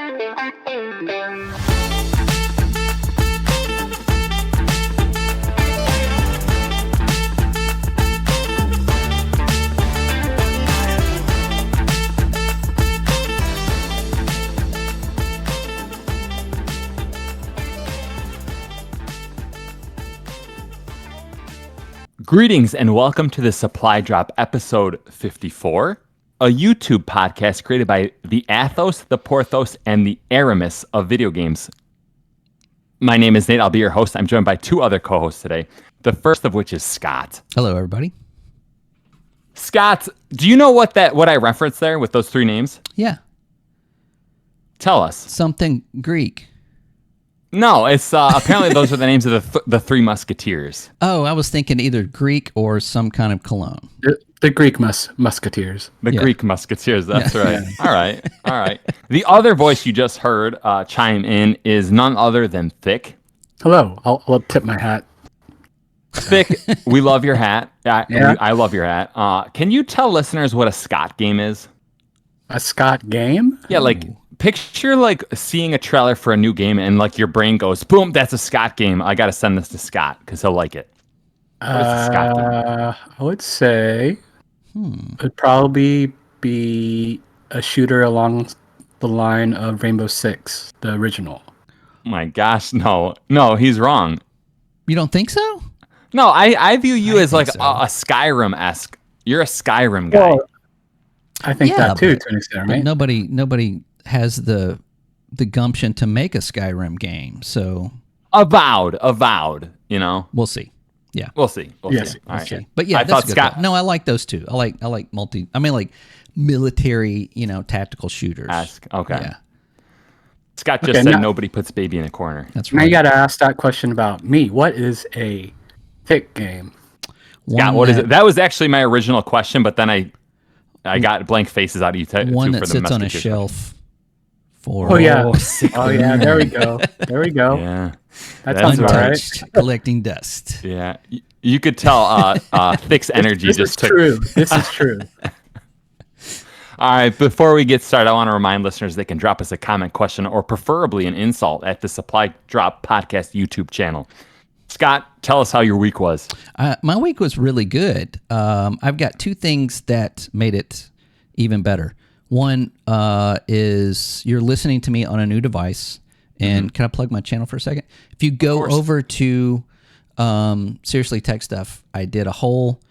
Greetings and welcome to the Supply Drop episode 54, a YouTube podcast created by the Athos, the Porthos, and the Aramis of video games. My name is Nate. I'll be your host. I'm joined by two other co-hosts today, the first of which is Scott. Hello, everybody. Scott, do you know what I referenced there with those three names? Yeah. Tell us. Something Greek. No, it's apparently those are the names of the Three Musketeers. Oh, I was thinking either Greek or some kind of cologne. The Greek Musketeers. The Greek Musketeers, that's right. All right. The other voice you just heard chime in is none other than Thick. Hello, I'll tip my hat. Thick, we love your hat. I love your hat. Can you tell listeners what a Scott game is? A Scott game? Yeah, like... Picture like seeing a trailer for a new game and like your brain goes, boom, that's a Scott game. I got to send this to Scott because he'll like it. What is a Scott game? I would say it'd probably be a shooter along the line of Rainbow Six, the original. Oh my gosh, no, he's wrong. You don't think so? No, I view you as like a Skyrim-esque. You're a Skyrim guy. Well, I think that too, to an extent, right? Nobody has the gumption to make a Skyrim game, so avowed, you know. We'll see. Yeah, we'll see. Yes, all right. See. But yeah, that's good. Scott. No, I like those two. I like like military, tactical shooters. Okay. Yeah. Scott just said nobody puts baby in a corner. That's right. Now you got to ask that question about me. What is a Thick game? Scott, what is it? That was actually my original question, but then I got blank faces out of you. One that sits on a shelf. Oh yeah, there we go. Yeah, that's all right. Collecting dust. Yeah, you could tell Thick's energy This is true. All right, before we get started, I want to remind listeners they can drop us a comment, question, or preferably an insult at the Supply Drop Podcast YouTube channel. Scott, tell us how your week was. My week was really good. I've got two things that made it even better. One is you're listening to me on a new device. And can I plug my channel for a second? If you go over to Seriously Tech Stuff, I did a whole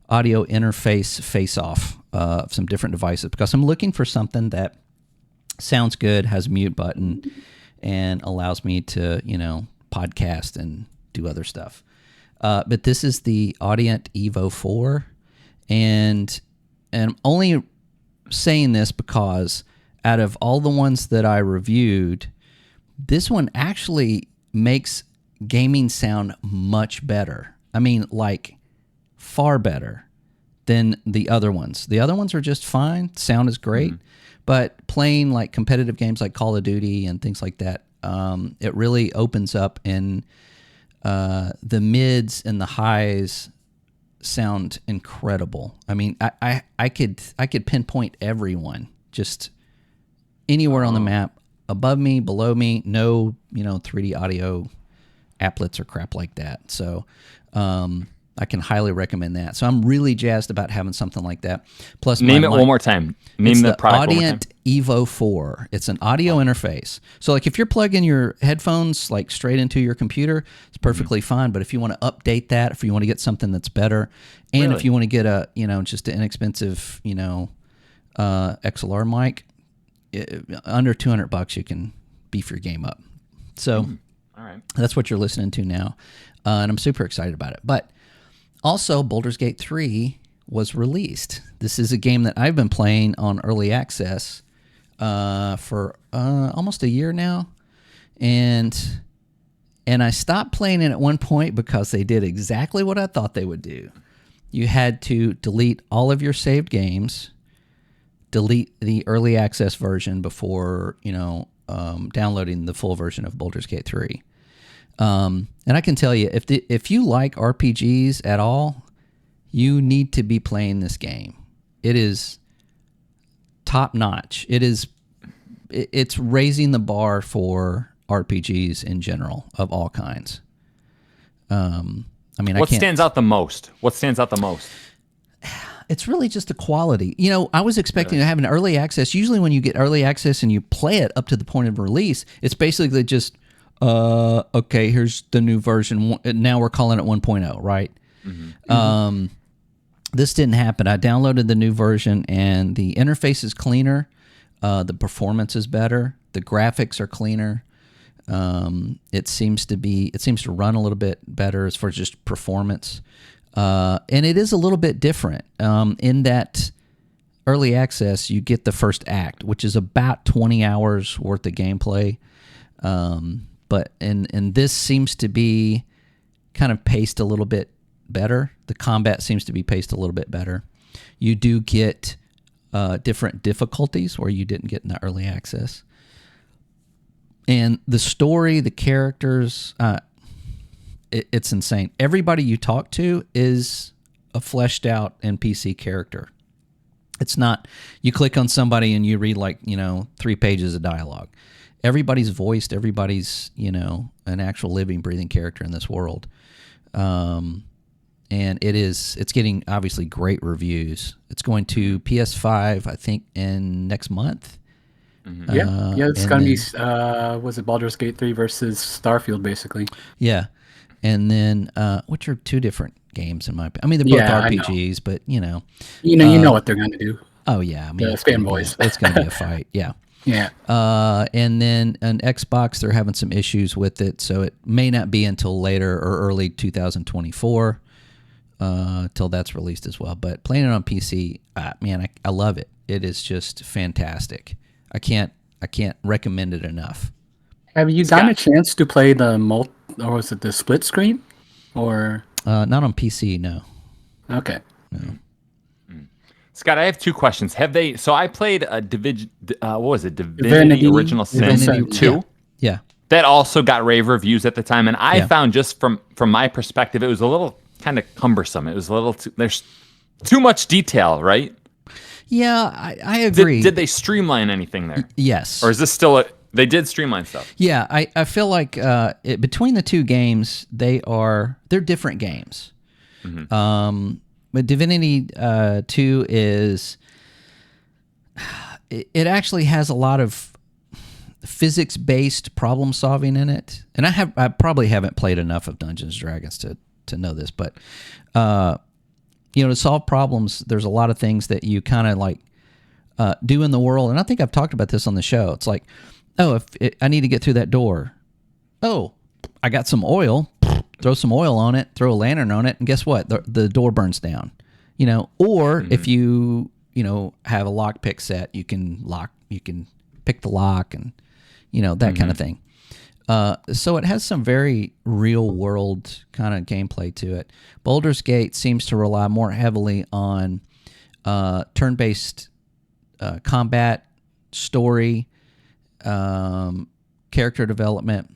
audio interface face-off of some different devices because I'm looking for something that sounds good, has a mute button, and allows me to, podcast and do other stuff. But this is the Audient Evo 4, and I'm only saying this because out of all the ones that I reviewed, this one actually makes gaming sound much better. I mean, like far better than the other ones. The other ones are just fine. Sound is great, but playing like competitive games like Call of Duty and things like that, it really opens up, and the mids and the highs sound incredible. I mean, I could pinpoint everyone just anywhere on the map, above me, below me. No, 3D audio applets or crap like that. So, I can highly recommend that. So I'm really jazzed about having something like that. Plus, name it one more time. Name the product Audient Evo 4. It's an audio interface. So like if you're plugging your headphones like straight into your computer, it's perfectly fine. But if you want to update that, if you want to get something that's better, and if you want to get a just an inexpensive XLR mic, under $200 you can beef your game up. So all right, that's what you're listening to now, and I'm super excited about it. But also, Baldur's Gate 3 was released. This is a game that I've been playing on early access for almost a year now, and I stopped playing it at one point because they did exactly what I thought they would do. You had to delete all of your saved games, delete the early access version before downloading the full version of Baldur's Gate 3. And I can tell you, if you like RPGs at all, you need to be playing this game. It is top notch. It is it's raising the bar for RPGs in general of all kinds. I mean, What stands out the most? It's really just the quality. I was expecting to have an early access. Usually when you get early access and you play it up to the point of release, it's basically just, okay, here's the new version. Now we're calling it 1.0, right? Mm-hmm. This didn't happen. I downloaded the new version and the interface is cleaner. The performance is better. The graphics are cleaner. It seems to run a little bit better as far as just performance. And it is a little bit different in that early access, you get the first act, which is about 20 hours worth of gameplay. But this seems to be kind of paced a little bit better. The combat seems to be paced a little bit better. You do get different difficulties where you didn't get in the early access. And the story, the characters, it's insane. Everybody you talk to is a fleshed out NPC character. It's not, you click on somebody and you read 3 pages of dialogue. Everybody's voiced, everybody's, an actual living, breathing character in this world. And it's getting obviously great reviews. It's going to PS5, I think, in next month. Mm-hmm. It's going to be, was it Baldur's Gate 3 versus Starfield, basically? Yeah. And then, which are 2 different games in my opinion. I mean, they're both RPGs, but, You know what they're going to do. Oh, yeah. I mean, it's fanboys. It's going to be a fight, yeah. Yeah. And then an Xbox, they're having some issues with it, so it may not be until later or early 2024 till that's released as well. But playing it on PC, man, I love it. It is just fantastic. I can't recommend it enough. Have you gotten a chance to play the or was it the split screen, or not on PC? No. Okay. No. Scott, I have 2 questions. Have they? So I played a what was it? Divinity Original Sin 2. Yeah. That also got rave reviews at the time, and I found just from my perspective, it was a little kind of cumbersome. It was a little there's too much detail, right? Yeah, I agree. Did they streamline anything there? Yes. Or is this still they did streamline stuff? Yeah, I feel like between the 2 games, they're different games. Mm-hmm. But Divinity 2 is it actually has a lot of physics-based problem solving in it. And I probably haven't played enough of Dungeons & Dragons to know this, but to solve problems, there's a lot of things that you kind of do in the world. And I think I've talked about this on the show. It's like, I need to get through that door. Oh, I got some oil. Throw some oil on it, throw a lantern on it, and guess what? The door burns down. Or if you have a lockpick set, you can pick the lock and that kind of thing. So it has some very real world kind of gameplay to it. Baldur's Gate seems to rely more heavily on turn-based combat, story, character development.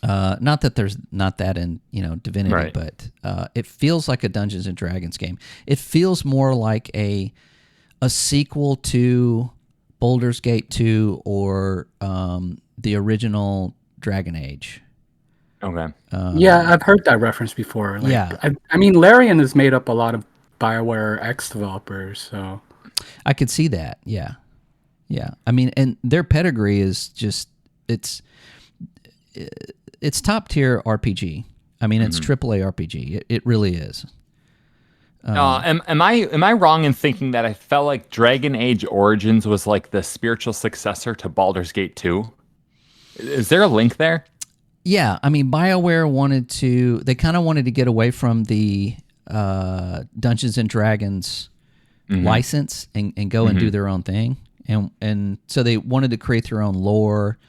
Not that there's not that in Divinity, right. But it feels like a Dungeons and Dragons game. It feels more like a sequel to Baldur's Gate 2 or the original Dragon Age. Okay. Yeah, I've heard that reference before. I mean, Larian has made up a lot of BioWare X developers, so I could see that. Yeah. I mean, and their pedigree is just it's top tier RPG. I mean, it's AAA RPG. It really is. Am I wrong in thinking that I felt like Dragon Age Origins was like the spiritual successor to Baldur's Gate 2? Is there a link there? Yeah, I mean, BioWare they kind of wanted to get away from the Dungeons and Dragons license and go and do their own thing. And so they wanted to create their own lore.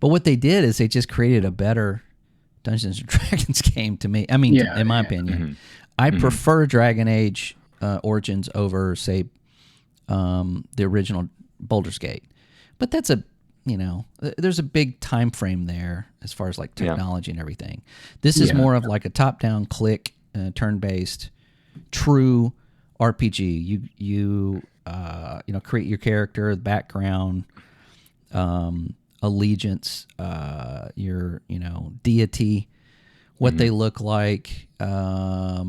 But what they did is they just created a better Dungeons and Dragons game to me. I mean, in my opinion. I prefer Dragon Age Origins over, say, the original Baldur's Gate. But that's there's a big time frame there as far as like technology and everything. This is more of like a top-down click, turn-based, true RPG. You create your character, the background, allegiance, your deity, what they look like. I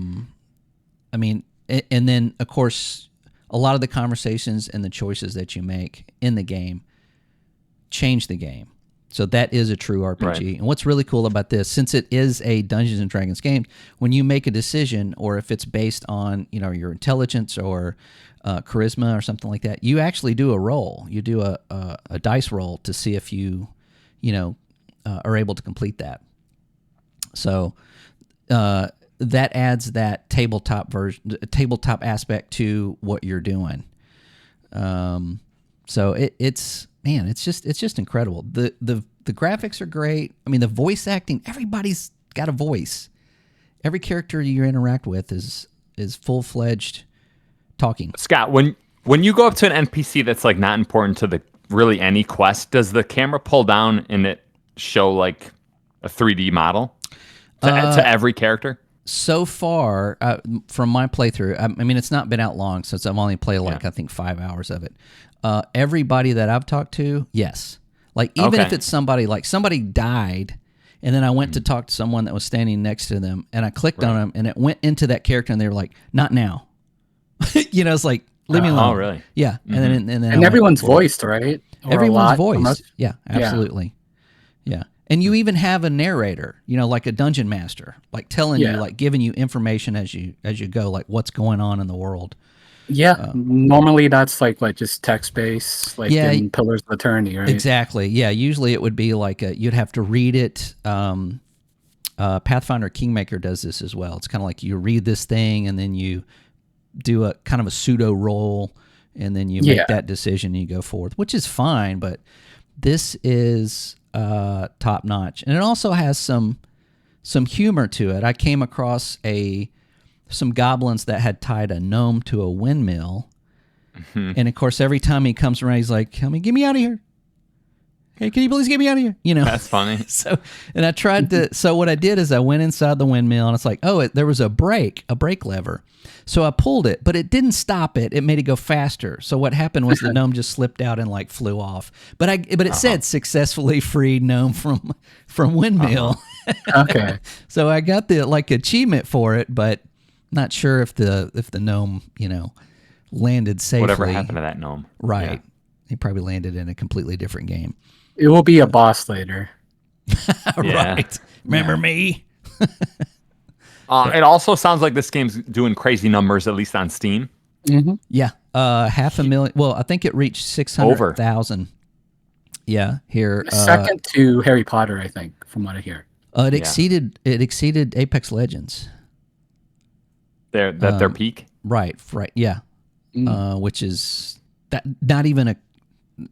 mean, and then of course, a lot of the conversations and the choices that you make in the game change the game. So that is a true RPG. Right. And what's really cool about this, since it is a Dungeons and Dragons game, when you make a decision, or if it's based on your intelligence or charisma or something like that, you actually do a roll. You do a dice roll to see if you are able to complete that. So that adds that tabletop aspect to what you're doing. So it's just incredible. The graphics are great. I mean, the voice acting, everybody's got a voice. Every character you interact with is full-fledged talking. Scott, when you go up to an NPC that's like not important to the really any quest, does the camera pull down and it show like a 3D model to every character? So far, from my playthrough, I mean, it's not been out long since I've only played I think 5 hours of it. Everybody that I've talked to, yes. Like, even if it's somebody died, and then I went to talk to someone that was standing next to them, and I clicked on them, and it went into that character, and they were like, "Not now." It's like, leave me alone. Oh, really? Yeah. And then everyone's voiced, right? Or everyone's voiced. Yeah, absolutely. Yeah. And you even have a narrator, like a dungeon master, like telling you, like giving you information as you go, like what's going on in the world. Yeah, normally that's like just text-based, like in Pillars of Eternity, right? Exactly. Yeah, usually it would be like you'd have to read it. Pathfinder Kingmaker does this as well. It's kind of like you read this thing and then you do a kind of a pseudo roll, and then you make that decision and you go forth, which is fine, but this is top notch. And it also has some humor to it. I came across some goblins that had tied a gnome to a windmill. And of course, every time he comes around, he's like, "Get me out of here. Hey, can you please get me out of here?" That's funny. And I tried to, so what I did is I went inside the windmill, and it's like, there was a brake lever. So I pulled it, but it didn't stop it. It made it go faster. So what happened was the gnome just slipped out and like flew off. But it said successfully freed gnome from windmill. Okay. So I got the achievement for it, but not sure if the gnome, landed safely. Whatever happened to that gnome? Right. Yeah. He probably landed in a completely different game. It will be a boss later. Right. Remember me? It also sounds like this game's doing crazy numbers, at least on Steam. Mm-hmm. Yeah. 500,000. Well, I think it reached 600,000. Yeah. Here. Second to Harry Potter, I think, from what I hear. It exceeded Apex Legends. Their peak? Right. Yeah. Which is not even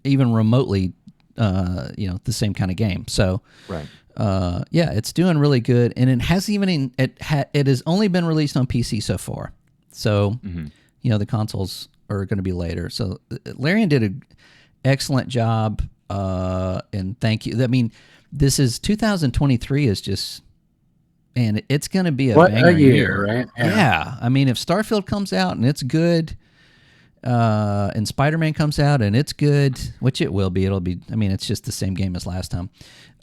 even remotely the same kind of game. So right. It's doing really good, and it has only been released on PC so far. So the consoles are going to be later. So Larian did an excellent job, and thank you. I mean, this is 2023 is just, man, it's going to be a banger year, right? Yeah. I mean, if Starfield comes out and it's good, and Spider-Man comes out and it's good, which it will be. It'll be. I mean, it's just the same game as last time.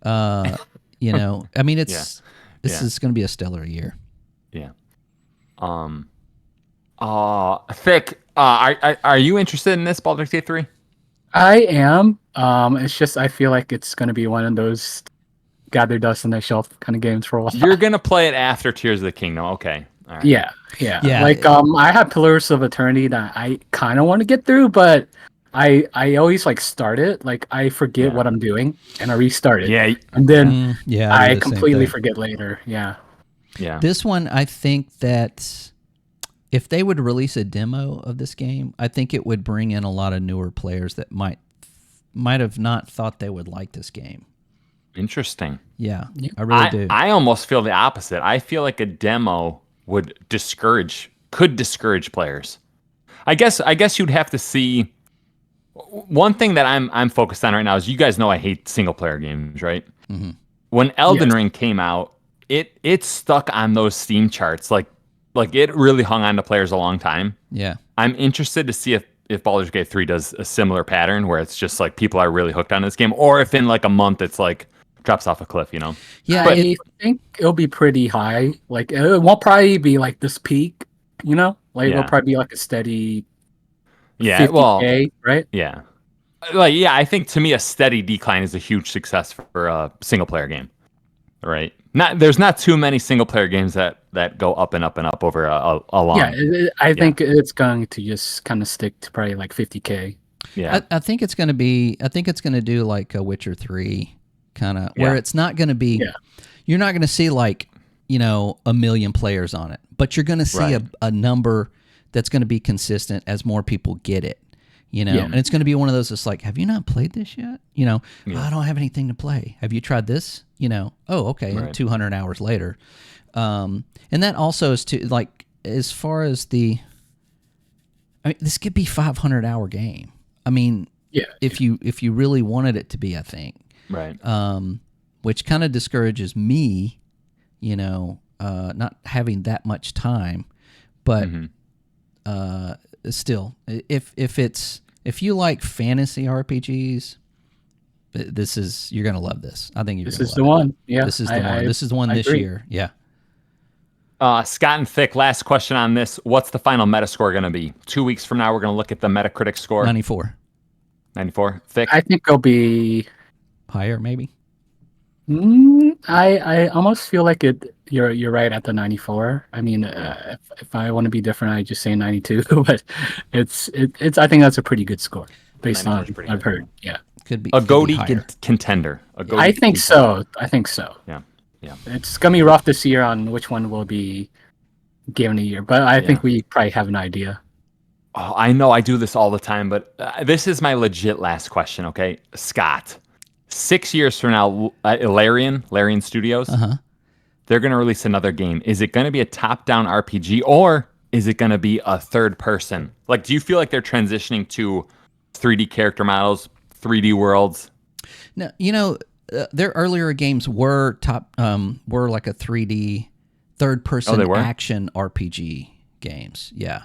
I mean, this is going to be a stellar year. Yeah. Thick. Are you interested in this Baldur's Gate 3? I am. It's just I feel like it's going to be one of those gather dust on the shelf kind of games for a while. You're going to play it after Tears of the Kingdom. Okay. All right. Yeah. Like I have Pillars of Eternity that I kind of want to get through, but I always start it, I forget what I'm doing and I restart it. Yeah. And then I completely forget later. Yeah. Yeah. This one, I think that if they would release a demo of this game, I think it would bring in a lot of newer players that might have not thought they would like this game. Interesting. Yeah. I really do. I almost feel the opposite. I feel like a demo could discourage players. I guess you'd have to see. One thing that I'm focused on right now is, you guys know I hate single player games, right? Mm-hmm. When Elden Ring came out, it stuck on those Steam charts, like it really hung on to players a long time. Yeah. I'm interested to see if Baldur's Gate 3 does a similar pattern where it's just like people are really hooked on this game, or if in like a month it's like drops off a cliff, you know? Yeah, I think it'll be pretty high. Like it won't probably be like this peak, you know? Like it'll Yeah. probably be like a steady Yeah, well, 50K, right? yeah. Like, yeah, I think to me a steady decline is a huge success for a single player game, right? There's not too many single player games that go up and up and up over a long. Yeah, I think it's going to just kind of stick to probably like 50K. Yeah, I think it's going to be. I think it's going to do like a Witcher 3 kind of, where Yeah. it's not going to be. Yeah. You're not going to see like, you know, 1 million players on it, but you're going to see Right. a number that's going to be consistent as more people get it. You know, Yeah. and it's going to be one of those that's like, have you not played this yet? You know, "Oh, I don't have anything to play. Have you tried this? You know, oh, okay, Right. 200 hours later. And that also is to like, as far as the, I mean, this could be 500-hour game. I mean, Yeah. if you really wanted it to be, I think, right. which kind of discourages me, you know, not having that much time, but still, if you like fantasy RPGs, you're gonna love this. I think you're This gonna is the love it. one. Yeah. This is the one. This is the one I this agree. year. Yeah. Scott and Thick, last question on this. What's the final Metascore going to be? 2 weeks from now, we're going to look at the Metacritic score. 94. 94. Thick? I think it'll be. Higher, maybe. I almost feel like it. You're right at the 94. I mean, if I want to be different, I just say 92. But it's. I think that's a pretty good score based 94 on is pretty I've good. heard. Yeah. Could be A could be GOTY higher. contender. A GOTY I think contender. so. I think so. Yeah. Yeah. It's gonna be rough this year on which one will be game of the year, but I think we probably have an idea. Oh, I know I do this all the time, but this is my legit last question, okay? Scott, 6 years from now, Larian Studios, they're going to release another game. Is it going to be a top-down RPG, or is it going to be a third person? Like, do you feel like they're transitioning to 3D character models, 3D worlds? No, you know, their earlier games were were like a 3D third person they were? action RPG games. Yeah.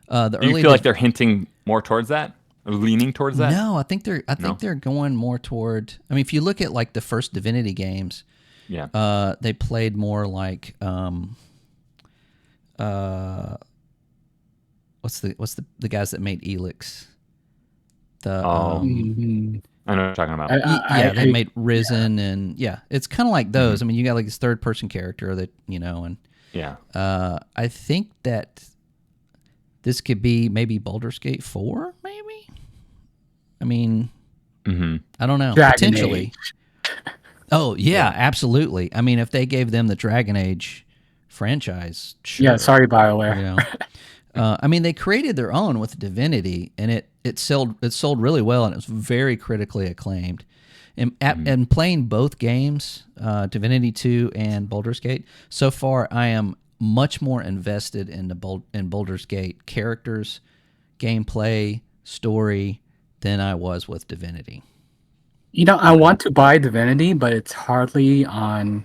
The Do you early feel like they're hinting more towards that? Or leaning towards that? No, I think they're going more toward. I mean, if you look at like the first Divinity games, Yeah. they played more like what's the guys that made Elix? The Mhm. I know what you're talking about. they made Risen and it's kind of like those. I mean, you got like this third person character that, you know, and Yeah. I think that this could be maybe Baldur's Gate 4, maybe. I mean, I don't know. Dragon Potentially. Age. Oh yeah, absolutely. I mean, if they gave them the Dragon Age franchise, sure. Yeah, sorry, BioWare. You know, I mean, they created their own with Divinity, and it sold really well, and it was very critically acclaimed. And playing both games, Divinity 2 and Baldur's Gate, so far I am much more invested in in Baldur's Gate characters, gameplay, story than I was with Divinity. You know, I want to buy Divinity, but it's hardly on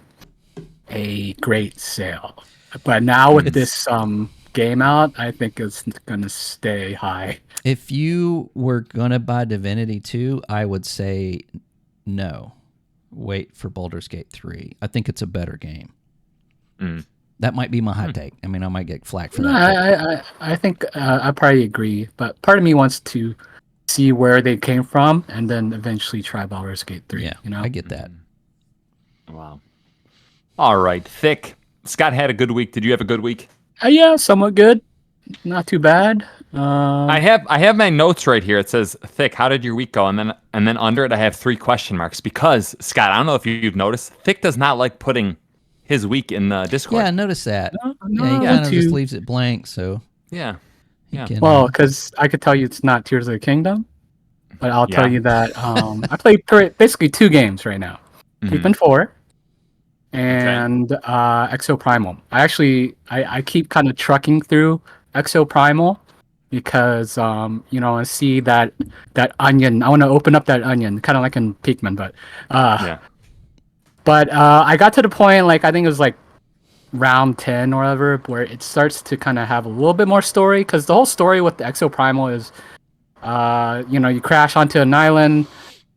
a great sale. But now with this game out, I think it's gonna stay high. If you were gonna buy Divinity 2, I would say no. Wait for Baldur's Gate 3. I think it's a better game. That might be my hot take. I mean, I might get flack for No, that. I think I probably agree, but part of me wants to see where they came from and then eventually try Baldur's Gate 3. Yeah, You know, I get that. Wow. All right. Thick. Scott had a good week. Did you have a good week? Yeah, somewhat good, not too bad. I have my notes right here. It says, Thick, how did your week go? And then under it I have 3 question marks because Scott, I don't know if you've noticed, Thick does not like putting his week in the Discord. Yeah, I noticed that. No, Yeah, he no, kind of just too. leaves it blank, so Yeah. he Yeah. can, Well, because I could tell you it's not Tears of the Kingdom, but I'll tell Yeah. you that I played basically 2 games right now, Keeping 4 and Exo Primal. I keep kind of trucking through Exo Primal because you know, I see that onion. I want to open up that onion, kind of like in Pikmin, but Yeah. but I got to the point, like I think it was like round 10 or whatever, where it starts to kind of have a little bit more story, because the whole story with the Exo Primal is You crash onto an island.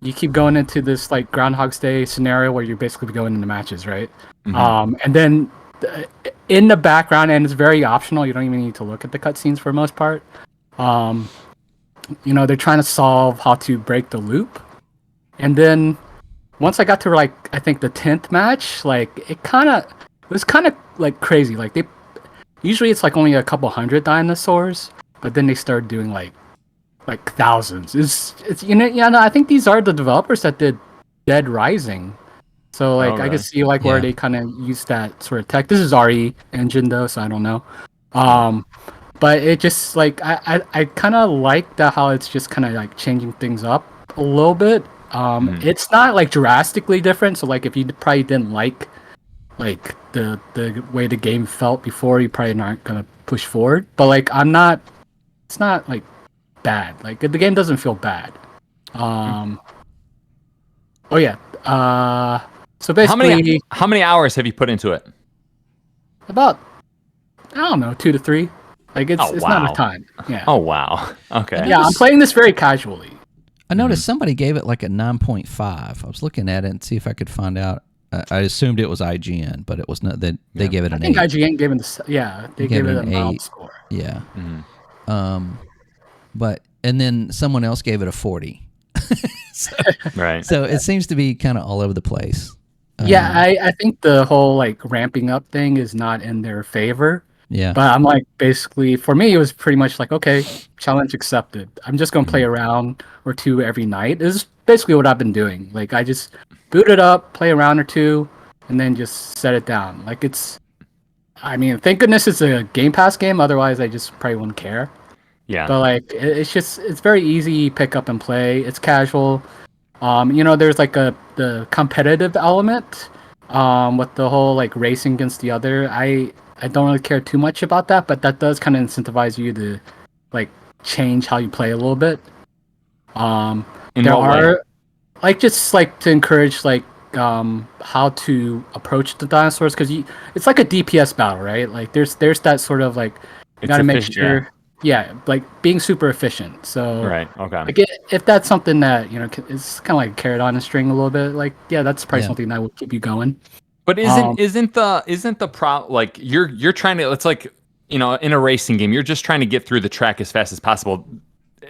You keep going into this like Groundhog's Day scenario where you're basically going into matches, right? And then in the background, and it's very optional. You don't even need to look at the cutscenes for the most part. They're trying to solve how to break the loop, and then once I got to like I think the 10th match, like it was kind of like crazy. Like they usually it's like only a couple hundred dinosaurs, but then they started doing like thousands. I think these are the developers that did Dead Rising. So like I really? could see like where Yeah. they kind of use that sort of tech. This is RE engine though, so I don't know. But it just like I kind of like that how it's just kind of like changing things up a little bit. It's not like drastically different. So like if you probably didn't like the way the game felt before, you probably aren't gonna push forward. But like it's not like bad. Like the game doesn't feel bad. Oh yeah. So basically, How many hours have you put into it? about I don't know 2 to 3. Like it's Oh, it's not wow. a ton. Yeah. Oh wow. Okay. Yeah, I'm playing this very casually. I noticed somebody gave it like a 9.5. I was looking at it and see if I could find out. I assumed it was IGN, but it was not. That they gave it I an think 8. IGN gave it they gave it a an mild 8. score. Yeah. But and then someone else gave it a 40. Right. So it seems to be kind of all over the place. Yeah, I think the whole like ramping up thing is not in their favor. Yeah. But I'm like, basically, for me, it was pretty much like, okay, challenge accepted. I'm just going to play a round or two every night. This is basically what I've been doing. Like, I just boot it up, play a round or two, and then just set it down. Like, thank goodness it's a Game Pass game. Otherwise, I just probably wouldn't care. Yeah. But, like, it's very easy pick up and play. It's casual. There's like the competitive element with the whole, like, racing against the other. I don't really care too much about that, but that does kind of incentivize you to like change how you play a little bit. In There what way? are like just like to encourage like how to approach the dinosaurs because it's like a DPS battle, right? Like there's that sort of like you It's got to make efficient, sure, yeah, like being super efficient. So Right. Okay. like if that's something that it's kind of like a carrot on a string a little bit, like yeah, that's probably Yeah. something that would keep you going. But isn't the problem like you're trying to it's like in a racing game you're just trying to get through the track as fast as possible.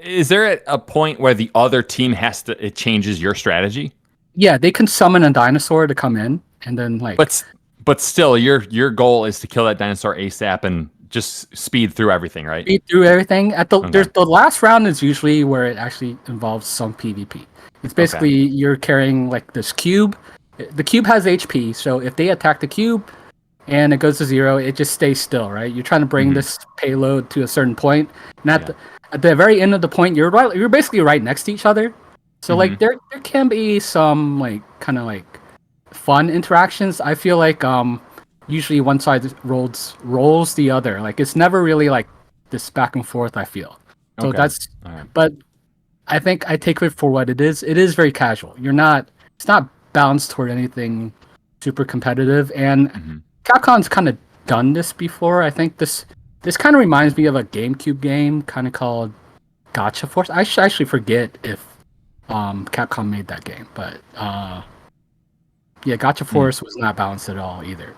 Is there a point where the other team it changes your strategy? Yeah, they can summon a dinosaur to come in, and then like. But still your goal is to kill that dinosaur ASAP and just speed through everything, right? Speed through everything. Okay. There's the last round is usually where it actually involves some PvP. It's basically you're carrying like this cube. The cube has HP, so if they attack the cube and it goes to 0, it just stays still, right? You're trying to bring this payload to a certain point, and at the very end of the point, you're basically right next to each other. So like there can be some like kind of like fun interactions. I feel like usually one side rolls the other. Like it's never really like this back and forth, I feel. So Okay. that's All right. but I think I take it for what it is. It is very casual. It's not balanced toward anything super competitive. And Capcom's kind of done this before. I think this kind of reminds me of a GameCube game kind of called Gotcha Force. I should actually forget if Capcom made that game, but yeah, Gotcha Force was not balanced at all either.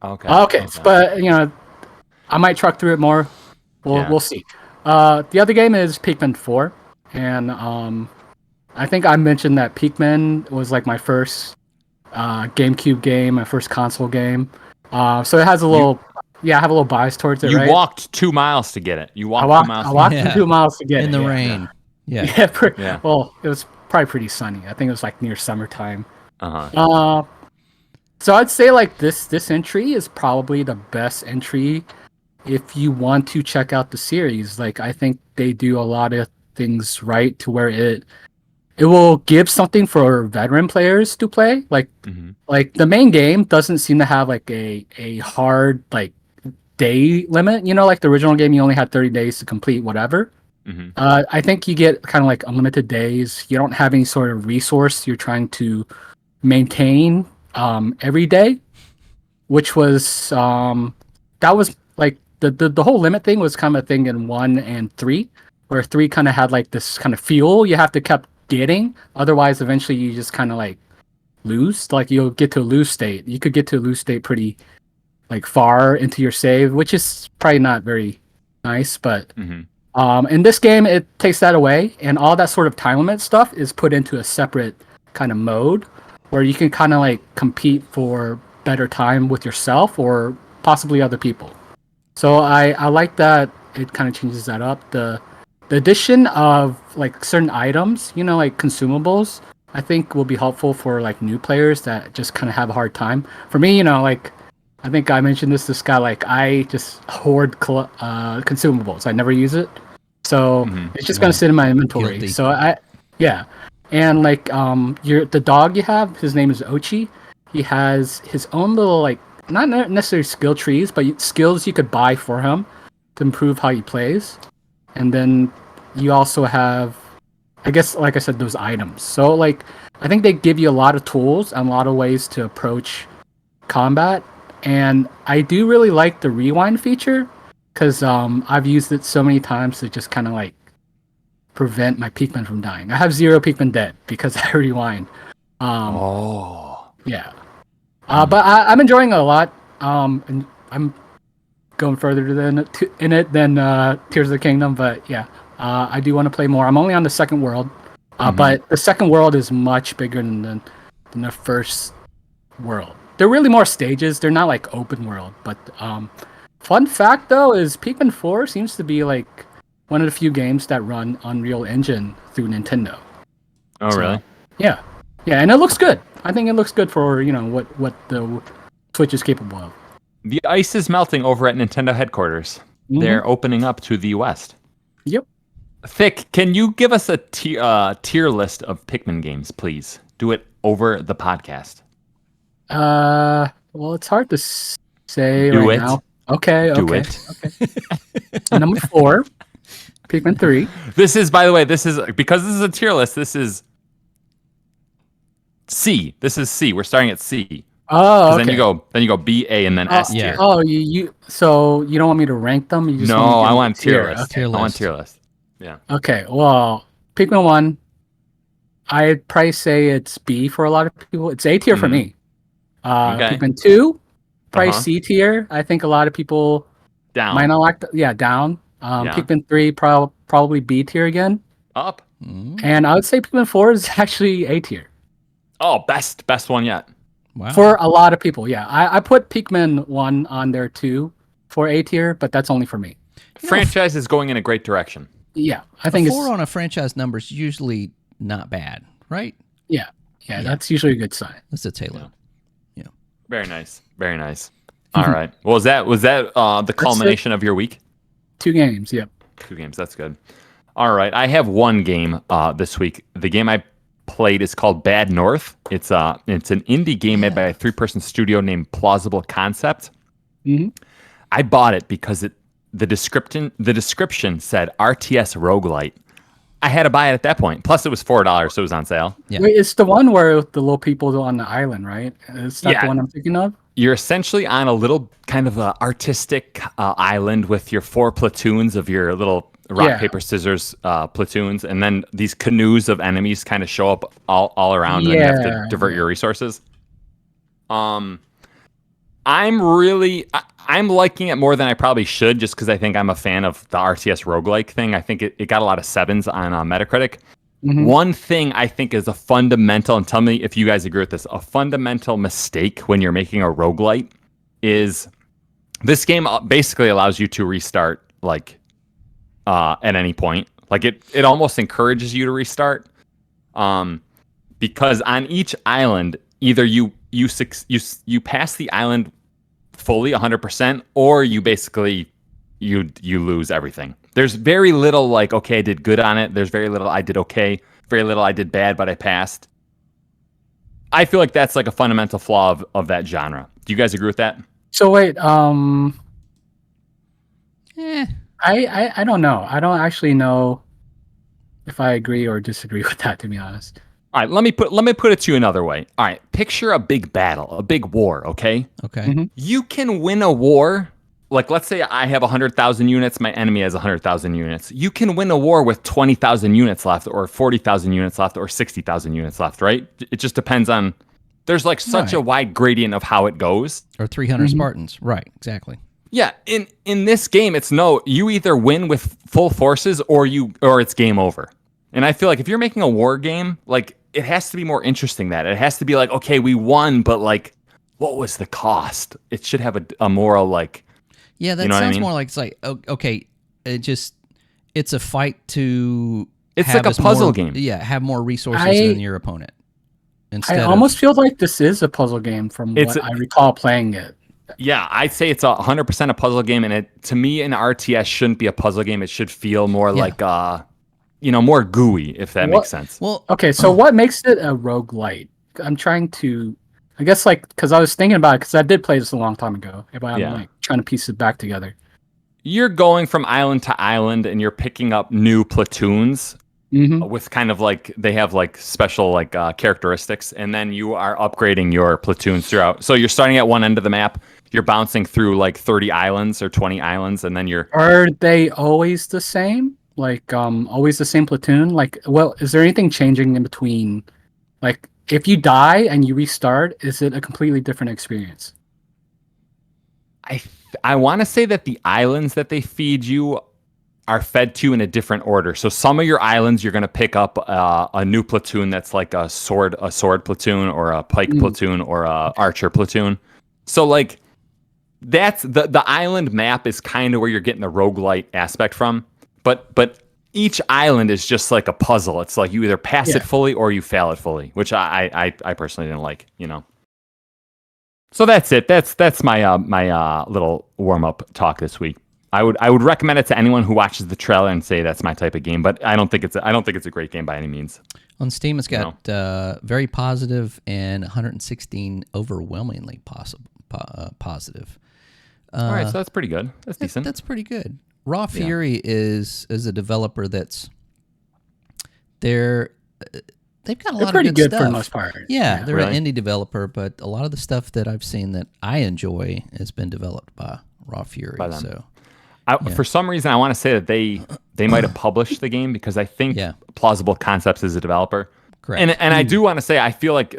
Okay. But I might truck through it more. We'll see. The other game is Pikmin 4, and I think I mentioned that Pikmin was like my first GameCube game, my first console game. So it has a little, I have a little bias towards it. You right? walked 2 miles to get it. You walked 2 miles. I walked Yeah. 2 miles to get In it the yeah. rain. Yeah. Yeah. Well, it was probably pretty sunny. I think it was like near summertime. Uh-huh. So I'd say like this entry is probably the best entry if you want to check out the series. Like I think they do a lot of things right to where it will give something for veteran players to play. Like the main game doesn't seem to have like a hard like day limit. Like the original game, you only had 30 days to complete whatever. I think you get kind of like unlimited days. You don't have any sort of resource you're trying to maintain every day, which was that was like the whole limit thing was kind of a thing in 1 and 3, where 3 kind of had like this kind of fuel you have to keep getting. Otherwise, eventually you just kind of like lose. Like you'll get to a lose state. You could get to a lose state pretty like far into your save, which is probably not very nice. But in this game, it takes that away, and all that sort of time limit stuff is put into a separate kind of mode where you can kind of like compete for better time with yourself or possibly other people. So I like that it kind of changes that up. The addition of like certain items, like consumables, I think will be helpful for like new players that just kind of have a hard time. For me, like I think I mentioned this guy, like I just hoard consumables. I never use it. So it's just gonna sit in my inventory. Guilty. So yeah. And like the dog you have, his name is Ochi. He has his own little like not necessarily skill trees, but skills you could buy for him to improve how he plays. And then you also have, I guess, like I said, those items. So like I think they give you a lot of tools and a lot of ways to approach combat. And I do really like the rewind feature because I've used it so many times to just kind of like prevent my Pikmin from dying. I have 0 Pikmin dead because I rewind. Yeah. But I'm enjoying it a lot. And I'm going further in it than Tears of the Kingdom. But yeah, I do want to play more. I'm only on the second world. But the second world is much bigger than the first world. They're really more stages. They're not like open world. But fun fact though is Pikmin 4 seems to be like one of the few games that run Unreal Engine through Nintendo. Oh, really? Yeah, and it looks good. I think it looks good for what the Switch is capable of. The ice is melting over at Nintendo headquarters. They're opening up to the west. Yep. Thick, can you give us a tier list of Pikmin games, please? Do it over the podcast. Well, it's hard to say Do right it. now. Okay. Do it. So number 4, Pikmin 3. This is, by the way, because this is a tier list. This is C. This is C. We're starting at C. Oh, okay. Then you go B, A, and then S tier. Oh, so you don't want me to rank them? You just I want tier list. Okay. I want tier list. Yeah. Okay. Well, Pikmin 1, I'd probably say it's B for a lot of people. It's A tier for me. Okay. Pikmin 2, probably C tier. I think a lot of people Down. might not like that. Yeah, down. Pikmin 3, probably B tier again. Up. And I would say Pikmin 4 is actually A tier. Oh, best one yet. Wow. For a lot of people, yeah. I put Pikmin 1 on there too for A tier, but that's only for me. Franchise is going in a great direction. Yeah, I think 4 on a franchise number is usually not bad, right? Yeah, that's usually a good sign. That's a Halo. Yeah. Very nice. Very nice. All right. Well, was that the culmination of your week? 2 games, yep. 2 games. That's good. All right. I have 1 game this week. The game I played is called Bad North. It's an indie game made by a 3-person studio named Plausible Concept. I bought it because the description said RTS roguelite. I had to buy it at that point. Plus, it was $4, so it was on sale. Yeah. Wait, it's the one where the little people on the island, right? Is that the one I'm thinking of? You're essentially on a little kind of artistic island with your 4 platoons of your little rock, paper, scissors platoons, and then these canoes of enemies kind of show up all around, and then you have to divert your resources. I'm liking it more than I probably should, just because I think I'm a fan of the RTS roguelike thing. I think it got a lot of 7s on Metacritic. One thing I think is a fundamental, and tell me if you guys agree with this, a fundamental mistake when you're making a roguelite is this game basically allows you to restart at any point. Like it almost encourages you to restart, because on each island, either you pass the island fully 100%, or you basically you lose everything. There's very little okay, I did good on it. There's very little I did okay, very little I did bad, but I passed. I feel like that's a fundamental flaw of that genre. Do you guys agree with that? So wait, I don't know. I don't actually know if I agree or disagree with that, to be honest. All right, let me put it to you another way. All right, picture a big battle, a big war, okay? Okay. You can win a war like let's say I have 100,000 units, my enemy has 100,000 units. You can win a war with 20,000 units left, or 40,000 units left, or 60,000 units left, right? It just depends on. There's like such a Right. wide gradient of how it goes. Or 300 Spartans. Right, exactly. Yeah, in this game, it's no. You either win with full forces, or it's game over. And I feel like if you're making a war game, like it has to be more interesting. That it has to be like, okay, we won, but like, what was the cost? It should have a moral like. Yeah, that You know what I sounds mean? more like it's like okay, it's a fight to. It's have like a us puzzle more- game. Yeah, have more resources I- than your opponent. I Instead almost of feel like this is a puzzle game from It's what a- I recall playing it. Yeah, I'd say it's 100% a puzzle game, and it to me an RTS shouldn't be a puzzle game. It should feel more like more gooey, if that What- makes sense. well, Okay, so what makes it a roguelite? I'm trying to, I guess, like, because I was thinking about it, because I did play this a long time ago, but I'm Yeah. like trying to piece it back together. You're going from island to island, and you're picking up new platoons Hmm. with kind of like they have like special like characteristics, and then you are upgrading your platoons throughout. So you're starting at one end of the map, you're bouncing through like 30 islands or 20 islands, and then you're Are they always the same? Like, always the same platoon? Like, well, is there anything changing in between? Like, if you die and you restart, is it a completely different experience? I want to say that the islands that they feed you are fed to in a different order. So some of your islands you're going to pick up a new platoon that's like a sword platoon, or a pike platoon, or a archer platoon. So like that's the island map is kind of where you're getting the roguelite aspect from. But each island is just like a puzzle. It's like you either pass Yeah. it fully or you fail it fully, which I personally didn't like, So that's it. That's my my little warm up talk this week. I would recommend it to anyone who watches the trailer and say that's my type of game, but I don't think it's a great game by any means. on Steam, it's got very positive and 116 overwhelmingly positive. All right, so that's pretty good. That's decent. That's pretty good. Raw Fury is a developer that's they've got a lot pretty of good good stuff. for the most part. Yeah, they're Really? an indie developer, but a lot of the stuff that I've seen that I enjoy has been developed by Raw Fury. By them. So For some reason, I want to say that they might have published the game, because I think Plausible Concepts is a developer. correct. And I do want to say I feel like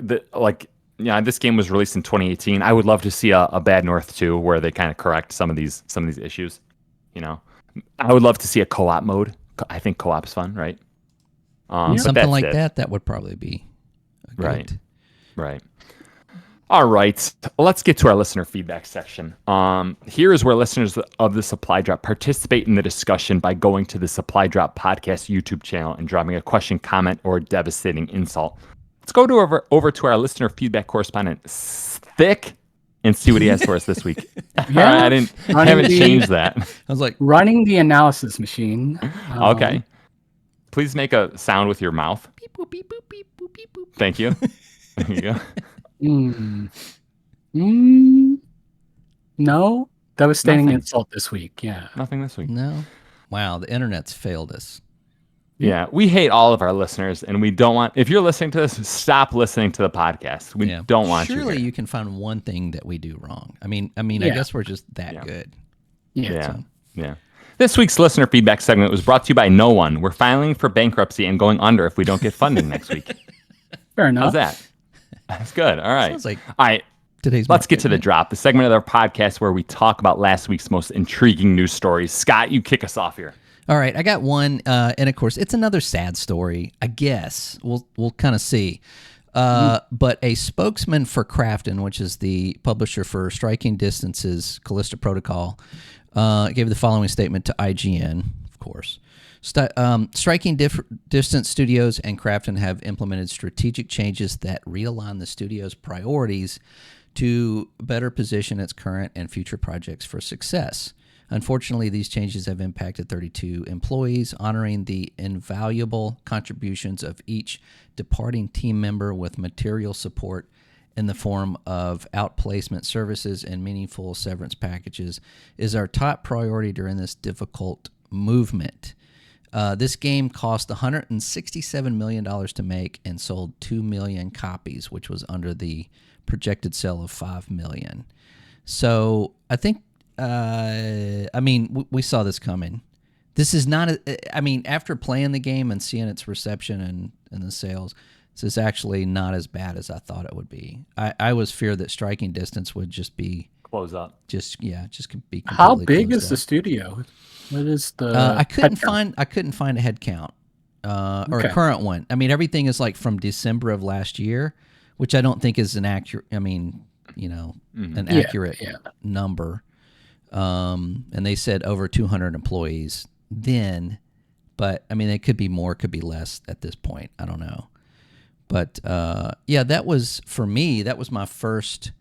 this game was released in 2018. I would love to see a Bad North 2 where they kind of correct some of these issues. I would love to see a co-op mode. I think co-op's fun, right? But Something that's like it. that would probably be a good, Right. Right. All right. Let's get to our listener feedback section. Here is where listeners of the Supply Drop participate in the discussion by going to the Supply Drop Podcast YouTube channel and dropping a question, comment, or devastating insult. Let's go over to our listener feedback correspondent, Thick, and see what he has for us this week. Yeah. I haven't changed that. I was like, Running the analysis machine. Okay. Please make a sound with your mouth. beep, boop, beep, boop, beep, boop, beep, boop. Thank you. There you go. No. Devastating Nothing. insult this week. Yeah. Nothing this week. No. Wow, the internet's failed us. Yeah, we hate all of our listeners, and we don't want. If you're listening to this, stop listening to the podcast. We don't want you. Surely here. you can find one thing that we do wrong. I mean, I Yeah. guess we're just that good. Yeah. Yeah. This week's listener feedback segment was brought to you by no one. We're filing for bankruptcy and going under if we don't get funding next week. Fair enough. How's that? That's good. All right. Sounds like All right. today's. Let's get to the drop, the segment of our podcast where we talk about last week's most intriguing news stories. Scott, you kick us off here. All right, I got one, and of course, it's another sad story. I guess we'll kind of see. But a spokesman for Krafton, which is the publisher for Striking Distance's Callisto Protocol, gave the following statement to IGN. Of course, Striking Distance Studios and Krafton have implemented strategic changes that realign the studio's priorities to better position its current and future projects for success. Unfortunately, these changes have impacted 32 employees, honoring the invaluable contributions of each departing team member with material support in the form of outplacement services and meaningful severance packages is our top priority during this difficult movement. This game cost $167 million to make and sold 2 million copies, which was under the projected sale of 5 million. So I think I mean, we saw this coming. This is not. I mean, after playing the game and seeing its reception and the sales, this is actually not as bad as I thought it would be. I was feared that Striking Distance would just be Close up. just be completely. How big closed is the up. studio? What is the? I couldn't headcount? find a head count or Okay. a current one. I mean, everything is like from December of last year, which I don't think is an accurate. I mean, an Yeah, accurate yeah. number. And they said over 200 employees then, but I mean, it could be more, could be less at this point. I don't know. But yeah, that was for me. That was my first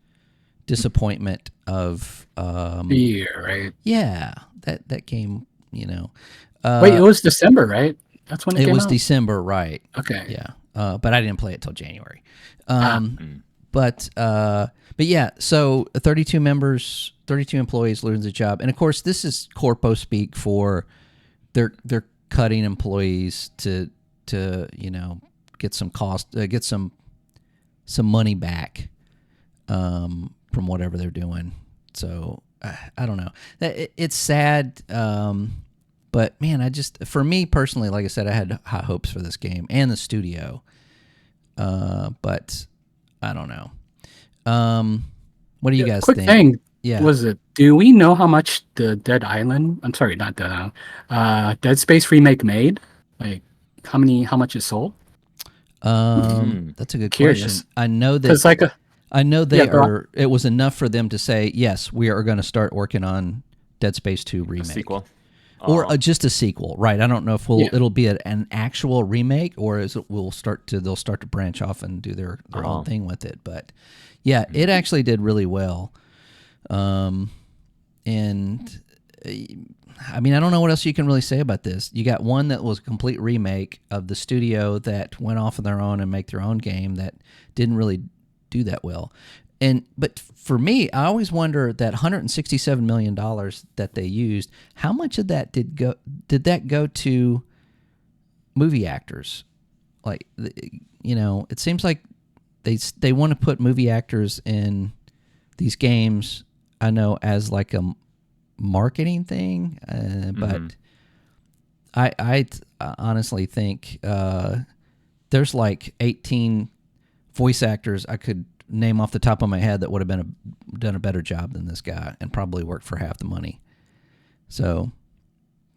disappointment of Year, right? yeah, that game. Wait, it was December, right? That's when it It came was out. December, right? Okay. Yeah, but I didn't play it till January. But yeah, so 32 members, 32 employees lose their job, and of course, this is corpo speak for they're cutting employees to get some cost, get some money back from whatever they're doing. So I don't know. It's sad, but man, for me personally, like I said, I had high hopes for this game and the studio, but I don't know. What do you guys Quick think? thing. Yeah. Was it? Do we know how much the Dead Island? I'm sorry, not Dead Island. Dead Space remake made? Like how much it sold? That's a good Curious. question. I know that Because like I know they Yeah, go on. are. It was enough for them to say yes, we are going to start working on Dead Space 2 remake Sequel. or just a sequel, right? I don't know if Yeah. it'll be an actual remake or they'll start to branch off and do their own thing with it. But yeah, it actually did really well. And I mean, I don't know what else you can really say about this. You got one that was a complete remake of the studio that went off on their own and make their own game that didn't really do that well. But for me, I always wonder that $167 million that they used, how much of that did that go to movie actors? Like, it seems like they want to put movie actors in these games, I know, as like a marketing thing, but I honestly think there's like 18 voice actors I could name off the top of my head that would have done a better job than this guy and probably worked for half the money. So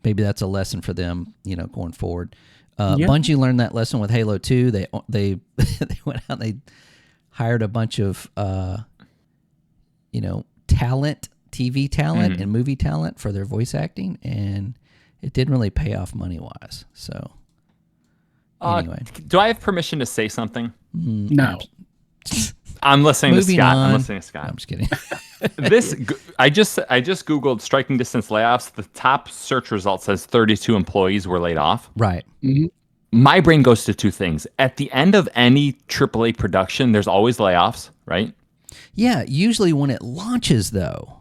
maybe that's a lesson for them, going forward. Yeah. Bungie learned that lesson with Halo 2. They they went out and they hired a bunch of talent, TV talent and movie talent for their voice acting, and it didn't really pay off money-wise. So anyway. Do I have permission to say something? no. I'm listening Moving to Scott. on. I'm listening to Scott. No, I'm just kidding. I just Googled striking distance layoffs. The top search result says 32 employees were laid off. Right. My brain goes to two things. At the end of any AAA production, there's always layoffs, right? Yeah, usually when it launches, though.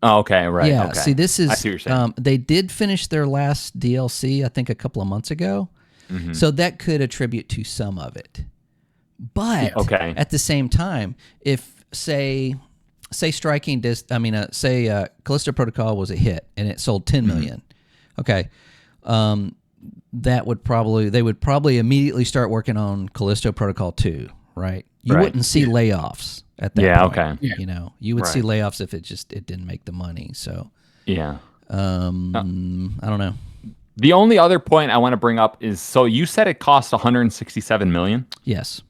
Oh, okay, right. Yeah, okay. see, this is... I see what you're saying. they did finish their last DLC, I think, a couple of months ago. So that could attribute to some of it. But at the same time, if, say Callisto Protocol was a hit and it sold 10 million, okay, they would probably immediately start working on Callisto Protocol 2, right? You wouldn't see layoffs at that point. Okay. Yeah. You would see layoffs if it didn't make the money. So Yeah. I don't know. The only other point I want to bring up is, so you said it cost 167 million. Yes.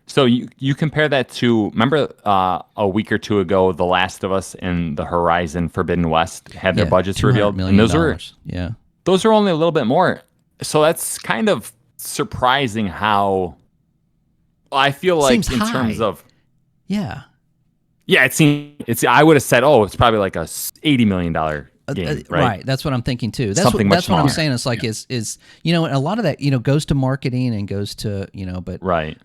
So you compare that to, remember a week or two ago, The Last of Us and the Horizon Forbidden West had their budgets revealed, and those are only a little bit more. So that's kind of surprising how I feel like Seems in high. terms of Yeah. I would have said, it's probably like a $80 million game, right? That's what I'm thinking too. That's Something what I'm much saying. It's like is a lot of that goes to marketing and goes to but Right.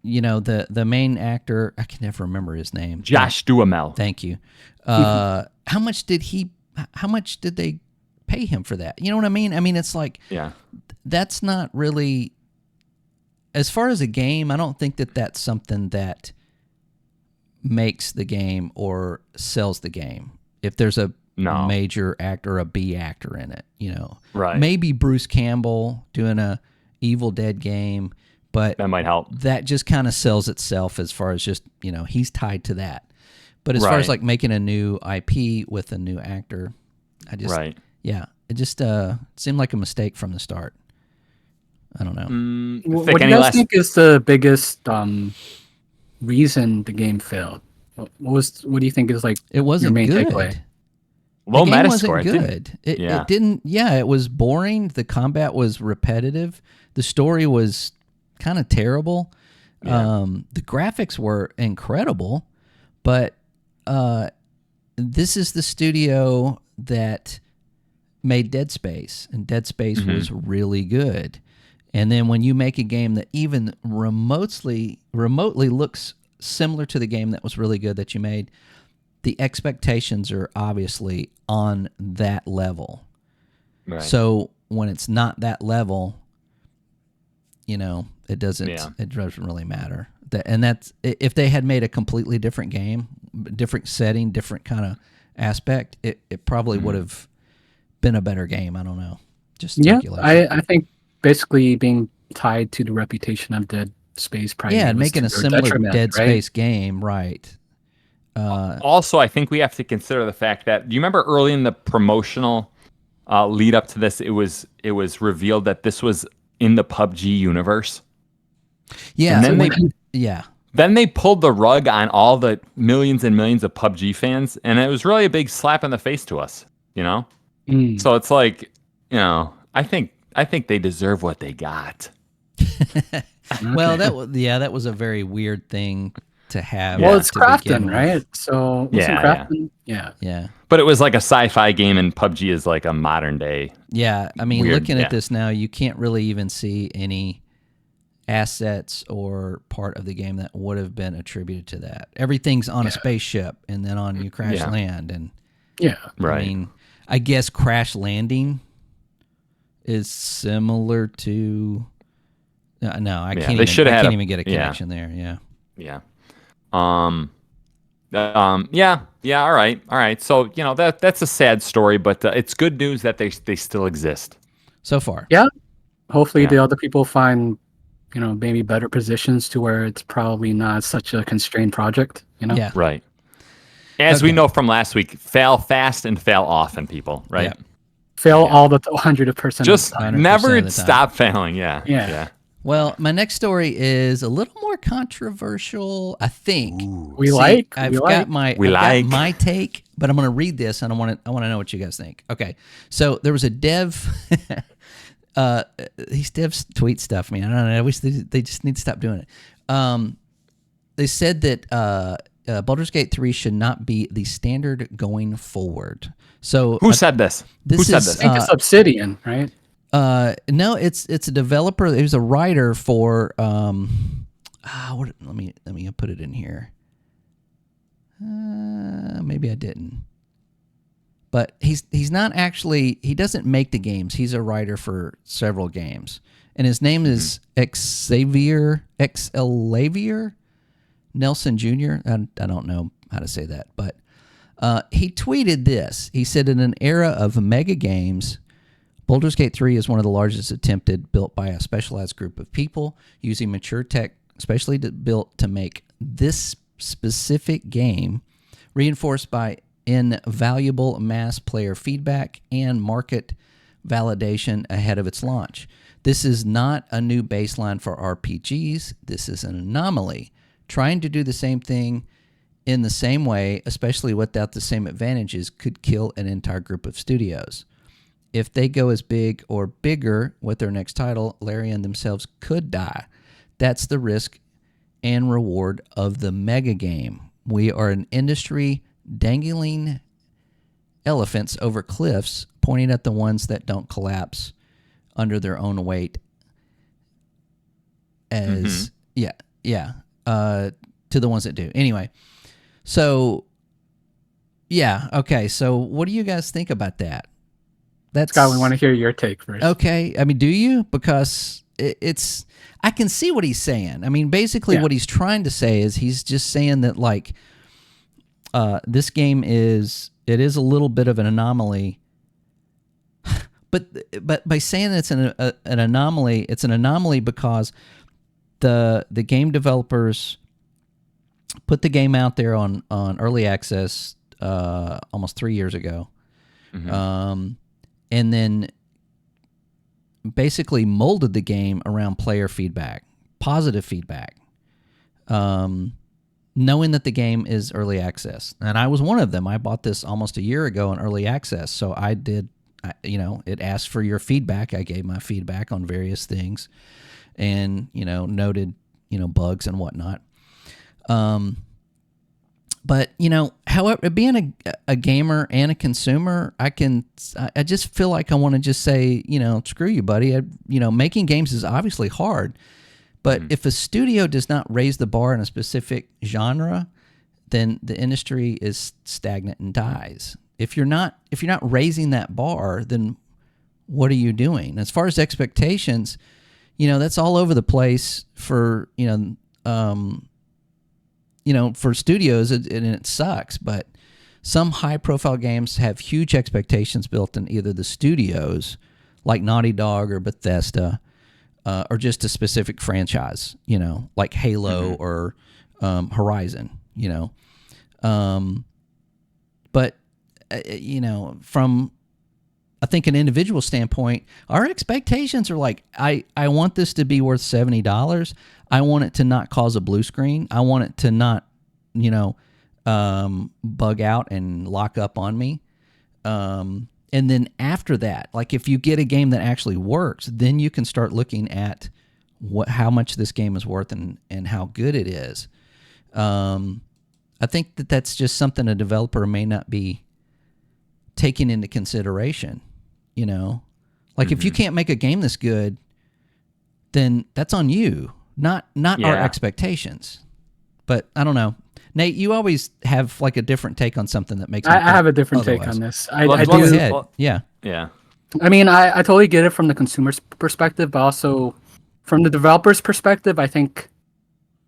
The main actor, I can never remember his name. Josh Duhamel. Thank you. How much did they pay him for that? You know what I mean? I mean, it's like that's not really, as far as a game, I don't think that that's something that makes the game or sells the game. if there's a No. major actor or a B actor in it, Right. Maybe Bruce Campbell doing a Evil Dead game, but That might help. that just kind of sells itself as far as just, he's tied to that. But as far as Right. like making a new IP with a new actor, it just seemed like a mistake from the start. I don't know. What do you guys think is the biggest reason the game failed? What do you think is like It wasn't your main good. takeaway? Low The game Metascore. wasn't good. It didn't. Yeah, it was boring. The combat was repetitive. The story was kind of terrible. Yeah. The graphics were incredible, but this is the studio that made Dead Space, and Dead Space was really good. And then when you make a game that even remotely looks similar to the game that was really good that you made, the expectations are obviously on that level. Right. So when it's not that level, it doesn't really matter. And that's if they had made a completely different game, different setting, different kind of aspect, it probably would have been a better game. I don't know. Just speculation. I think basically being tied to the reputation of Dead Space probably and was making to a their similar detriment, Dead right? Space game, right? Also, I think we have to consider the fact that, do you remember early in the promotional lead up to this, it was revealed that this was in the PUBG universe. Yeah. And then Then they pulled the rug on all the millions and millions of PUBG fans, and it was really a big slap in the face to us, So it's like, I think they deserve what they got. Well, that was a very weird thing to have. Well, it's to begin crafting, with. right? So wasn't crafting? Yeah. But it was like a sci-fi game, and PUBG is like a modern day. Yeah, I mean, Weird, looking at this now, you can't really even see any assets or part of the game that would have been attributed to that. Everything's on a spaceship, and then you crash land, and Right. I mean, I guess crash landing is similar to. No, I can't. They should have. I can't even get a connection there. Yeah. Yeah. Yeah. All right. So that's a sad story, but it's good news that they still exist so far. Yeah. Hopefully, the other people find maybe better positions to where it's probably not such a constrained project. Yeah. Right. As we know from last week, fail fast and fail often, people. Right. Yeah. Fail all the 100%. Just never of the stop failing. Yeah. Well, my next story is a little more controversial, I think. I've got my take, but I'm going to read this, and I want to know what you guys think. Okay, so there was a dev. These devs tweet stuff, man. I don't know. I wish they just need to stop doing it. They said that Baldur's Gate 3 should not be the standard going forward. So who said this? Who said this? I think it's Obsidian, right? No, it's a developer. He was a writer for. Let me put it in here. Maybe I didn't. But he's not actually. He doesn't make the games. He's a writer for several games, and his name is Xavier Nelson Jr. I don't know how to say that, but he tweeted this. He said, in an era of mega games, Baldur's Gate 3 is one of the largest attempted, built by a specialized group of people using mature tech, especially built to make this specific game, reinforced by invaluable mass player feedback and market validation ahead of its launch. This is not a new baseline for RPGs. This is an anomaly. Trying to do the same thing in the same way, especially without the same advantages, could kill an entire group of studios. If they go as big or bigger with their next title, Larian themselves could die. That's the risk and reward of the mega game. We are an industry dangling elephants over cliffs, pointing at the ones that don't collapse under their own weight. To the ones that do. Anyway, so okay. So what do you guys think about that? Scott, we want to hear your take first. Okay. I mean, do you? Because it's I can see what he's saying. I mean, basically what he's trying to say is he's just saying that, like, this game is it is a little bit of an anomaly. But by saying it's an anomaly, it's an anomaly because the game developers put the game out there on early access almost 3 years ago, and then basically molded the game around player feedback, positive feedback, knowing that the game is early access. And I was one of them. I bought this almost a year ago in early access, so I did. It asked for your feedback. I gave my feedback on various things, and noted bugs and whatnot. But however, being a gamer and a consumer, I just feel like I want to just say, screw you, buddy. Making games is obviously hard, but if a studio does not raise the bar in a specific genre, then the industry is stagnant and dies. If you're not raising that bar, then what are you doing? As far as expectations, that's all over the place for for studios, and it sucks. But some high-profile games have huge expectations built in either the studios, like Naughty Dog or Bethesda, or just a specific franchise, like Halo or Horizon, But from I think an individual standpoint, our expectations are like, I want this to be worth $70. I want it to not cause a blue screen. I want it to not, bug out and lock up on me. And then after that, like if you get a game that actually works, then you can start looking at how much this game is worth and how good it is. I think that's just something a developer may not be taking into consideration. Like if you can't make a game this good, then that's on you, not our expectations. But I don't know, Nate, you always have like a different take on something that makes me I have a different otherwise. take on this. Well, I Go do. ahead. Yeah. I mean, I totally get it from the consumer's perspective, but also from the developer's perspective, I think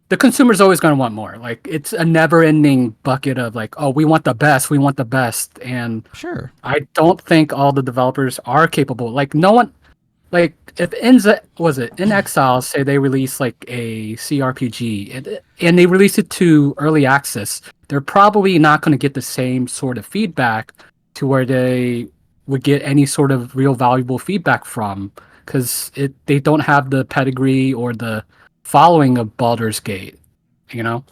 the consumer's always going to want more. Like it's a never-ending bucket of like, oh, we want the best, and Sure. I don't think all the developers are capable. Like no one, like if In Exile say they release like a CRPG and they release it to early access, they're probably not going to get the same sort of feedback to where they would get any sort of real valuable feedback from, because they don't have the pedigree or the following of Baldur's Gate. No,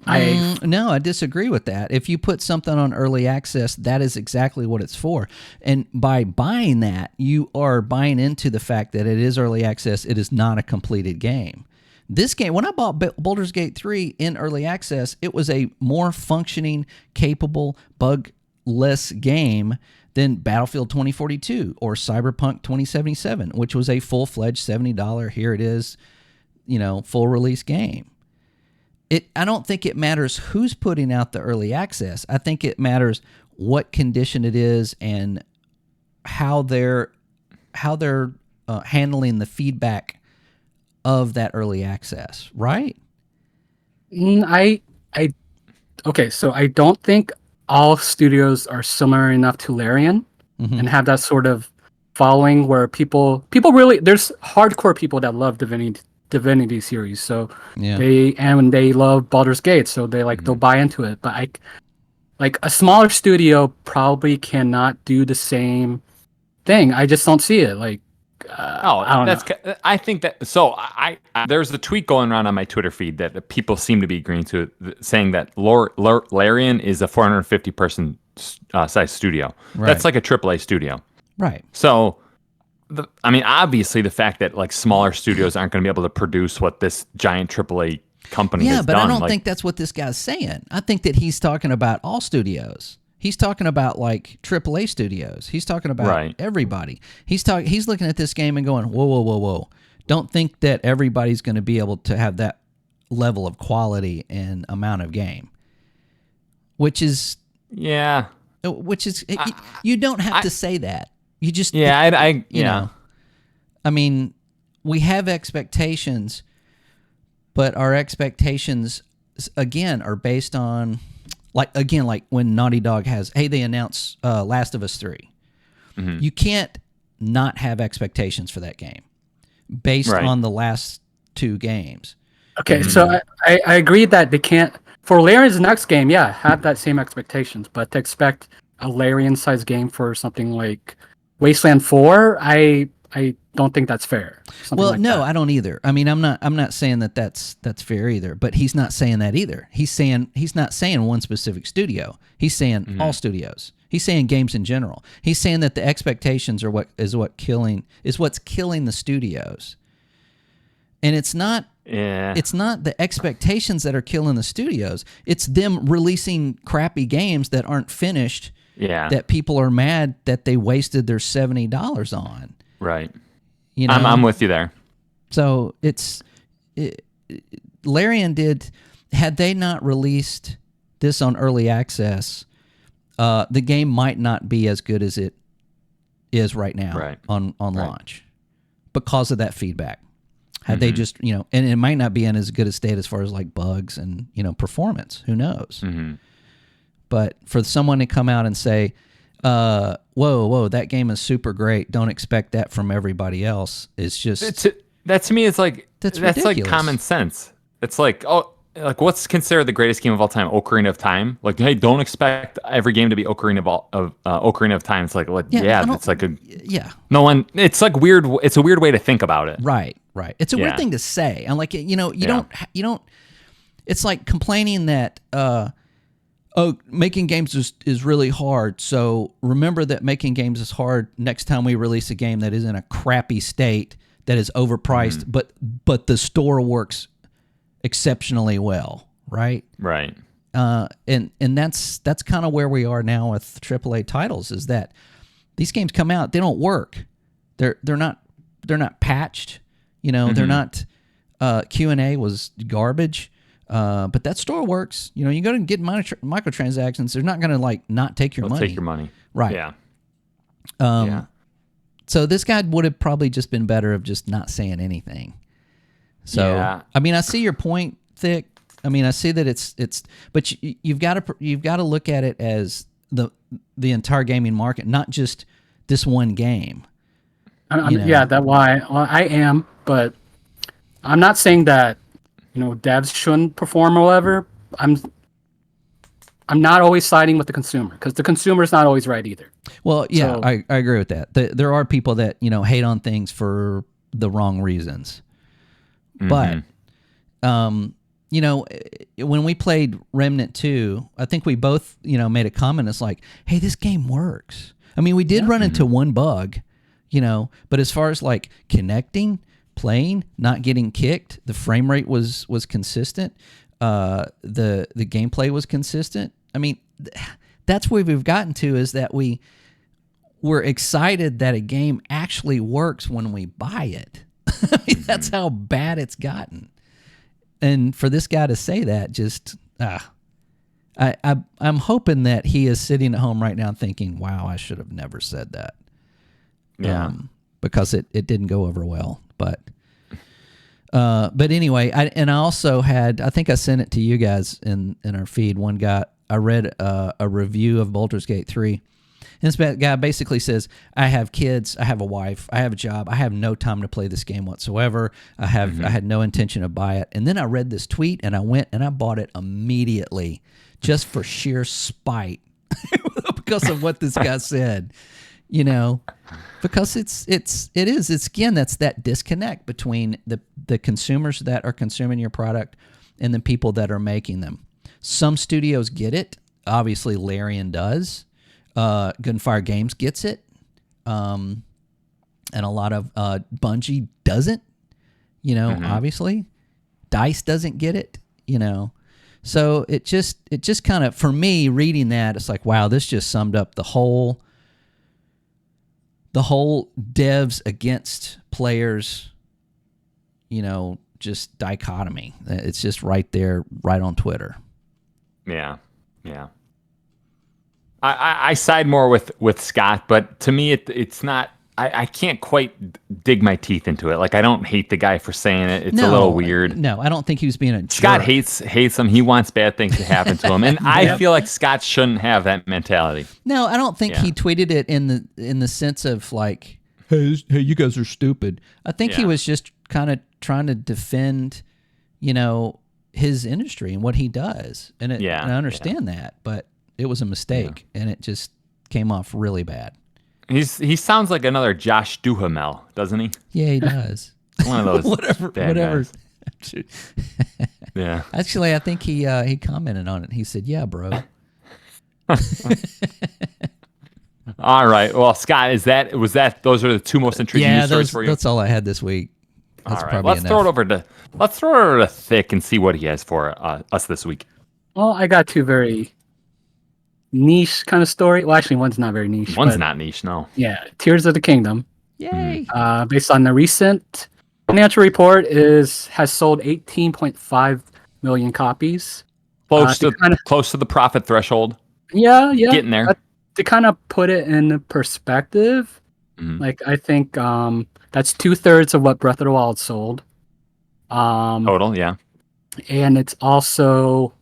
I disagree with that. If you put something on early access, that is exactly what it's for. And by buying that, you are buying into the fact that it is early access. It is not a completed game. This game, when I bought Baldur's Gate 3 in early access, it was a more functioning, capable, bug-less game than Battlefield 2042 or Cyberpunk 2077, which was a full-fledged $70, here it is, full release game. I don't think it matters who's putting out the early access. I think it matters what condition it is and how they're handling the feedback of that early access, right? Okay, so I don't think all studios are similar enough to Larian and have that sort of following where people really, there's hardcore people that love Divinity series, so they love Baldur's Gate, so they'll buy into it. But like a smaller studio probably cannot do the same thing. I just don't see it. Like I don't know. I think that. So I there's the tweet going around on my Twitter feed that people seem to be agreeing to, saying that Larian is a 450 person size studio. Right. That's like a AAA studio. Right. So, obviously the fact that like smaller studios aren't going to be able to produce what this giant AAA company has done. Yeah, but I don't think that's what this guy's saying. I think that he's talking about all studios. He's talking about like AAA studios. He's talking about everybody. He's looking at this game and going, whoa. Don't think that everybody's going to be able to have that level of quality and amount of game. Which is you don't have to say that. You just you know. I mean, we have expectations, but our expectations again are based on Like when Naughty Dog they announce Last of Us 3. You can't not have expectations for that game based Right. on the last 2 games. Okay, so I agree that they can't for Larian's next game. Yeah, have that same expectations, but to expect a Larian-sized game for something like Wasteland 4, I don't think that's fair. Something Well, like no, that. I don't either. I mean, I'm not saying that's fair either. But he's not saying that either. He's not saying one specific studio. He's saying all studios. He's saying games in general. He's saying that the expectations are what's killing the studios. And it's not the expectations that are killing the studios. It's them releasing crappy games that aren't finished. Yeah. That people are mad that they wasted their $70 on. Right. You know? I'm with you there. So Larian had they not released this on early access, the game might not be as good as it is right now on launch because of that feedback. Had they just, and it might not be in as good a state as far as like bugs and, performance. Who knows? But for someone to come out and say, whoa, that game is super great. Don't expect that from everybody else. It's just... That to me is like... That's like common sense. It's like, what's considered the greatest game of all time? Ocarina of Time? Like, hey, don't expect every game to be Ocarina of Time. It's like, it's like a... Yeah. No one... It's like weird... It's a weird way to think about it. Right. It's a weird thing to say. I'm like, you don't... It's like complaining that... making games is really hard. So remember that making games is hard next time we release a game that is in a crappy state, that is overpriced, but the store works exceptionally well, right? Right. And that's kind of where we are now with AAA titles, is that these games come out, they don't work. They're not patched. They're not. Q&A was garbage. But that store works. You go to get microtransactions. They're not going to like not take your money. Take your money. Right. Yeah. So this guy would have probably just been better of just not saying anything. So I mean, I see your point, Thick. I mean, I see that it's, but you've got to look at it as the entire gaming market, not just this one game. Yeah, that's why I am, but I'm not saying that devs shouldn't perform or whatever. I'm not always siding with the consumer, because the consumer is not always right either. Well, yeah, so, I agree with that. There are people that hate on things for the wrong reasons, but when we played Remnant 2, I think we both made a comment. It's like, hey, this game works. I mean, we did run into one bug, but as far as like connecting, playing, not getting kicked, the frame rate was consistent. The gameplay was consistent. I mean, that's where we've gotten to, is that we're excited that a game actually works when we buy it. I mean, that's how bad it's gotten. And for this guy to say that, just I'm hoping that he is sitting at home right now thinking, wow, I should have never said that. Yeah. Because it didn't go over well. But anyway, I also had, I think I sent it to you guys in our feed. One guy, I read a review of Baldur's Gate 3. And this guy basically says, I have kids, I have a wife, I have a job, I have no time to play this game whatsoever. I had no intention to buy it. And then I read this tweet and I went and I bought it immediately, just for sheer spite because of what this guy said. Because it is again, that's that disconnect between the consumers that are consuming your product and the people that are making them. Some studios get it. Obviously, Larian does. Gunfire Games gets it. And a lot of Bungie doesn't. Obviously, DICE doesn't get it. So it just kind of, for me, reading that, it's like, wow, this just summed up the whole devs against players, just dichotomy. It's just right there, right on Twitter. Yeah. I side more with Scott, but to me, it's not I can't quite dig my teeth into it. Like I don't hate the guy for saying it. It's a No, little weird. No, I don't think he was being a Scott jerk. hates him. He wants bad things to happen to him, and I feel like Scott shouldn't have that mentality. No, I don't think Yeah. he tweeted it in the sense of like, hey, you guys are stupid. I think he Yeah. was just kind of trying to defend, his industry and what he does, and and I understand that, but it was a mistake, and it just came off really bad. He sounds like another Josh Duhamel, doesn't he? Yeah, he does. One of those whatever. guys. Yeah. Actually, I think he commented on it. He said, "Yeah, bro." All right. Well, Scott, those are the two most intriguing news stories for you? That's all I had this week. That's All right. probably Let's enough. throw it over to Thick and see what he has for us this week. Well, I got two very niche kind of story. Well, actually, one's not very niche. One's but, not niche, no. Yeah, Tears of the Kingdom. Yay! Based on the recent financial report, has sold 18.5 million copies. Close to the profit threshold. Yeah, Getting there. But to kind of put it in perspective, like I think that's 2/3 of what Breath of the Wild sold. Total, yeah. And it's also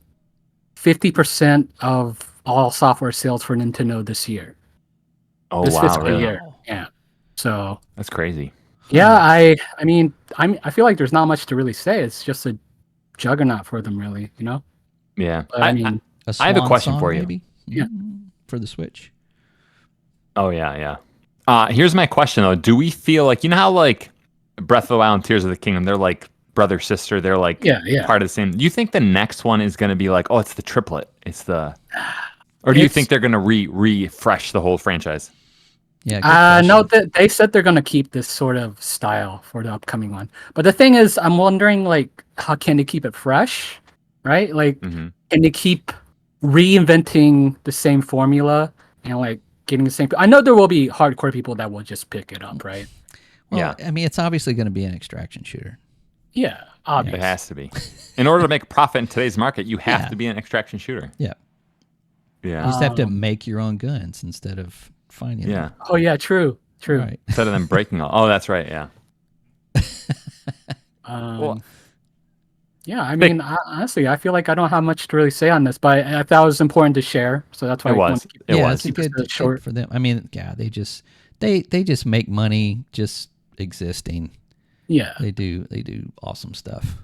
50% of all software sales for Nintendo this year. Oh This wow, fiscal really? year. Yeah. So That's crazy. yeah, I mean I feel like there's not much to really say. It's just a juggernaut for them, really. Yeah. But, I mean, I have a swan question song, for you. Maybe? Yeah. For the Switch. Oh yeah. Here's my question though. Do we feel like how like Breath of the Wild and Tears of the Kingdom, they're like brother sister, they're like part of the same. Do you think the next one is gonna be like, oh, it's the triplet? Or do you think they're gonna refresh the whole franchise? Yeah. no, they said they're gonna keep this sort of style for the upcoming one. But the thing is, I'm wondering like how can they keep it fresh, right? Like can they keep reinventing the same formula and like getting the same? I know there will be hardcore people that will just pick it up, right? Well, Yeah. I mean, it's obviously going to be an extraction shooter. Yeah, It obviously. has to be. In order to make a profit in today's market, you have to be an extraction shooter. Yeah. Yeah. You just have to make your own guns instead of finding Yeah. them. Oh yeah, true. Right. Instead of them breaking all. Oh, that's right. Yeah. Well, Yeah, I mean, honestly, I feel like I don't have much to really say on this, but I thought it was important to share, so that's why It I wanted was. to keep It yeah, was. it's a good short for them. I mean, yeah, they just make money just existing. Yeah, They do awesome stuff.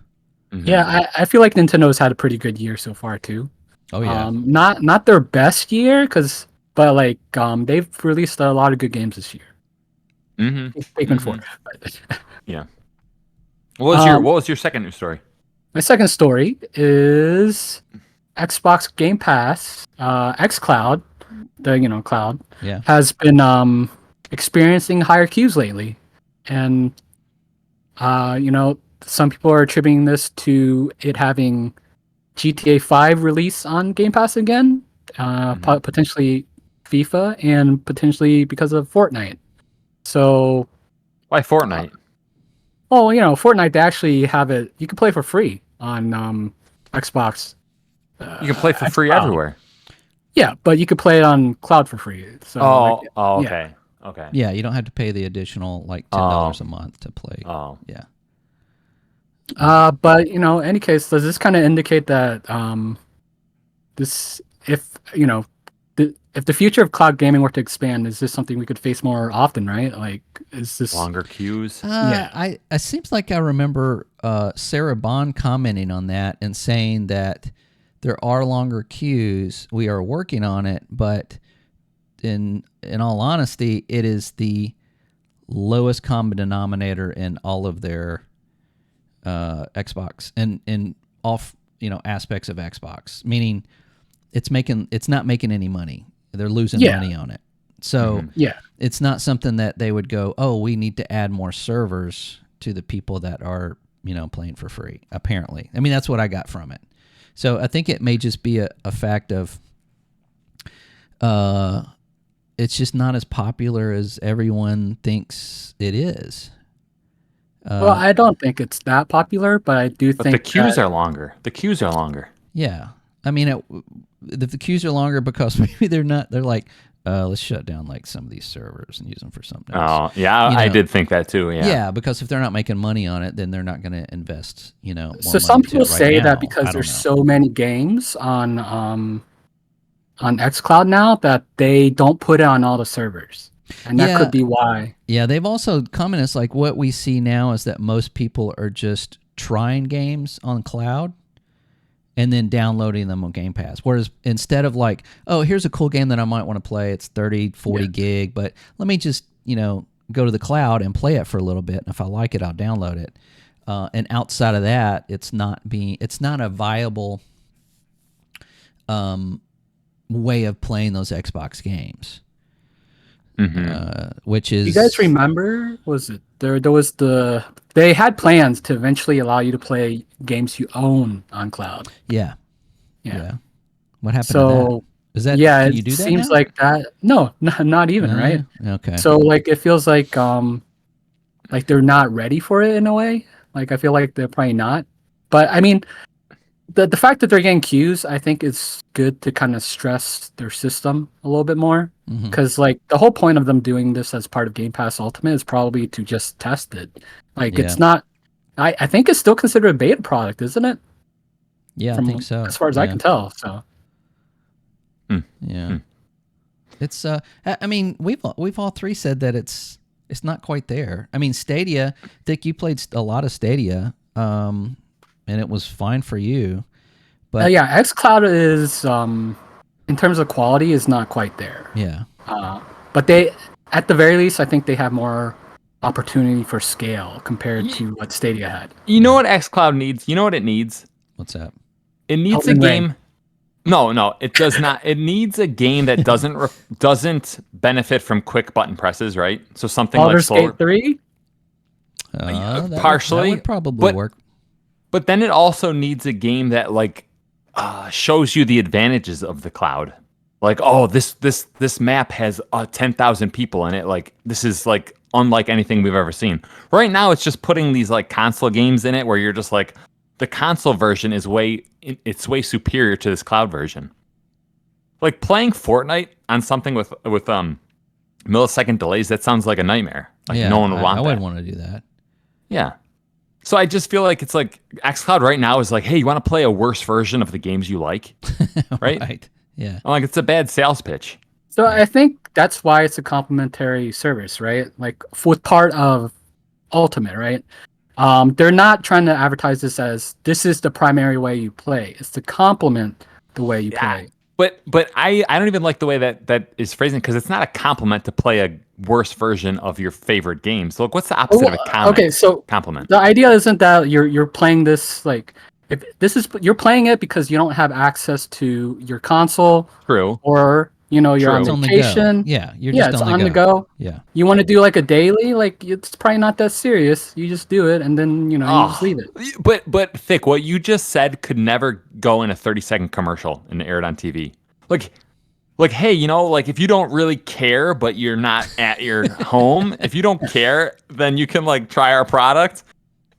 yeah. I feel like Nintendo's had a pretty good year so far too. Oh yeah. Not their best year, but like they've released a lot of good games this year. Mm-hmm. Taken four. Yeah. What was your second news story? My second story is Xbox Game Pass Xcloud, the cloud, Yeah. has been experiencing higher queues lately, and some people are attributing this to it having GTA 5 release on Game Pass again, potentially FIFA, and potentially because of Fortnite. So, Why Fortnite? Fortnite, they actually have it. You can play for free on Xbox. You can play for free Xcloud. everywhere. Yeah, but you could play it on cloud for free. So, Okay. Okay. Yeah, you don't have to pay the additional like $10 a month to play. Oh. Yeah. But any case, does this kind of indicate that if the future of cloud gaming were to expand, is this something we could face more often, right? Like, is this Longer queues? Yeah. It seems like I remember Sarah Bond commenting on that and saying that there are longer queues. We are working on it, but in all honesty, it is the lowest common denominator in all of their Xbox and in all aspects of Xbox, meaning it's not making any money. They're losing money on it. So it's not something that they would go, oh, we need to add more servers to the people that are playing for free. Apparently, I mean that's what I got from it. So I think it may just be a fact of it's just not as popular as everyone thinks it is. well, I don't think it's that popular, but I do But think the queues that- are longer. The queues are longer. Yeah. I mean, the queues are longer because maybe they're like, let's shut down like some of these servers and use them for something else. Oh, yeah, I did think that too. Yeah. Yeah, because if they're not making money on it, then they're not going to invest, more So some money to people it right say now. that because I don't there's know. so many games on xCloud now that they don't put it on all the servers, and that could be why. Yeah, they've also commented, it's like what we see now is that most people are just trying games on cloud and then downloading them on Game Pass. Whereas instead of like, oh, here's a cool game that I might want to play. It's 30, 40 gig, but let me just, go to the cloud and play it for a little bit. And if I like it, I'll download it. And outside of that, it's not a viable way of playing those Xbox games. Which is, You guys remember? Was it there? There was they had plans to eventually allow you to play games you own on cloud. Yeah. What happened to So that? Is that yeah, can you it do that seems now? like that. No, not even right. Okay. So like it feels like they're not ready for it in a way. Like I feel like they're probably not. But I mean, the fact that they're getting queues, I think is good to kind of stress their system a little bit more. Because like the whole point of them doing this as part of Game Pass Ultimate is probably to just test it. Like it's not. I think it's still considered a beta product, isn't it? Yeah, I think so. As far as I can tell. So. Yeah. It's I mean, we've all three said that it's not quite there. I mean, Stadia, Dick, you played a lot of Stadia, and it was fine for you. But yeah, xCloud is in terms of quality is not quite there. Yeah. But they, at the very least, I think they have more opportunity for scale compared to what Stadia had. You know what xCloud needs? You know what it needs? What's that? It needs Elden a game. Ring. No, it does not. It needs a game that doesn't benefit from quick button presses, right? So something like Baldur's slower. Gate 3? Partially, that would probably work. But then it also needs a game that shows you the advantages of the cloud. Like, oh, this map has 10,000 people in it. Like, this is like unlike anything we've ever seen. Right now, it's just putting these like console games in it where you're just like, the console version is way superior to this cloud version. Like playing Fortnite on something with millisecond delays, that sounds like a nightmare. Like no one would want that. I wouldn't want to do that. Yeah. So I just feel like it's like xCloud right now is like, hey, you want to play a worse version of the games you like, right? Right. Yeah. I'm like, it's a bad sales pitch. So I think that's why it's a complimentary service, right? Like with part of Ultimate, right? They're not trying to advertise this is the primary way you play. It's to complement the way you play. But I don't even like the way that is phrasing, because it's not a compliment to play a worse version of your favorite game. So what's the opposite of a comment? Okay, so compliment. The idea isn't that you're playing this like if this is you're playing it because you don't have access to your console. True. Or you're on It's on the vacation. go. Yeah, you're yeah, just it's on the go. Yeah. You want to do like a daily, like it's probably not that serious. You just do it, and then you just leave it. But Thick, what you just said could never go in a 30-second commercial and air it on TV. Like, hey, like if you don't really care, but you're not at your home, if you don't care, then you can like try our product,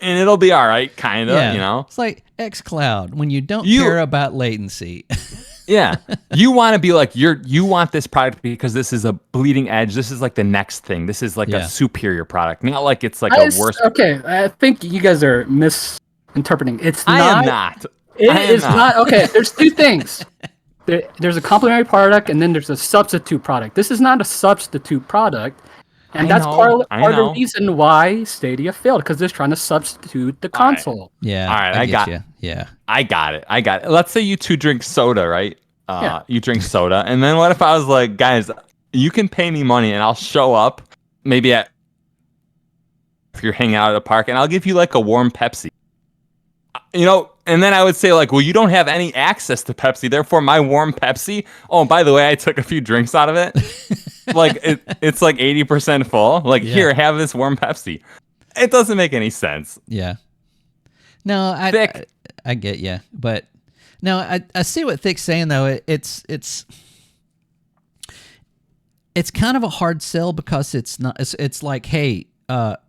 and it'll be all right, kind of. It's like xCloud when you don't care about latency. Yeah. You want to be like, you want this product because this is a bleeding edge. This is like the next thing. This is like a superior product. Not like it's like a worse. Okay, I think you guys are misinterpreting. I am not. It is not. Okay, there's two things. There's a complementary product, and then there's a substitute product. This is not a substitute product. And that's part of the reason why Stadia failed, because they're trying to substitute the console. Right. Yeah. All right, I got you. Yeah. I got it. Let's say you two drink soda, right? You drink soda. And then what if I was like, guys, you can pay me money and I'll show up maybe if you're hanging out at a park, and I'll give you like a warm Pepsi. And then I would say like, well, you don't have any access to Pepsi, therefore my warm Pepsi. Oh, and by the way, I took a few drinks out of it. Like it's like 80% full. Like here, have this warm Pepsi. It doesn't make any sense. Yeah. No, I get you, but no, I see what Thick's saying though. It's kind of a hard sell because it's not. It's like, hey,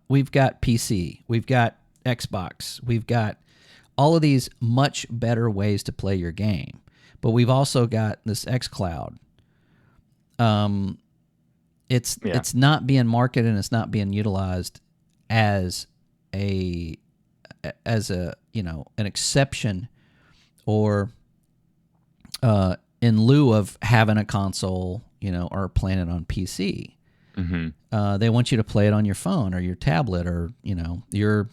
we've got PC, we've got Xbox, we've got all of these much better ways to play your game, but we've also got this xCloud. it's not being marketed and it's not being utilized as a an exception or in lieu of having a console, or playing it on PC. Mm-hmm. They want you to play it on your phone or your tablet or your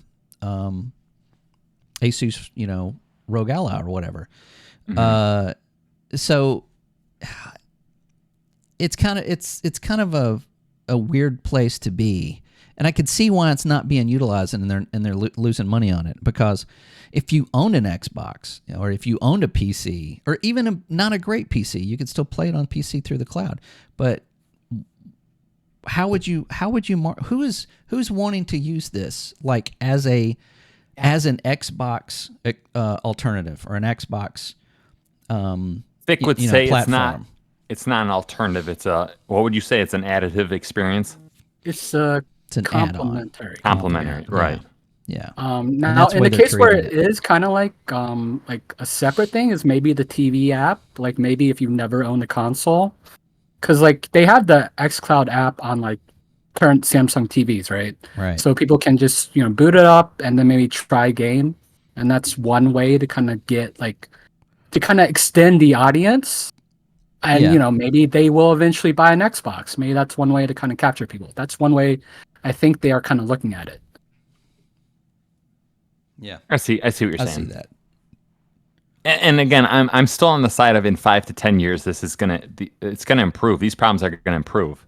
Asus Rogue Ally or whatever. Mm-hmm. So it's kind of a weird place to be, and I could see why it's not being utilized and they're losing money on it, because if you owned an Xbox or if you owned a PC or even not a great PC, you could still play it on PC through the cloud. But how would you who's wanting to use this like as an Xbox alternative or an Xbox Vic would say platform? it's not an alternative. It's what would you say? It's an additive experience. It's an complementary. Complementary, right? Yeah. Now, in the case where it is kind of like a separate thing is maybe the TV app. Like maybe if you've never owned a console, because like they have the XCloud app on like current Samsung TVs, right? Right. So people can just boot it up and then maybe try a game, and that's one way to kind of get like to kind of extend the audience. And maybe they will eventually buy an Xbox. Maybe that's one way to kind of capture people. That's one way I think they are kind of looking at it. Yeah, I see what you're saying. I see that. And again, I'm still on the side of in 5 to 10 years, it's gonna improve. These problems are gonna improve.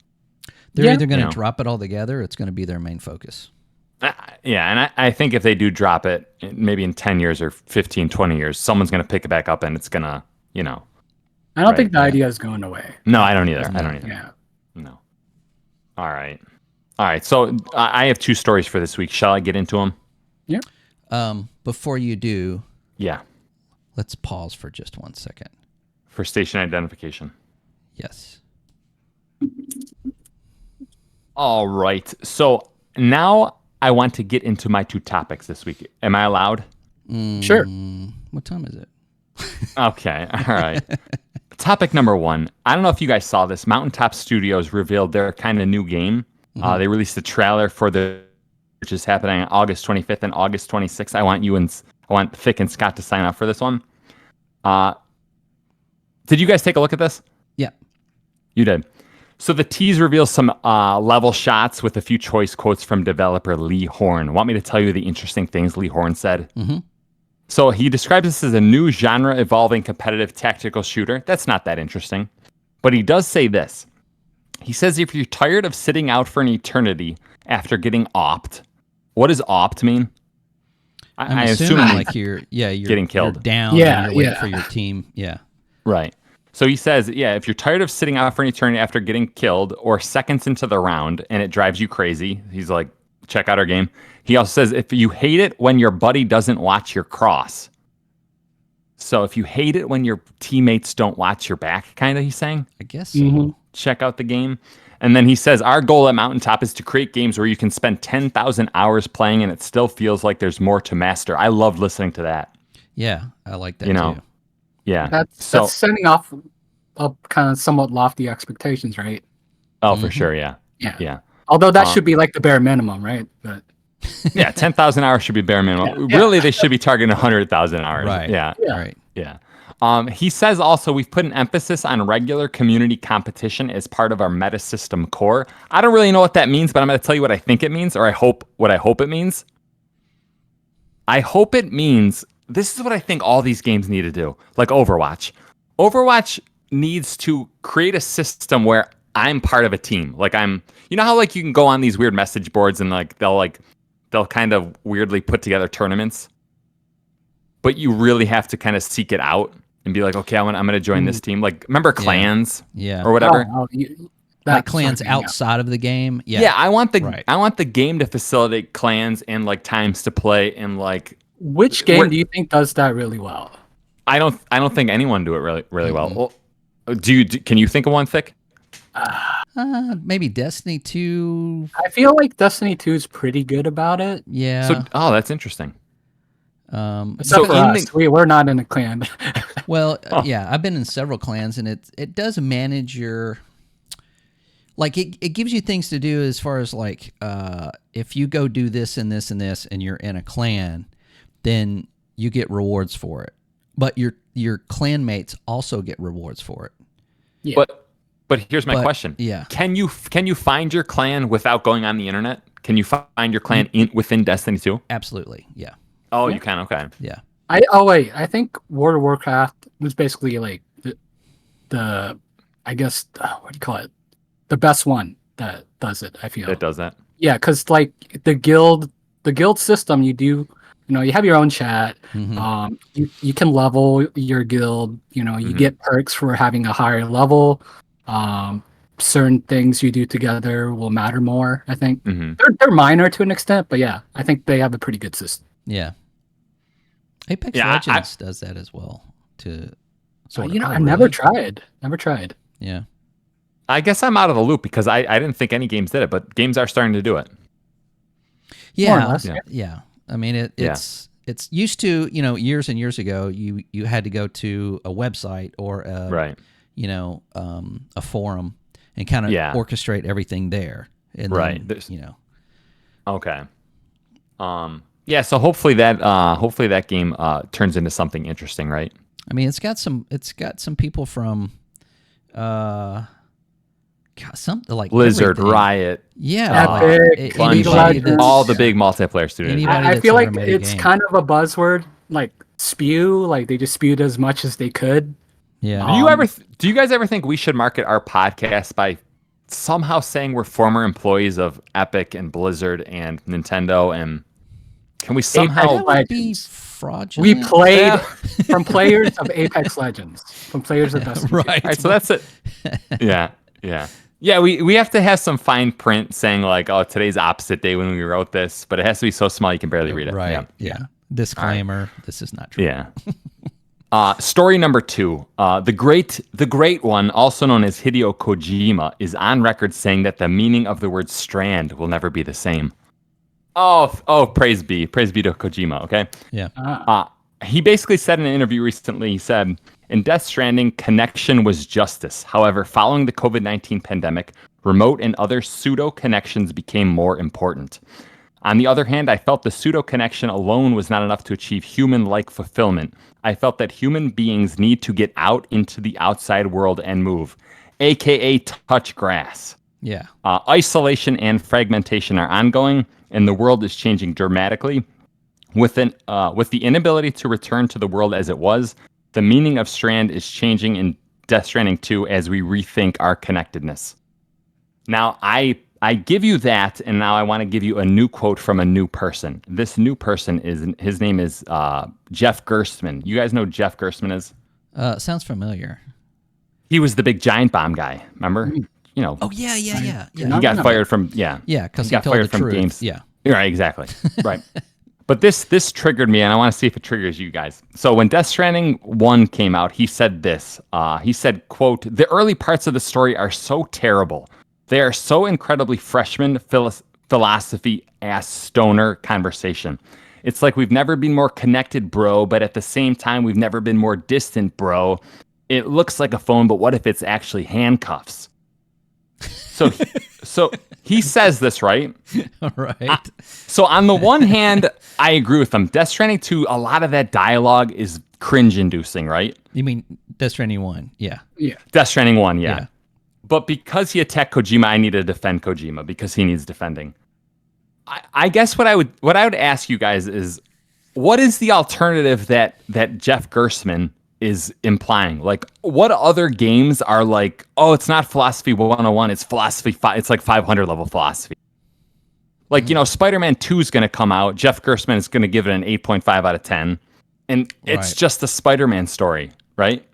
They're either gonna drop it altogether, or it's gonna be their main focus. Yeah, and I think if they do drop it, maybe in 10 years or 15, 20 years, someone's gonna pick it back up, and it's gonna, I don't think the idea is going away. No, I don't either. Yeah. No. All right. So I have 2 stories for this week. Shall I get into them? Yeah. Before you do, yeah, let's pause for just 1 second. For station identification. Yes. All right. So now I want to get into my 2 topics this week. Am I allowed? Sure. What time is it? Okay. All right. Topic number 1. I don't know if you guys saw this. Mountaintop Studios revealed their kind of new game. They released a trailer for which is happening on August 25th and August 26th. I want Thick and Scott to sign up for this one. Did you guys take a look at this? Yeah. You did. So the tease reveals some level shots with a few choice quotes from developer Lee Horn. Want me to tell you the interesting things Lee Horn said? Mm-hmm. So he describes this as a new genre-evolving competitive tactical shooter. That's not that interesting. But he does say this. He says if you're tired of sitting out for an eternity after getting opt, what does opt mean? I assume like you're getting killed. You're down. Yeah, and you're waiting for your team. Yeah. Right. So he says, if you're tired of sitting out for an eternity after getting killed or seconds into the round and it drives you crazy, he's like, check out our game. He also says if you hate it when your buddy doesn't watch your cross. So if you hate it when your teammates don't watch your back, kind of, he's saying. I guess so. Mm-hmm. Check out the game. And then he says, our goal at Mountaintop is to create games where you can spend 10,000 hours playing and it still feels like there's more to master. I love listening to that. Yeah, I like that too. Yeah. That's setting off up kind of somewhat lofty expectations, right? Oh, for sure, yeah. Yeah. Although that should be like the bare minimum, right? But 10,000 hours should be bare minimum. Really, they should be targeting 100,000 hours. Right. Yeah. Right. Yeah. He says also we've put an emphasis on regular community competition as part of our meta system core. I don't really know what that means, but I'm going to tell you what I think it means, or I hope it means. I hope it means this is what I think all these games need to do, like Overwatch. Overwatch needs to create a system where I'm part of a team. Like how like you can go on these weird message boards and like they'll kind of weirdly put together tournaments, but you really have to kind of seek it out and be like, okay, I'm going to join this team. Like, remember clans? Yeah. Or whatever? Like clans outside of the game? Yeah. Yeah, I want the game to facilitate clans and like times to play and like... Which game do you think does that really well? I don't think anyone do it really well. Can you think of one, Thick? Maybe Destiny 2. I feel like Destiny 2 is pretty good about it. Yeah. So, that's interesting. Except for us, we're not in a clan. Well, yeah, I've been in several clans, and it does manage your Like it gives you things to do as far as like if you go do this and this and this and you're in a clan, then you get rewards for it. But your clan mates also get rewards for it. Yeah. But here's my question. Yeah. Can you find your clan without going on the internet? Can you find your clan within Destiny 2? Absolutely. Yeah. Oh, you can. Okay. Yeah. I think World of Warcraft was basically like the I guess what do you call it? The best one that does it. I feel It does that. Yeah, because like the guild system, you have your own chat. Mhm. You can level your guild. You get perks for having a higher level. Certain things you do together will matter more. I think they're minor to an extent, but yeah, I think they have a pretty good system. Yeah. Apex Yeah, Legends does that as well. I've never tried. Never tried. Yeah. I guess I'm out of the loop because I didn't think any games did it, but games are starting to do it. More or Yeah. less, Yeah. I mean, it's used to, years and years ago, you had to go to a website or a forum and kind of orchestrate everything there. And right. Then, Okay. Yeah. So hopefully that game turns into something interesting, right? I mean, it's got some people from, something like Blizzard, everything. Riot, Yeah, Epic, Bungie, all the big multiplayer studios. I feel like it's kind of a buzzword, like spew. Like they just spewed as much as they could. Yeah. Do you guys ever think we should market our podcast by somehow saying we're former employees of Epic and Blizzard and Nintendo, and can we somehow that would be fraudulent? We played from players of Apex Legends, from players of Destiny. Right. All right, so that's it. Yeah. We have to have some fine print saying like, oh, today's opposite day when we wrote this, but it has to be so small you can barely read it. Right. Yeah. Disclaimer: This is not true. Yeah. Story number 2. The great one, also known as Hideo Kojima, is on record saying that the meaning of the word strand will never be the same. Oh, praise be to Kojima. Okay. Yeah. He basically said in an interview recently, he said, in Death Stranding, connection was justice. However, following the COVID-19 pandemic, remote and other pseudo connections became more important. On the other hand, I felt the pseudo connection alone was not enough to achieve human-like fulfillment. I felt that human beings need to get out into the outside world and move, aka touch grass. Yeah. Isolation and fragmentation are ongoing, and the world is changing dramatically. With the inability to return to the world as it was, the meaning of Strand is changing in Death Stranding 2 as we rethink our connectedness. Now, I give you that, and now I want to give you a new quote from a new person. This new person his name is Jeff Gerstmann. You guys know who Jeff Gerstmann is? Sounds familiar. He was the big giant bomb guy. Remember? Oh yeah. He got fired from because he got told fired the from truth. games. Yeah. Right, exactly. Right. But this triggered me, and I want to see if it triggers you guys. So when Death Stranding 1 came out, he said this. He said, quote, "The early parts of the story are so terrible. They are so incredibly freshman philosophy-ass stoner conversation. It's like we've never been more connected, bro, but at the same time, we've never been more distant, bro. It looks like a phone, but what if it's actually handcuffs?" So he says this, right? All right. So on the one hand, I agree with him. Death Stranding 2, a lot of that dialogue is cringe-inducing, right? You mean Death Stranding 1? Yeah. Yeah. Death Stranding 1, yeah. But because he attacked Kojima, I need to defend Kojima because he needs defending. I guess what I would ask you guys is, what is the alternative that Jeff Gerstmann is implying? Like, what other games are like, oh, it's not philosophy 101, it's philosophy 5, it's like 500 level philosophy. Like, Spider-Man 2 is going to come out. Jeff Gerstmann is going to give it an 8.5 out of 10. And it's just a Spider-Man story, right?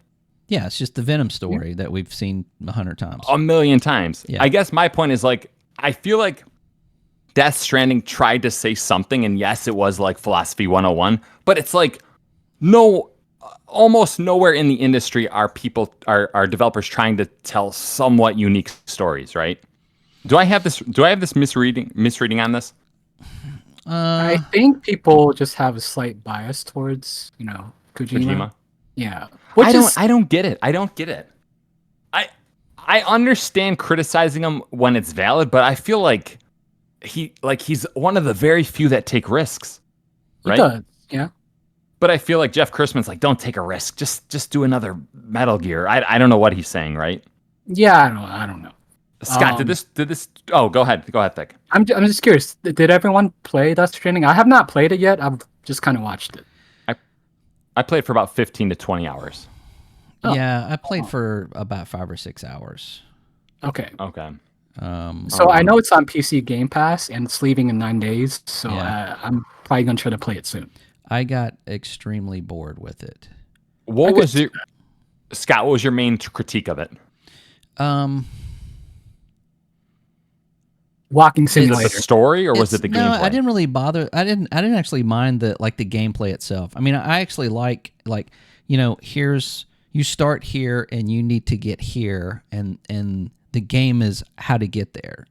Yeah, it's just the Venom story that we've seen 100 times. A million times. Yeah. I guess my point is, like, I feel like Death Stranding tried to say something, and yes, it was like philosophy 101, but it's like, almost nowhere in the industry are developers trying to tell somewhat unique stories, right? Do I have this misreading on this? I think people just have a slight bias towards, Kojima. Yeah. I don't get it. I understand criticizing him when it's valid, but I feel like he's one of the very few that take risks, He right? does. Yeah. But I feel like Jeff Christman's like, don't take a risk. Just do another Metal Gear. I don't know what he's saying, right? Yeah, I don't know. Scott, did this? Oh, go ahead, Thick. I'm just curious. Did everyone play Death Stranding? I have not played it yet. I've just kind of watched it. I played for about 15 to 20 hours. Oh. Yeah, I played for about 5 or 6 hours. Okay. Okay. So I know it's on PC Game Pass and it's leaving in 9 days. So Yeah. I'm probably gonna try to play it soon. I got extremely bored with it. What was your Scott? What was your main critique of it? Walking Was it simulator. the story or was it the No, gameplay? I didn't really bother. I didn't actually mind the gameplay itself. I mean, I actually like here's you start here and you need to get here, and the game is how to get there.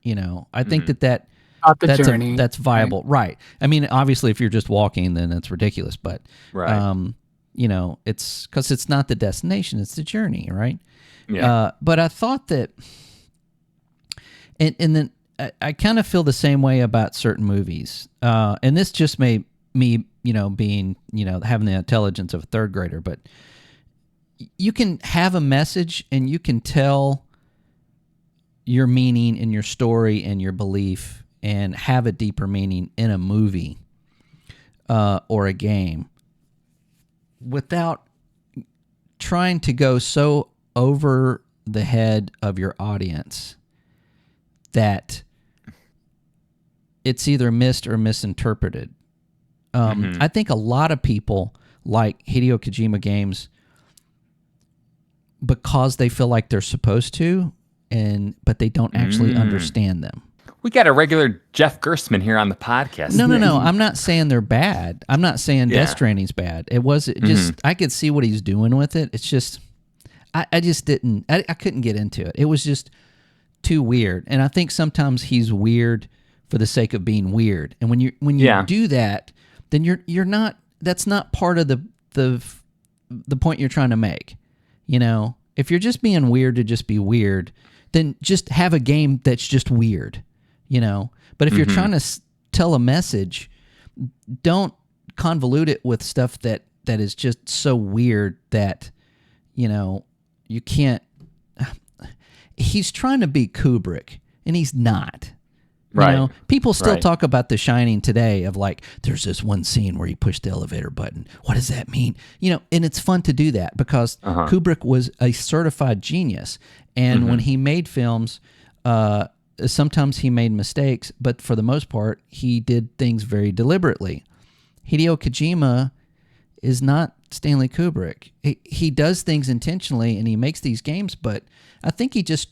I think that About the that's journey. that's viable, right? I mean, obviously, if you're just walking, then it's ridiculous. But Right. it's because it's not the destination; it's the journey, right? Yeah. But I thought that, and then I kind of feel the same way about certain movies. And this just made me, being, having the intelligence of a third grader, but you can have a message and you can tell your meaning and your story and your belief and have a deeper meaning in a movie or a game without trying to go so over the head of your audience that it's either missed or misinterpreted. I think a lot of people like Hideo Kojima games because they feel like they're supposed to, but they don't actually understand them. We got a regular Jeff Gerstmann here on the podcast. No. I'm not saying they're bad. I'm not saying Yeah. Death Stranding's bad. It was just I could see what he's doing with it. It's just I just didn't. I couldn't get into it. It was just too weird. And I think sometimes he's weird for the sake of being weird. And when you do that, then you're not. That's not part of the point you're trying to make. If you're just being weird to just be weird, then just have a game that's just weird. But if you're trying to tell a message, don't convolute it with stuff that is just so weird that you can't. He's trying to be Kubrick, and he's not. Right. People still Right. talk about The Shining today of like, there's this one scene where you push the elevator button. What does that mean? And it's fun to do that because Kubrick was a certified genius. And when he made films, sometimes he made mistakes, but for the most part, he did things very deliberately. Hideo Kojima is not Stanley Kubrick. He does things intentionally and he makes these games, but I think he just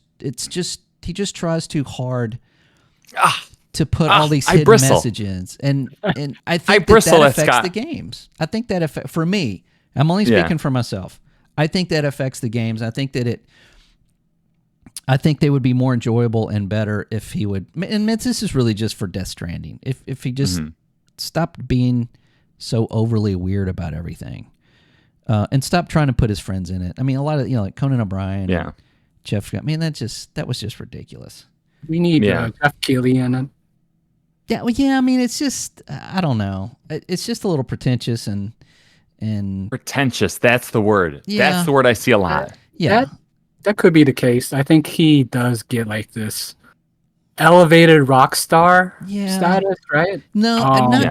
tries too hard to put all these hidden messages, and I think that affects the games. I think that for me, I'm only speaking for myself. I think that affects the games. I think they would be more enjoyable and better if he would. And this is really just for Death Stranding. If he just stopped being so overly weird about everything, and stopped trying to put his friends in it. I mean, a lot of like Conan O'Brien, and Jeff. I mean, that was just ridiculous. We need Jeff Keighley in it. Yeah, well, yeah. I mean, it's just I don't know. It's just a little pretentious and Pretentious. That's the word. Yeah. That's the word I see a lot. yeah. That could be the case. I think he does get like this elevated rock star status, right? No,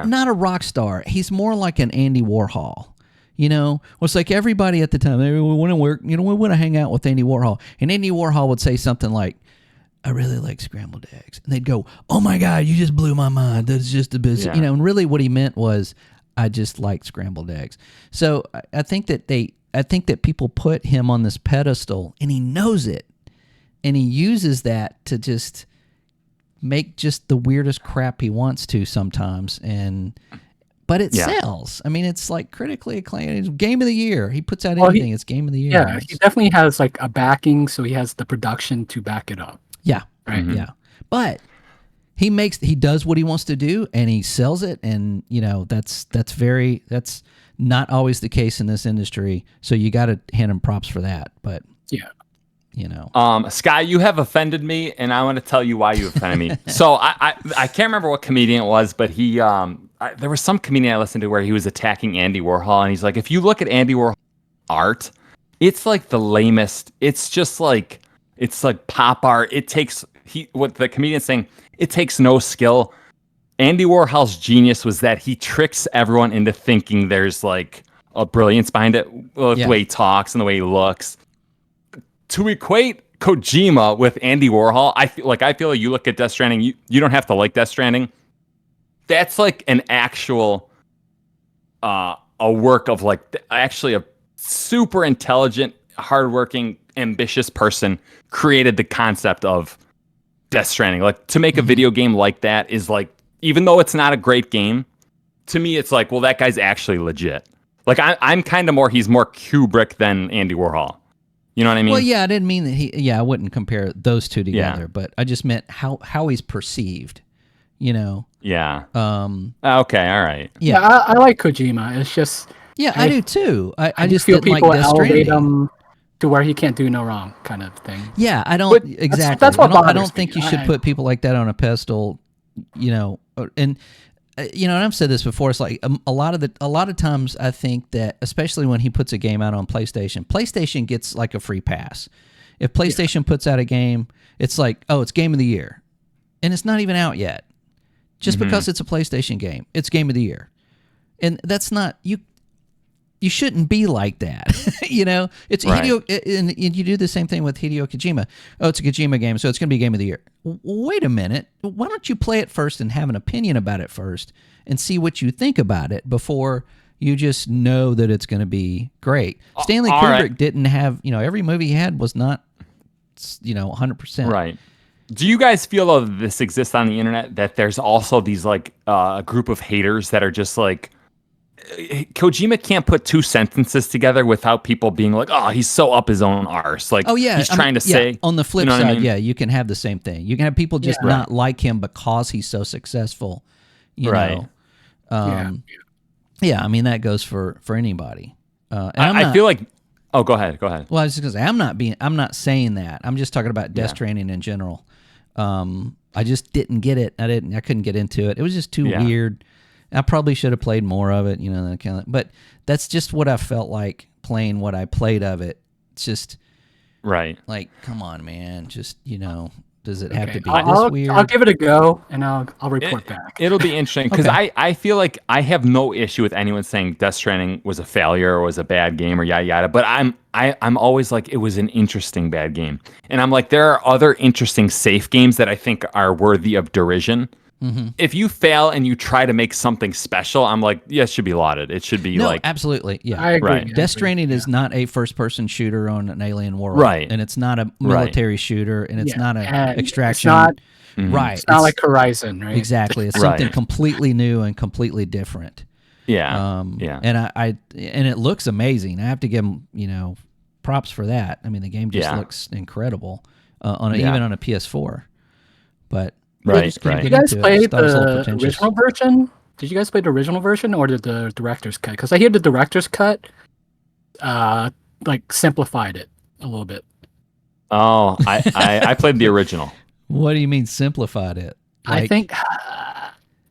not a rock star. He's more like an Andy Warhol. It's like everybody at the time, we want to work, we want to hang out with Andy Warhol. And Andy Warhol would say something like, I really like scrambled eggs. And they'd go, oh my God, you just blew my mind. That's just a business. Yeah. And really what he meant was, I just like scrambled eggs. So I think that people put him on this pedestal and he knows it. And he uses that to just make just the weirdest crap he wants to sometimes. But it sells. I mean, it's like critically acclaimed. It's Game of the Year. He puts out anything, it's Game of the Year. Yeah, he definitely has like a backing, so he has the production to back it up. Yeah. Right. Yeah. But he does what he wants to do and he sells it. And, that's not always the case in this industry. So you got to hand him props for that. But Yeah. Sky, you have offended me, and I want to tell you why you offended me. So I can't remember what comedian it was, but he there was some comedian I listened to where he was attacking Andy Warhol, and he's like, if you look at Andy Warhol art, it's like the lamest. It's just like pop art. It takes what the comedian's saying. It takes no skill. Andy Warhol's genius was that he tricks everyone into thinking there's like a brilliance behind it, the way he talks and the way he looks. To equate Kojima with Andy Warhol, I feel like you look at Death Stranding, you don't have to like Death Stranding. That's like an actual a work of like actually a super intelligent, hardworking, ambitious person created the concept of Death Stranding. Like to make a video game like that is like, even though it's not a great game, to me it's like, well, that guy's actually legit. Like I'm kind of he's more Kubrick than Andy Warhol. You know what I mean? Well, yeah, I didn't mean that I wouldn't compare those two together, but I just meant how he's perceived, Yeah. Okay, all right. Yeah, I like Kojima. It's just... Yeah, I do too. I just feel didn't people like Death elevate Stranding. him to where he can't do no wrong kind of thing. Yeah, I don't... exactly. That's what I bothers don't think me. you should put people like that on a pedestal, and... and I've said this before. It's like a lot of times I think that, especially when he puts a game out on PlayStation gets like a free pass. If PlayStation puts out a game, it's like, oh, it's Game of the Year, and it's not even out yet. Just because it's a PlayStation game, it's Game of the Year, and that's not you. You shouldn't be like that. It's right. and you do the same thing with Hideo Kojima. Oh, it's a Kojima game, so it's going to be Game of the Year. Wait a minute. Why don't you play it first and have an opinion about it first and see what you think about it before you just know that it's going to be great? Stanley Kubrick didn't have, every movie he had was not, 100%. Right. Do you guys feel, though, that this exists on the internet, that there's also these, like, a group of haters that are just like, Kojima can't put two sentences together without people being like, "Oh, he's so up his own arse." Like, he's trying to say. On the flip side, I mean? You can have the same thing. You can have people just not like him because he's so successful. Right. Yeah, I mean that goes for anybody. And I feel like. Oh, go ahead. Well, I was just gonna say I'm not saying that. I'm just talking about Death Stranding in general. I just didn't get it. I couldn't get into it. It was just too weird. I probably should have played more of it, that kind of. But that's just what I felt like playing what I played of it. It's just right. Like, come on, man. Just does it have to be this weird? I'll give it a go, and I'll report back. It'll be interesting because I feel like I have no issue with anyone saying Death Stranding was a failure or was a bad game or yada yada. But I'm always like, it was an interesting bad game, and I'm like, there are other interesting safe games that I think are worthy of derision. Mm-hmm. If you fail and you try to make something special, I'm like, it should be lauded. It should be absolutely, yeah. I agree. Right. Death Stranding is not a first-person shooter on an alien world, right? And it's not a military shooter, and it's not an extraction. It's not, right. It's not like Horizon, right? Exactly. It's something completely new and completely different. Yeah. And I and it looks amazing. I have to give them, props for that. I mean, the game just looks incredible even on a PS4, but. Right. Did you guys play the original version? Did you guys play the original version or the director's cut? Because I hear the director's cut, simplified it a little bit. Oh, I played the original. What do you mean simplified it? I think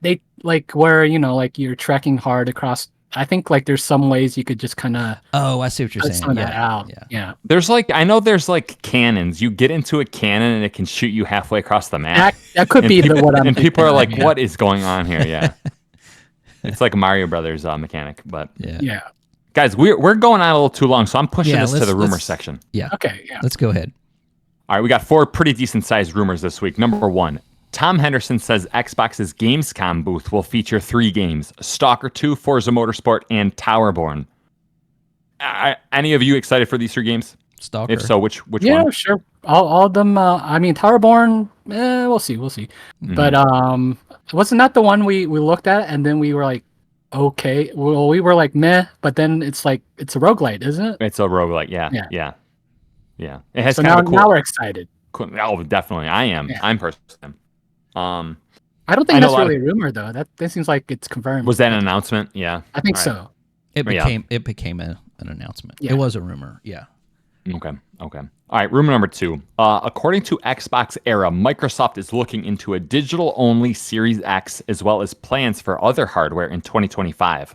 they where you're trekking hard across. I think there's some ways you could just kind of. Oh, I see what you're saying. Yeah. There's there's cannons. You get into a cannon and it can shoot you halfway across the map. That could be what I'm. And people are like, "What is going on here?" Yeah. It's like a Mario Brothers mechanic, but yeah. Guys, we're going on a little too long, so I'm pushing this to the rumor section. Yeah. Okay. Yeah. Let's go ahead. All right, we got 4 pretty decent sized rumors this week. Number 1. Tom Henderson says Xbox's Gamescom booth will feature 3 games: Stalker 2, Forza Motorsport, and Towerborn. Any of you excited for these 3 games? Stalker. If so, which one? Yeah, sure. All of them. I mean, Towerborn. We'll see. Mm-hmm. But wasn't that the one we looked at and then we were like, okay. Well, we were like, meh. But then it's a roguelite, isn't it? It's a roguelite. Yeah. It has so kind of now we're excited. Cool. Oh, definitely. I am. Yeah. I'm personally. I don't think that's really a rumor though. That seems like it's confirmed. Was that an announcement? Yeah. I think so. It became an announcement. Yeah. It was a rumor. Yeah. Okay. Okay. All right. Rumor number 2. According to Xbox Era, Microsoft is looking into a digital-only Series X as well as plans for other hardware in 2025.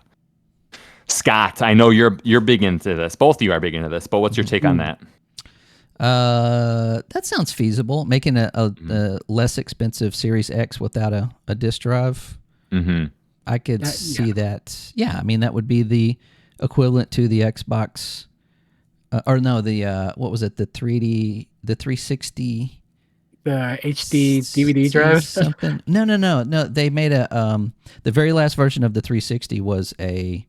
Scott, I know you're big into this. Both of you are big into this, but what's your take on that? That sounds feasible. Making a less expensive Series X without a disk drive. Mm-hmm. I could see that. Yeah, I mean that would be the equivalent to the Xbox, or no, the what was it? The 360. The HD DVD drive. Something. No. They made the very last version of the 360 was a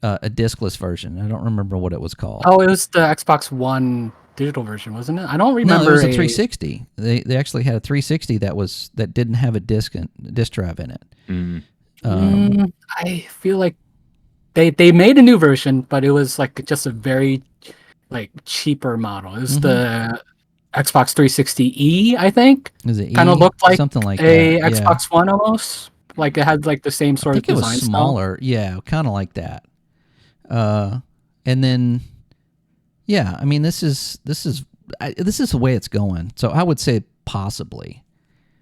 diskless version. I don't remember what it was called. Oh, it was the Xbox One digital version, wasn't it? I don't remember. No, it was a 360. They actually had a 360 that didn't have a disk drive in it. I feel like they made a new version, but it was like just a very like cheaper model. It was the Xbox 360e, I think. Is it kind of E? looked like Something like a that, yeah. Xbox One almost. Like it had like the same sort I of think it design was style. smaller. Yeah, kind of like that. And then, yeah, I mean, this is the way it's going. So I would say possibly.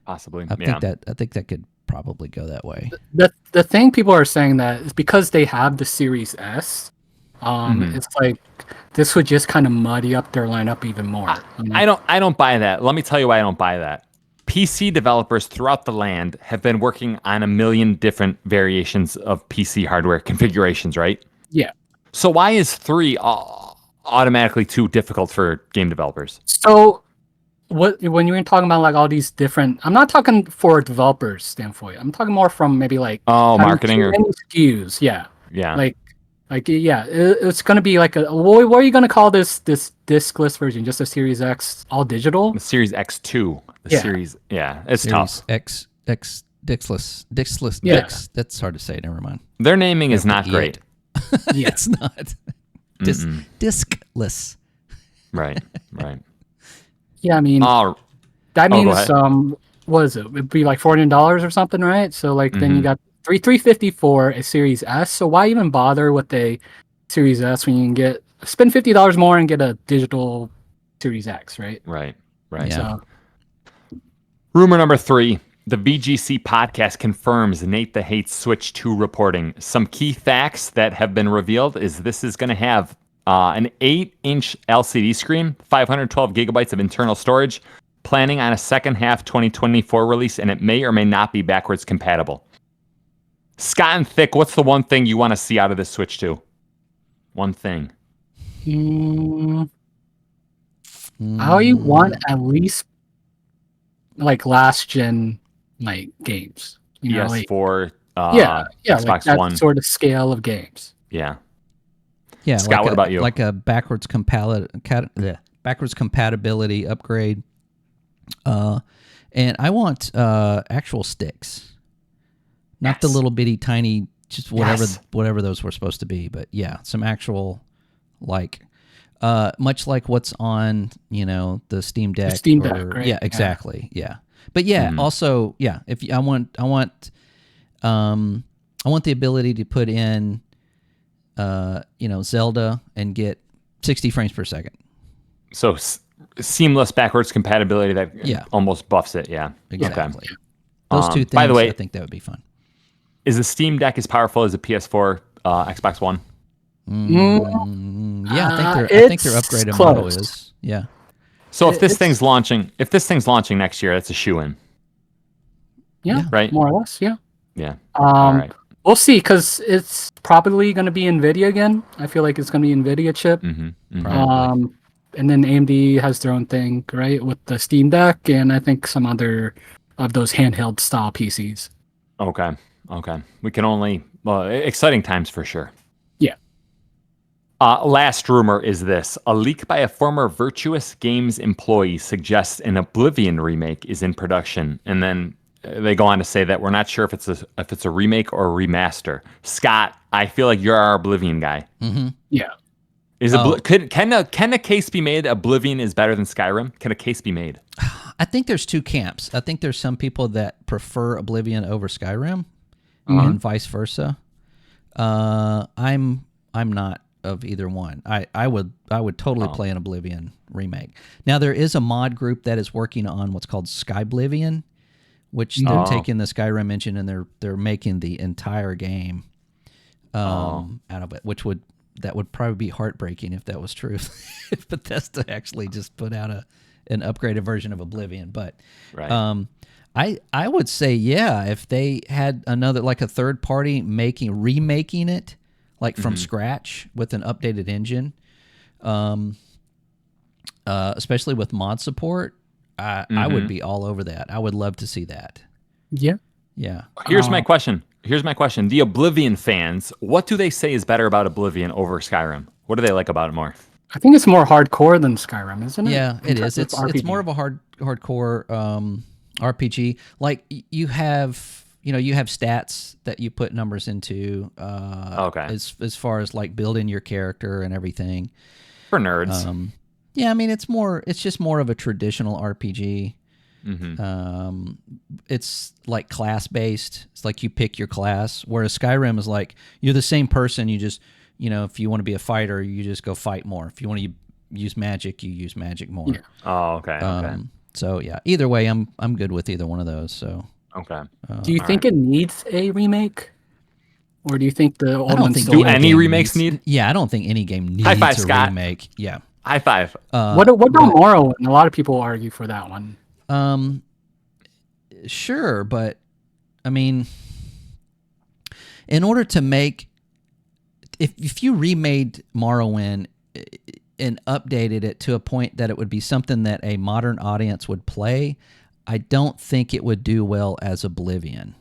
I think that could probably go that way. The thing people are saying that is because they have the Series S. It's like this would just kind of muddy up their lineup even more. I don't buy that. Let me tell you why I don't buy that. PC developers throughout the land have been working on a million different variations of PC hardware configurations, right? Yeah. So why is 3 automatically too difficult for game developers? So when you're talking about like all these different, I'm not talking for a developer's standpoint. I'm talking more from maybe like marketing or SKUs. Yeah. Yeah. It's going to be like what are you going to call this diskless version? Just a Series X all digital? The Series X2. Series, it's Series tough. X diskless. Yeah. That's hard to say. Never mind. Their naming is not great. Yeah, it's not. Diskless. Right. Yeah, I mean, that means what is it? It'd be like $400 or something, right? So like then you got $350 for a Series S. So why even bother with a Series S when you can spend $50 more and get a digital Series X, right? Right. Yeah. So, rumor number 3. The VGC podcast confirms Nate the Hate's Switch 2 reporting. Some key facts that have been revealed is this is going to have an 8-inch LCD screen, 512 gigabytes of internal storage, planning on a second half 2024 release, and it may or may not be backwards compatible. Scott and Thick, what's the one thing you want to see out of this Switch 2? One thing. I want at least like last gen like games. You know, PS4, Xbox like that One. sort of scale of games. Yeah. Yeah. Scott, what about you? Like a backwards compatibility upgrade. And I want actual sticks, not the little bitty tiny, just whatever those were supposed to be. But yeah, some actual like. Much like what's on, the Steam Deck. The Steam Deck, right? Yeah, exactly. Yeah. But yeah, also, yeah, if I want the ability to put in, Zelda and get 60 frames per second. So seamless backwards compatibility that almost buffs it. Yeah. Exactly. Okay. Those two things, by the way, I think that would be fun. Is the Steam Deck as powerful as the PS4, Xbox One? Yeah, I think their upgraded model is. Yeah. So if this thing's launching next year, that's a shoo-in. Yeah, right. More or less, yeah. Yeah. All right. We'll see, because it's probably going to be NVIDIA again. I feel like it's going to be NVIDIA chip. Probably. And then AMD has their own thing, right, with the Steam Deck, and I think some other of those handheld style PCs. Okay. We can only exciting times for sure. Yeah. Last rumor is this. A leak by a former Virtuous Games employee suggests an Oblivion remake is in production. And then they go on to say that we're not sure if it's a remake or a remaster. Scott, I feel like you're our Oblivion guy. Mm-hmm. Yeah. Can a case be made Oblivion is better than Skyrim? Can a case be made? I think there's two camps. I think there's some people that prefer Oblivion over Skyrim and vice versa. I'm not of either one. I would totally play an Oblivion remake. Now there is a mod group that is working on what's called Skyblivion, which they're taking the Skyrim engine and they're making the entire game out of it, that would probably be heartbreaking if that was true. If Bethesda actually just put out an upgraded version of Oblivion, but Right. I would say, yeah, if they had another, like a third party remaking it, like from scratch with an updated engine, especially with mod support, I would be all over that. I would love to see that. Yeah. Yeah. Here's my question. The Oblivion fans, what do they say is better about Oblivion over Skyrim? What do they like about it more? I think it's more hardcore than Skyrim, isn't it? Yeah, it is. It's RPG. more of a hardcore RPG. Like you have stats that you put numbers into. Okay. As far as like building your character and everything. For nerds. Yeah, I mean it's just more of a traditional RPG. It's like class based. It's like you pick your class, whereas Skyrim is like you're the same person. You just if you want to be a fighter, you just go fight more. If you want to use magic, you use magic more. Yeah. Oh, okay. So yeah, either way, I'm good with either one of those. So Okay. Do you think it needs a remake, or do you think the old don't one's think still? Do any remakes need? Yeah, I don't think any game needs High five, a Scott. remake. Yeah. High five. What about Morrowind? A lot of people argue for that one. Sure, but I mean, in order to make, if you remade Morrowind and updated it to a point that it would be something that a modern audience would play, I don't think it would do well as Oblivion.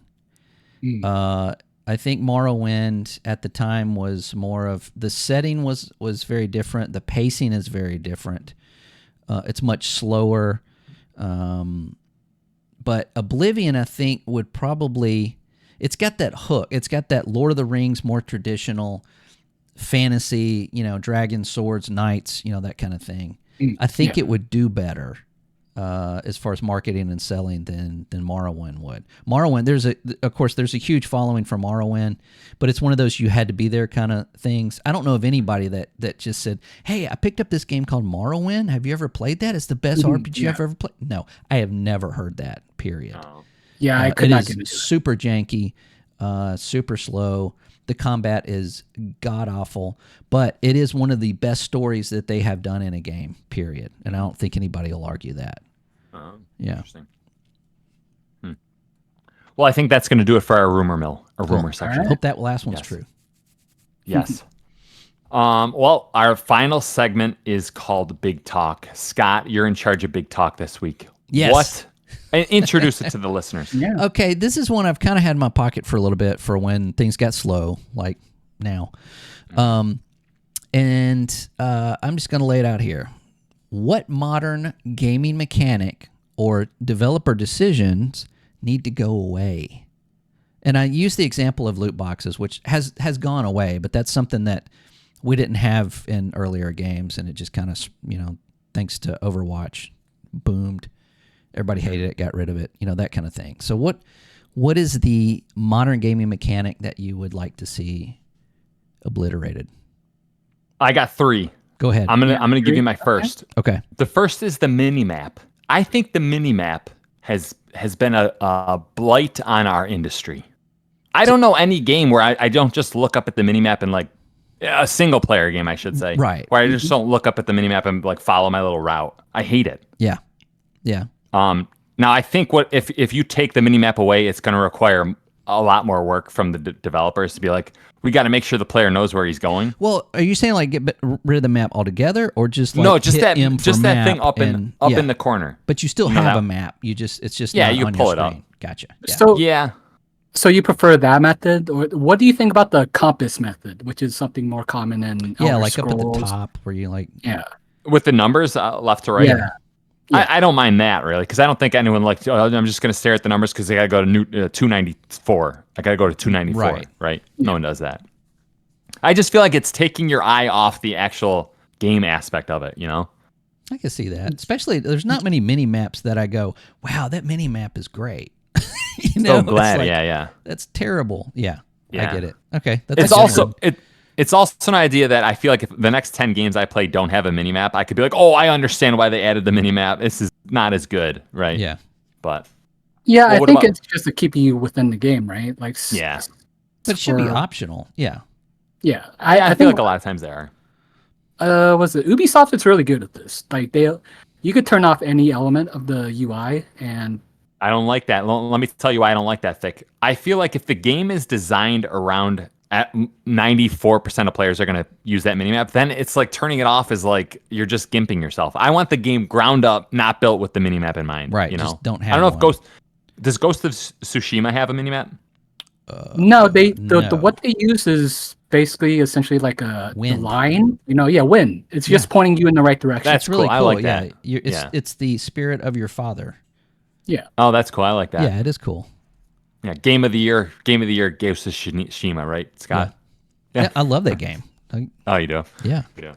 I think Morrowind at the time was more of, the setting was very different. The pacing is very different. It's much slower. But Oblivion, I think, would probably, it's got that hook. It's got that Lord of the Rings, more traditional fantasy, dragons, swords, knights, that kind of thing. I think it would do better as far as marketing and selling than Morrowind would. Morrowind, there's a huge following for Morrowind, but it's one of those you had to be there kind of things. I don't know of anybody that just said, "Hey, I picked up this game called Morrowind. Have you ever played that? It's the best RPG I've ever played." No, I have never heard that. Period. Yeah, I could not get It into is super janky, super slow. The combat is god awful, but it is one of the best stories that they have done in a game. Period. And I don't think anybody will argue that. Yeah. Interesting. Well, I think that's going to do it for our rumor mill, or rumor section. I hope that last one's true. Yes. Well, our final segment is called Big Talk. Scott, you're in charge of Big Talk this week. Yes. What? And introduce it to the listeners. Yeah. Okay, this is one I've kind of had in my pocket for a little bit for when things got slow, like now. I'm just going to lay it out here. What modern gaming mechanic or developer decisions need to go away? And I use the example of loot boxes, which has gone away, but that's something that we didn't have in earlier games, and it just kind of, thanks to Overwatch, boomed. Everybody hated it, got rid of it, that kind of thing. So what is the modern gaming mechanic that you would like to see obliterated? I got 3. Go ahead. I'm gonna give you my first. Okay. The first is the mini map. I think the mini map has been a blight on our industry. I don't know any game where I don't just look up at the mini map and like a single player game, I should say. Right. Where I just don't look up at the mini map and like follow my little route. I hate it. Yeah. Yeah. Now I think if you take the mini map away, it's going to require a lot more work from the developers to be like, we got to make sure the player knows where he's going. Well, are you saying like get rid of the map altogether, or just like No, just hit M for that map thing up in the corner. But you still have a map. It's just not you on pull your it up. screen. Gotcha. Yeah. So Yeah. So you prefer that method, or what do you think about the compass method, which is something more common in Elder like Scrolls? up at the top where you like. Yeah. With the numbers left to right. Yeah. I don't mind that really, because I don't think anyone I'm just going to stare at the numbers because they got to go to 294. I got to go to 294, right? No one does that. I just feel like it's taking your eye off the actual game aspect of it, I can see that. Especially, there's not many mini maps that I go, wow, that mini map is great. So glad, it's like, yeah. That's terrible. Yeah, I Yeah. get it. Okay, It's also It's also an idea that I feel like if the next 10 games I play don't have a minimap, I could be like, oh, I understand why they added the minimap. This is not as good, right? Yeah. But Yeah, well, I what think about it's just to keep you within the game, right? Like, yeah? But it should be for- optional. Yeah. Yeah, I feel think like a lot of times they are. was it Ubisoft? It's really good at this. Like you could turn off any element of the UI, and I don't like that. Let me tell you why I don't like that, Thick. I feel like if the game is designed around at 94% of players are going to use that minimap, then it's like turning it off is like you're just gimping yourself. I want the game ground up, not built with the minimap in mind. Right. You know? Just don't have I don't know one. if does Ghost of Tsushima have a minimap? no, the no. what they use is basically essentially like the Wind. line. Wind. It's just pointing you in the right direction. That's It's really cool. I cool. like yeah. that. It's the spirit of your father. Yeah. Oh, that's cool. I like that. Yeah, it is cool. Yeah. Game of the year, Ghost of Tsushima, right, Scott? Yeah, I love that game. Oh, you do? Yeah. Yeah.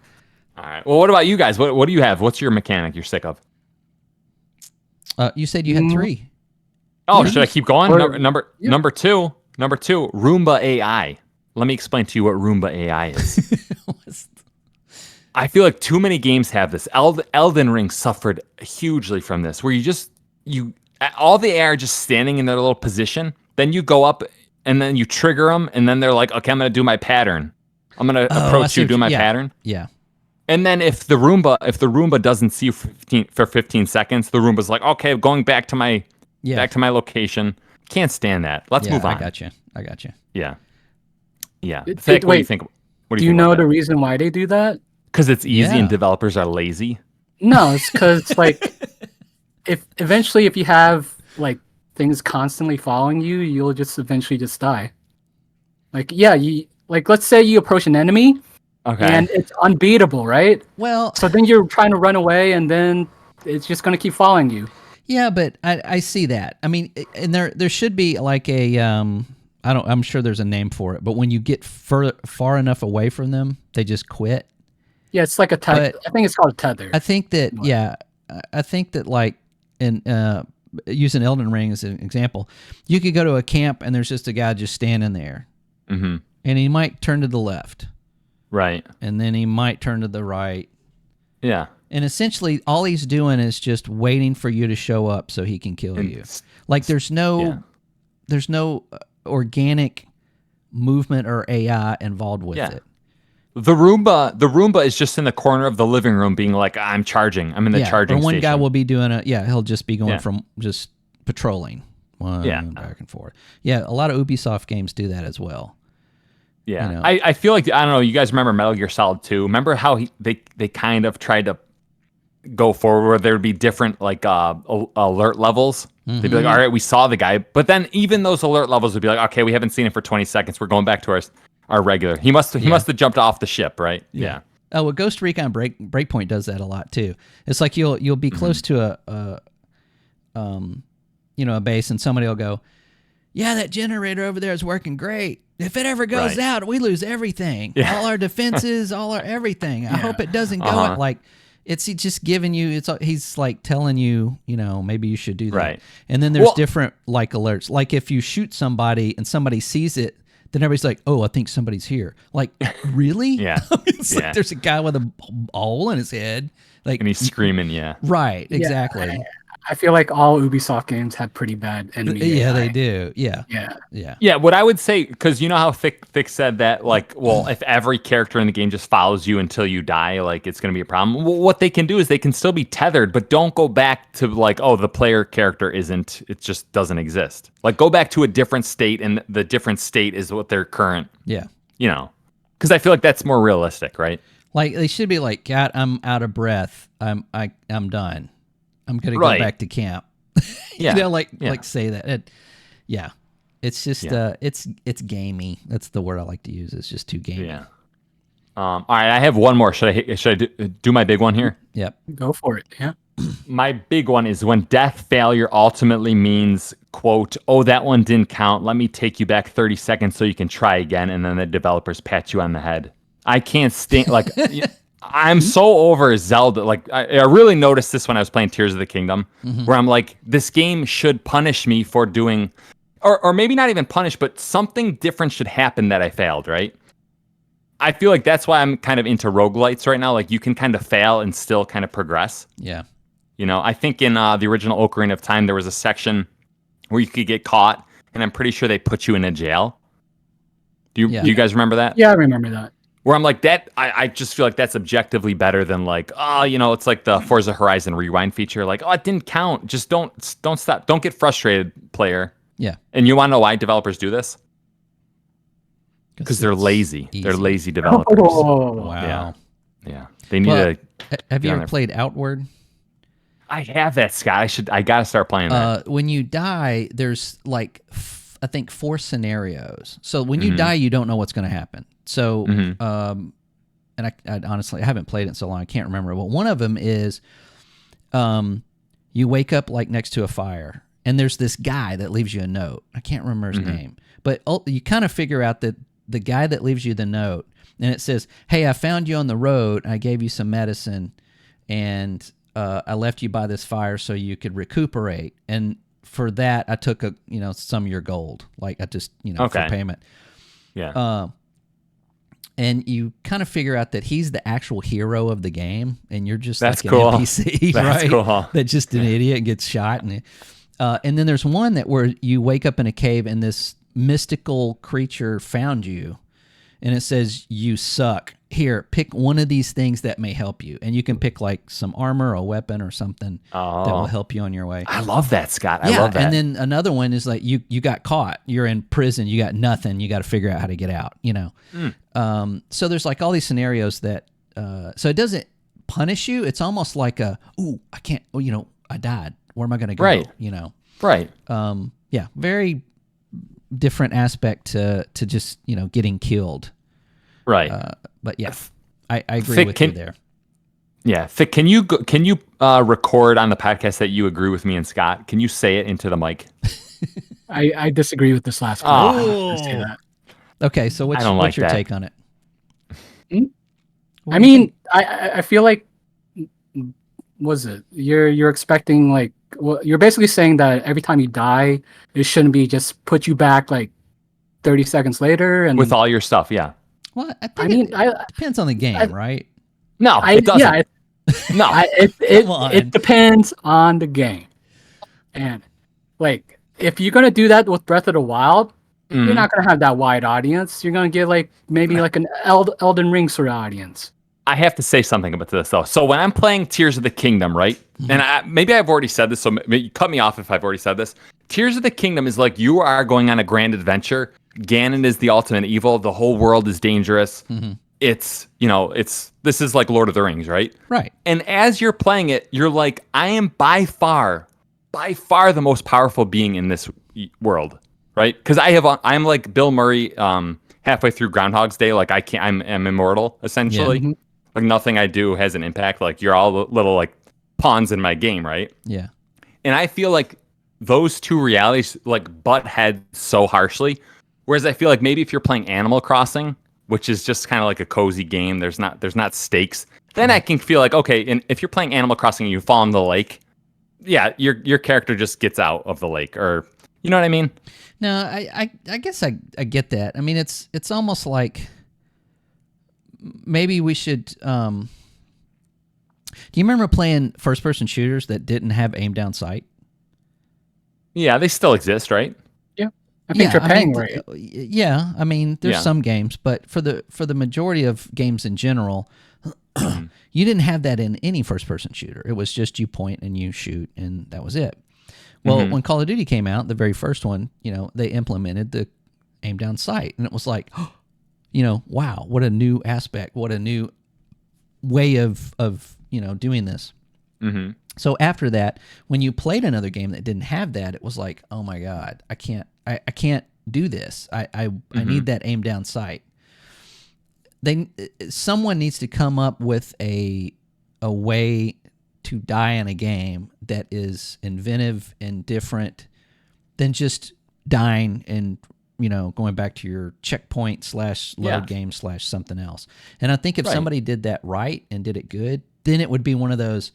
All right. Well, what about you guys? What do you have? What's your mechanic you're sick of? You said you had 3. Oh, should I keep going? Or- Number two, Roomba AI. Let me explain to you what Roomba AI is. I feel like too many games have this. Elden Ring suffered hugely from this, where all the AI are just standing in their little position. Then you go up and then you trigger them, and then they're like, "Okay, I'm gonna do my pattern. I'm gonna approach you, do my pattern." Yeah. And then if the Roomba doesn't see you for 15 seconds, the Roomba's like, "Okay, going back to my location." Can't stand that. Let's move on. I got you. Yeah. Yeah. It- Thick, what do you wait, think? Do you know the reason why they do that? Because it's easy Yeah. and developers are lazy. No, it's because like if you have like things constantly following you, you'll just eventually just die. Like let's say you approach an enemy Okay. and it's unbeatable, right? Well, So then you're trying to run away, and then it's just gonna keep following you. yeah, but I see that. I mean, and there should be like a I'm sure there's a name for it, but when you get far enough away from them, they just quit. Yeah, it's like a tether. I think it's called a tether. I think that I think that like in using Elden Ring as an example, you could go to a camp and there's just a guy just standing there, Mm-hmm. and he might turn to the left, Right. and then he might turn to the right, Yeah. and essentially all he's doing is just waiting for you to show up so he can kill you. Like there's no organic movement or AI involved with it. The Roomba is just in the corner of the living room being like, I'm charging. I'm in the charging or one station. guy will be doing he'll just be going from just patrolling back and forth. Yeah, a lot of Ubisoft games do that as well. Yeah. you know. I feel like, I don't know, you guys remember Metal Gear Solid 2? Remember how they kind of tried to go forward where there would be different like alert levels? They'd be like, all right, we saw the guy. But then even those alert levels would be like, okay, we haven't seen him for 20 seconds. We're going back to our regular. He must have jumped off the ship, right? Yeah. Oh, well, Ghost Recon Breakpoint does that a lot too. It's like you'll be close to a base, and somebody will go, "Yeah, that generator over there is working great. If it ever goes out, we lose everything. Yeah. All our defenses, all our everything. I hope it doesn't go out." Like he's just giving you. He's like telling you, maybe you should do that. Right. And then there's different like alerts. Like if you shoot somebody and somebody sees it, then everybody's like, "Oh, I think somebody's here." Like, really? Yeah. It's like there's a guy with a hole in his head. Like, And he's screaming, yeah. right, exactly. I feel like all Ubisoft games have pretty bad enemy. Yeah, AI. they do. Yeah. Yeah. Yeah, what I would say, because you know how Thick said that, like, well, if every character in the game just follows you until you die, like, it's going to be a problem. Well, what they can do is they can still be tethered, but don't go back to, like, oh, the player character it just doesn't exist. Like, go back to a different state, and the different state is what their current, Yeah. Because I feel like that's more realistic, right? Like they should be like, "God, I'm out of breath. I'm done. I'm gonna Right. go back to camp." Yeah. like say that. It's just it's gamey. That's the word I like to use. It's just too gamey. Yeah. All right, I have one more. Should I do my big one here? Yep. Go for it. Yeah. My big one is when death failure ultimately means, quote, "Oh, that one didn't count. Let me take you back 30 seconds so you can try again," and then the developers pat you on the head. I can't stand, like, I'm so over Zelda. Like, I really noticed this when I was playing Tears of the Kingdom, where I'm like, this game should punish me for doing, or maybe not even punish, but something different should happen that I failed, right? I feel like that's why I'm kind of into roguelites right now. Like you can kind of fail and still kind of progress. Yeah. You know, I think in the original Ocarina of Time, there was a section where you could get caught, and I'm pretty sure they put you in a jail. Do you guys remember that? Yeah, I remember that. Where I'm like, I just feel like that's objectively better than like, oh, you know, it's like the Forza Horizon rewind feature. Like, oh, it didn't count. Just don't stop. Don't get frustrated, player. Yeah. And you want to know why developers do this? Because they're lazy. Easy. They're lazy developers. Oh, Wow. Yeah. They need to. Have you on ever there. played Outward? I have that, Scott. I gotta start playing that. When you die, there's like I think 4 scenarios. So when you die, you don't know what's going to happen. So, and I honestly I haven't played it in so long, I can't remember. But one of them is, you wake up like next to a fire, and there's this guy that leaves you a note. I can't remember his name, but you kind of figure out that the guy that leaves you the note, and it says, "Hey, I found you on the road. I gave you some medicine, and I left you by this fire so you could recuperate. And for that, I took some of your gold. Like I just for payment." Yeah. And you kind of figure out that he's the actual hero of the game, and you're just That's like cool. an NPC, That's right? cool. That's just an idiot and gets shot. And then there's one where you wake up in a cave and this mystical creature found you, and it says, "You suck. Here, pick one of these things that may help you." And you can pick like some armor, a weapon, or something that will help you on your way. I love that, Scott. I love that. And then another one is like you got caught. You're in prison. You got nothing. You got to figure out how to get out. So there's like all these scenarios that. So it doesn't punish you. It's almost like I can't. I died. Where am I going to go? Right. Right. Yeah. Very different aspect to just getting killed. Right. But yeah, I agree with you there. Yeah. Can you record on the podcast that you agree with me and Scott? Can you say it into the mic? I disagree with this last comment. Say that. Okay, so what's your take on it? I mean, I feel like, was it you're expecting like, well, you're basically saying that every time you die, it shouldn't be just put you back like 30 seconds later and with all your stuff. Yeah. Well, I mean, it depends on the game, right? No, it doesn't. Yeah, it depends on the game. And like, if you're gonna do that with Breath of the Wild, you're not gonna have that wide audience. You're gonna get like maybe like an Elden Ring sort of audience. I have to say something about this though. So when I'm playing Tears of the Kingdom, right? And maybe I've already said this, so maybe cut me off if I've already said this. Tears of the Kingdom is like you are going on a grand adventure. Ganon is the ultimate evil. The whole world is dangerous. It's this is like Lord of the Rings, right? Right. And as you're playing it, you're like, I am by far the most powerful being in this world, right? Because I'm like Bill Murray halfway through Groundhog's Day. Like I'm immortal essentially. Yeah. Like nothing I do has an impact. Like you're all little like pawns in my game, right? Yeah. And I feel like those two realities like butt heads so harshly. Whereas I feel like maybe if you're playing Animal Crossing, which is just kind of like a cozy game, there's not stakes. Then I can feel like, okay, and if you're playing Animal Crossing and you fall in the lake, yeah, your character just gets out of the lake, or you know what I mean? No, I guess I get that. I mean, it's almost like maybe we should. Do you remember playing first person shooters that didn't have aim down sight? Yeah, they still exist, right? I think you're paying right. Yeah, I mean, there's some games, but for the majority of games in general, you didn't have that in any first-person shooter. It was just you point and you shoot, and that was it. Well, when Call of Duty came out, the very first one, they implemented the aim down sight, and it was like, wow, what a new aspect, what a new way of doing this. So after that, when you played another game that didn't have that, it was like, oh my God, I can't do this. I need that aim down sight. Someone needs to come up with a way to die in a game that is inventive and different than just dying and going back to your checkpoint / load game / something else. And I think if somebody did that right and did it good, then it would be one of those.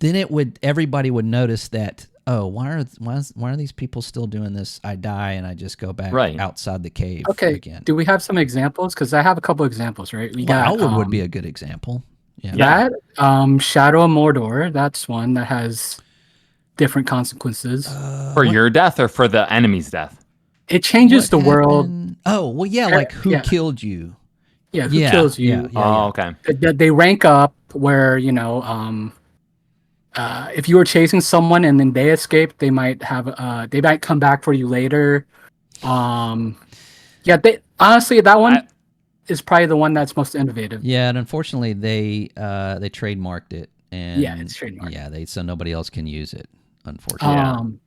Then everybody would notice that oh, why are these people still doing this? I die and I just go back Right. outside the cave Okay. again. Do we have some examples? Because I have a couple examples, right? We got Outward would be a good example. Yeah. Yeah. that Shadow of Mordor. That's one that has different consequences. For your death or for the enemy's death? It changes the world. happened? Oh, well, yeah, like who Yeah. killed you? Yeah, who kills you? Oh, okay. They rank up where if you were chasing someone and then they escaped, they might come back for you later. They honestly that one is probably the one that's most innovative. Yeah, and unfortunately they trademarked it, and Yeah, it's trademarked. Yeah, so nobody else can use it. Unfortunately.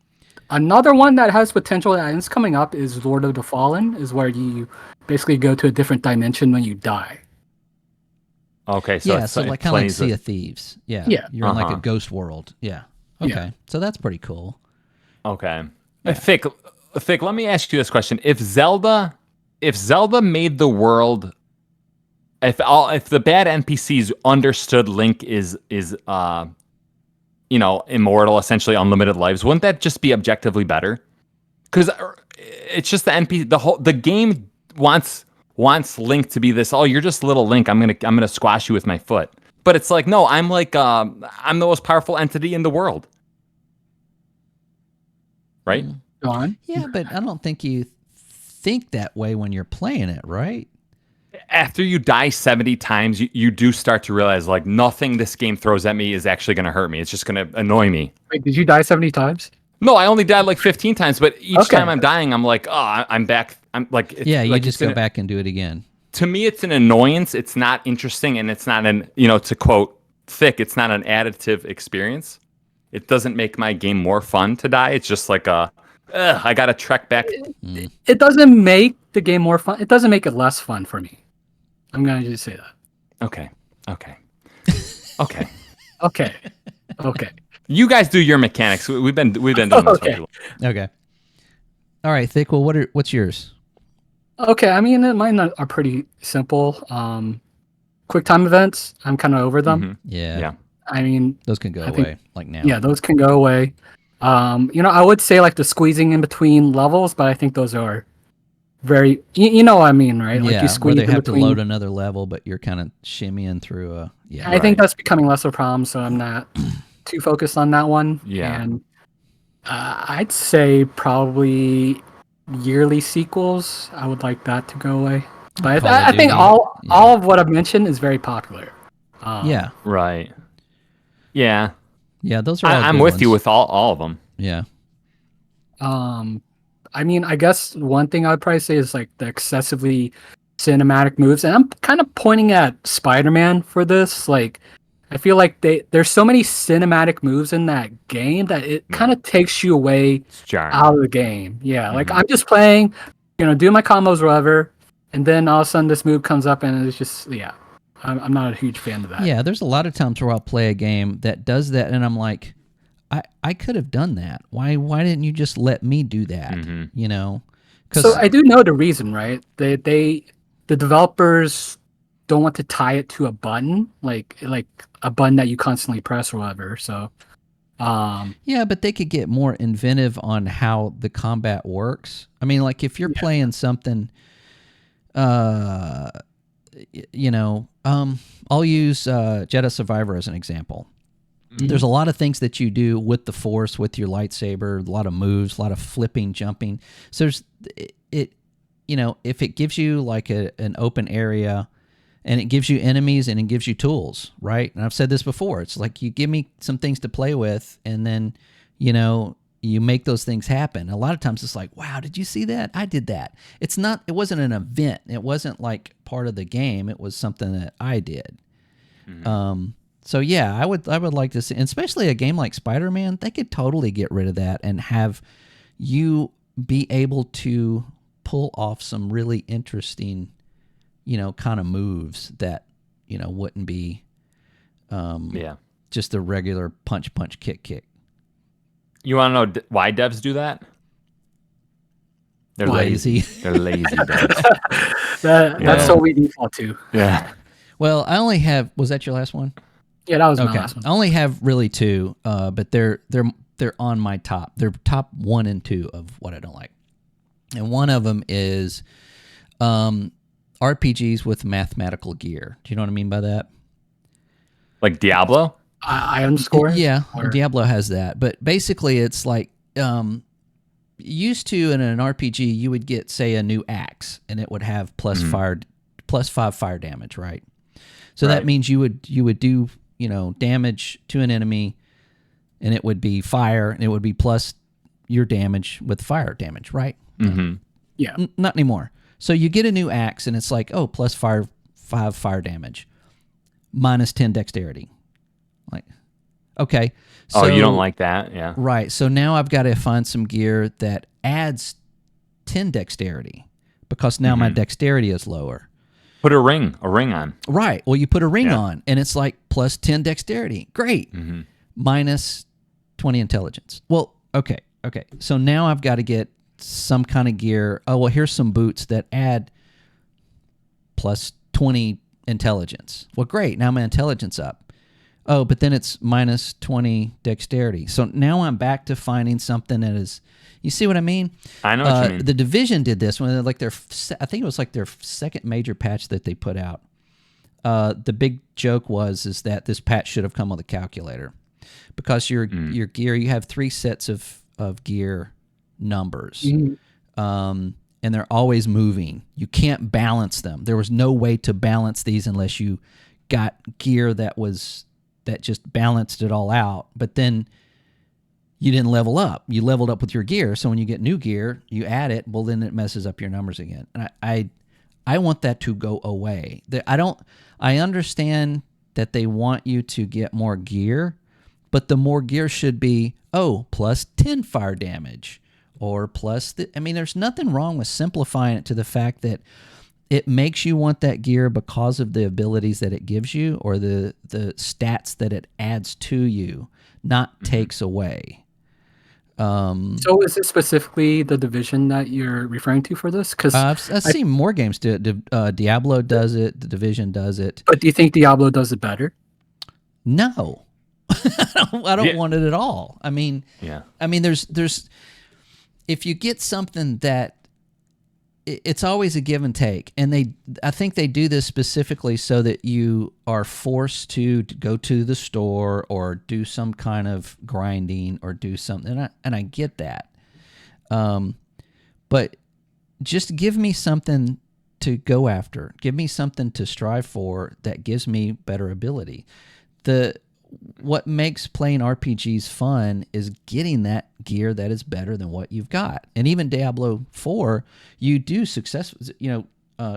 Another one that has potential and it's coming up is Lord of the Fallen, is where you basically go to a different dimension when you die. Okay, so yeah, so like kind of like Sea of Thieves. Yeah, Yeah. You're in like a ghost world. Yeah. Okay, Yeah. so that's pretty cool. Okay. Thick, let me ask you this question. If Zelda made the world, if the bad NPCs understood Link is immortal, essentially unlimited lives, wouldn't that just be objectively better? Because it's just the NPC, the game wants Link to be this, oh, you're just little Link, I'm gonna squash you with my foot. But it's like, no, I'm the most powerful entity in the world. Right? Go on. Yeah, but I don't think you think that way when you're playing it, right? After you die 70 times, you do start to realize, like, nothing this game throws at me is actually going to hurt me. It's just going to annoy me. Wait, did you die 70 times? No, I only died like 15 times, but each Okay. time I'm dying, I'm like, oh, I'm back. I'm like, Yeah, you like just go back and do it again. To me, it's an annoyance. It's not interesting, and it's not to quote Thick, it's not an additive experience. It doesn't make my game more fun to die. It's just like I got to trek back. It doesn't make the game more fun. It doesn't make it less fun for me. I'm going to just say that. Okay. Okay. You guys do your mechanics. We've been doing this for too long. Okay. All right, Thick. Well, what's yours? Okay, I mean, mine are pretty simple. Quick time events, I'm kind of over them. Mm-hmm. Yeah. I mean, those can go away like now. Yeah, those can go away. I would say like the squeezing in between levels, but I think those are very, you know what I mean, right? Like Yeah, you squeeze where they in have between. to load another level, but you're kind of shimmying through a. Yeah. I think that's becoming less of a problem, so I'm not too focused on that one. Yeah. And I'd say probably yearly sequels. I would like that to go away. But I think all of what I've mentioned is very popular. Yeah. Right. Yeah. Yeah, those are all I'm good with ones. you with all of them. Yeah. I mean, I guess one thing I'd probably say is like the excessively cinematic moves, and I'm kind of pointing at Spider-Man for this. Like, I feel like there's so many cinematic moves in that game that it kind of takes you away out of the game. Yeah, like I'm just playing, doing my combos or whatever, and then all of a sudden this move comes up, and it's just I'm not a huge fan of that. Yeah, there's a lot of times where I'll play a game that does that, and I'm like, I could have done that. Why didn't you just let me do that? So I do know the reason, right? The developers don't want to tie it to a button, like a button that you constantly press or whatever. So yeah, but they could get more inventive on how the combat works. I mean, like if you're playing something, I'll use Jedi Survivor as an example. There's a lot of things that you do with the Force, with your lightsaber, a lot of moves, a lot of flipping, jumping. So there's if it gives you like an open area and it gives you enemies and it gives you tools, right? And I've said this before. It's like you give me some things to play with and then, you make those things happen. A lot of times it's like, wow, did you see that? I did that. It wasn't an event. It wasn't like part of the game. It was something that I did. So yeah, I would like to see, especially a game like Spider-Man, they could totally get rid of that and have you be able to pull off some really interesting, kind of moves that, wouldn't be just a regular punch, kick. You want to know why devs do that? They're lazy. They're lazy devs. That's what we default to. Yeah. Well, I only have, was that your last one? Yeah, that was my last one. I only have really two, but they're they're on my top. They're top 1 and 2 of what I don't like. And one of them is RPGs with mathematical gear. Do you know what I mean by that? Like Diablo? I underscore. Yeah, Diablo has that. But basically, it's like used to in an RPG, you would get, say, a new axe, and it would have plus 5 fire damage, right? So that means you would do damage to an enemy, and it would be fire, and it would be plus your damage with fire damage, right? Mm-hmm. Yeah. Not anymore. So you get a new axe, and it's like, oh, plus 5 fire damage, minus 10 dexterity. Like, okay. So, you don't like that? Yeah. Right. So now I've got to find some gear that adds 10 dexterity because now my dexterity is lower. Put a ring on. Right. Well, you put a ring on, and it's like plus 10 dexterity. Great. Minus 20 intelligence. Well, okay. So now I've got to get some kind of gear. Oh, well, here's some boots that add plus 20 intelligence. Well, great. Now my intelligence up. Oh, but then it's minus 20 dexterity. So now I'm back to finding something that is, you see what I mean? I know what you mean. The Division did this when I think it was like their second major patch that they put out. The big joke is that this patch should have come with a calculator because your gear, you have 3 sets of gear numbers. And they're always moving. You can't balance them. There was no way to balance these unless you got gear that just balanced it all out. But then you didn't level up. You leveled up with your gear. So when you get new gear, you add it. Well, then it messes up your numbers again. And I want that to go away. I understand that they want you to get more gear, but the more gear should be, plus 10 fire damage. Or plus, there's nothing wrong with simplifying it to the fact that it makes you want that gear because of the abilities that it gives you or the stats that it adds to you, not takes away. So is it specifically the Division that you're referring to for this? Because I've seen more games do it. Diablo does it. The Division does it. But do you think Diablo does it better? No. I don't want it at all. There's if you get something that it's always a give and take, and I think they do this specifically so that you are forced to go to the store or do some kind of grinding or do something, and I get that. But just give me something to go after. Give me something to strive for that gives me better ability. What makes playing RPGs fun is getting that gear that is better than what you've got. And even Diablo 4, you do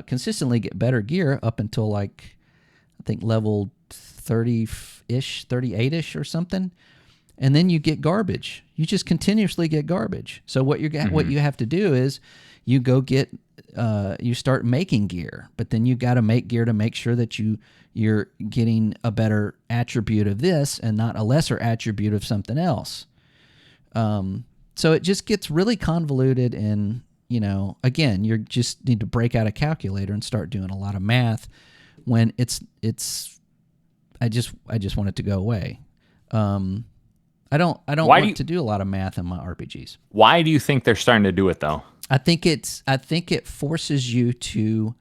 consistently get better gear up until like, I think level 30-ish, 38-ish or something. And then you get garbage. You just continuously get garbage. So what you have to do is you go get, you start making gear, but then you got to make gear to make sure that you're getting a better attribute of this and not a lesser attribute of something else. So it just gets really convoluted, and again, you just need to break out a calculator and start doing a lot of math. When I just want it to go away. I don't want to do a lot of math in my RPGs. Why do you think they're starting to do it though? I think it forces you to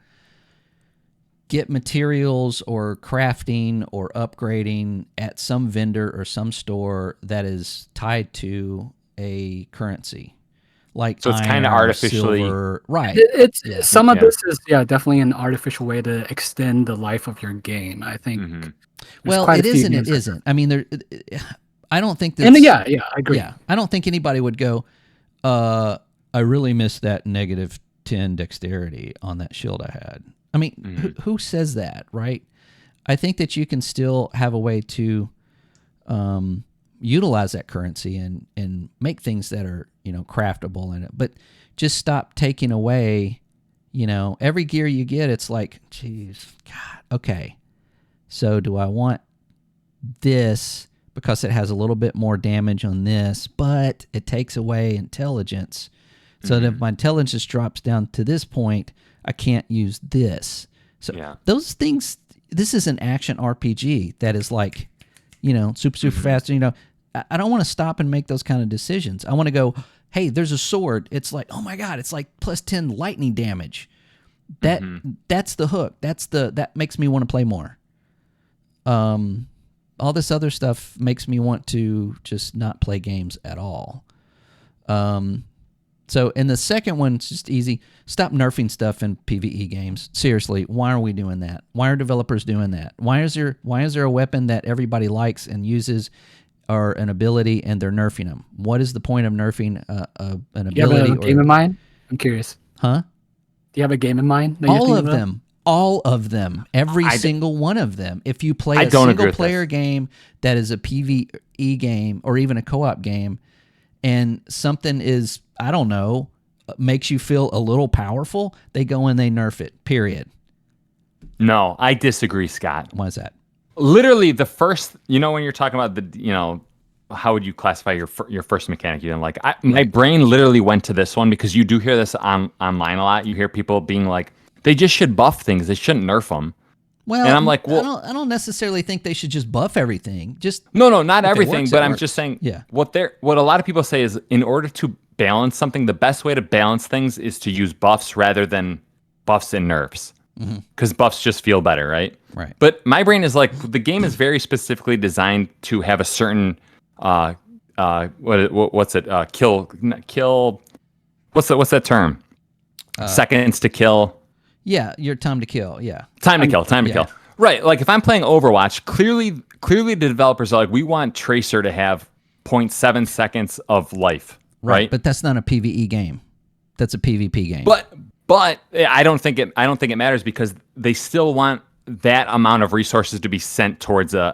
get materials or crafting or upgrading at some vendor or some store that is tied to a currency. Like so it's kind of artificially silver. Right. Some of this is definitely an artificial way to extend the life of your game, I think. Well, it is and it isn't. I mean, I don't think that. And I agree. Yeah, I don't think anybody would go, I really missed that negative 10 dexterity on that shield I had. I mean, who says that, right? I think that you can still have a way to utilize that currency and make things that are, craftable in it. But just stop taking away, every gear you get, it's like, geez, God, okay. So do I want this because it has a little bit more damage on this, but it takes away intelligence. So that if my intelligence drops down to this point, I can't use this. So those things, this is an action RPG that is like, super fast. I don't want to stop and make those kind of decisions. I want to go, hey, there's a sword. It's like, oh my God, it's like plus 10 lightning damage. That's the hook. That makes me want to play more. All this other stuff makes me want to just not play games at all. So, and the second one's just easy. Stop nerfing stuff in PvE games. Seriously, why are we doing that? Why are developers doing that? Why is there a weapon that everybody likes and uses or an ability and they're nerfing them? What is the point of nerfing an ability? Do you have a game in mind? I'm curious. Huh? Do you have a game in mind? That you're All thinking of about? them. All of them. Every single one of them. If you play I a don't agree single with player this. game that is a PvE game or even a co-op game and something is, I don't know, makes you feel a little powerful, they go and they nerf it, period. No, I disagree, Scott. Why is that? Literally, the first, when you're talking about the, how would you classify your first mechanic you didn't like? My brain literally went to this one because you do hear this online a lot. You hear people being like, they just should buff things. They shouldn't nerf them. Well, And I'm like, well, I don't necessarily think they should just buff everything. Just no, not if it everything, works, but it I'm works. just saying, Yeah. what a lot of people say is in order to balance something, the best way to balance things is to use buffs rather than buffs and nerfs. Because buffs just feel better, right? Right. But my brain is like, the game is very specifically designed to have a certain what's it? Kill. What's that term? Seconds to kill. Yeah, your time to kill. Yeah. Time to kill. Right. Like if I'm playing Overwatch, clearly the developers are like, we want Tracer to have 0.7 seconds of life. Right. But that's not a PvE game. That's a PvP game. But I don't think it matters because they still want that amount of resources to be sent towards an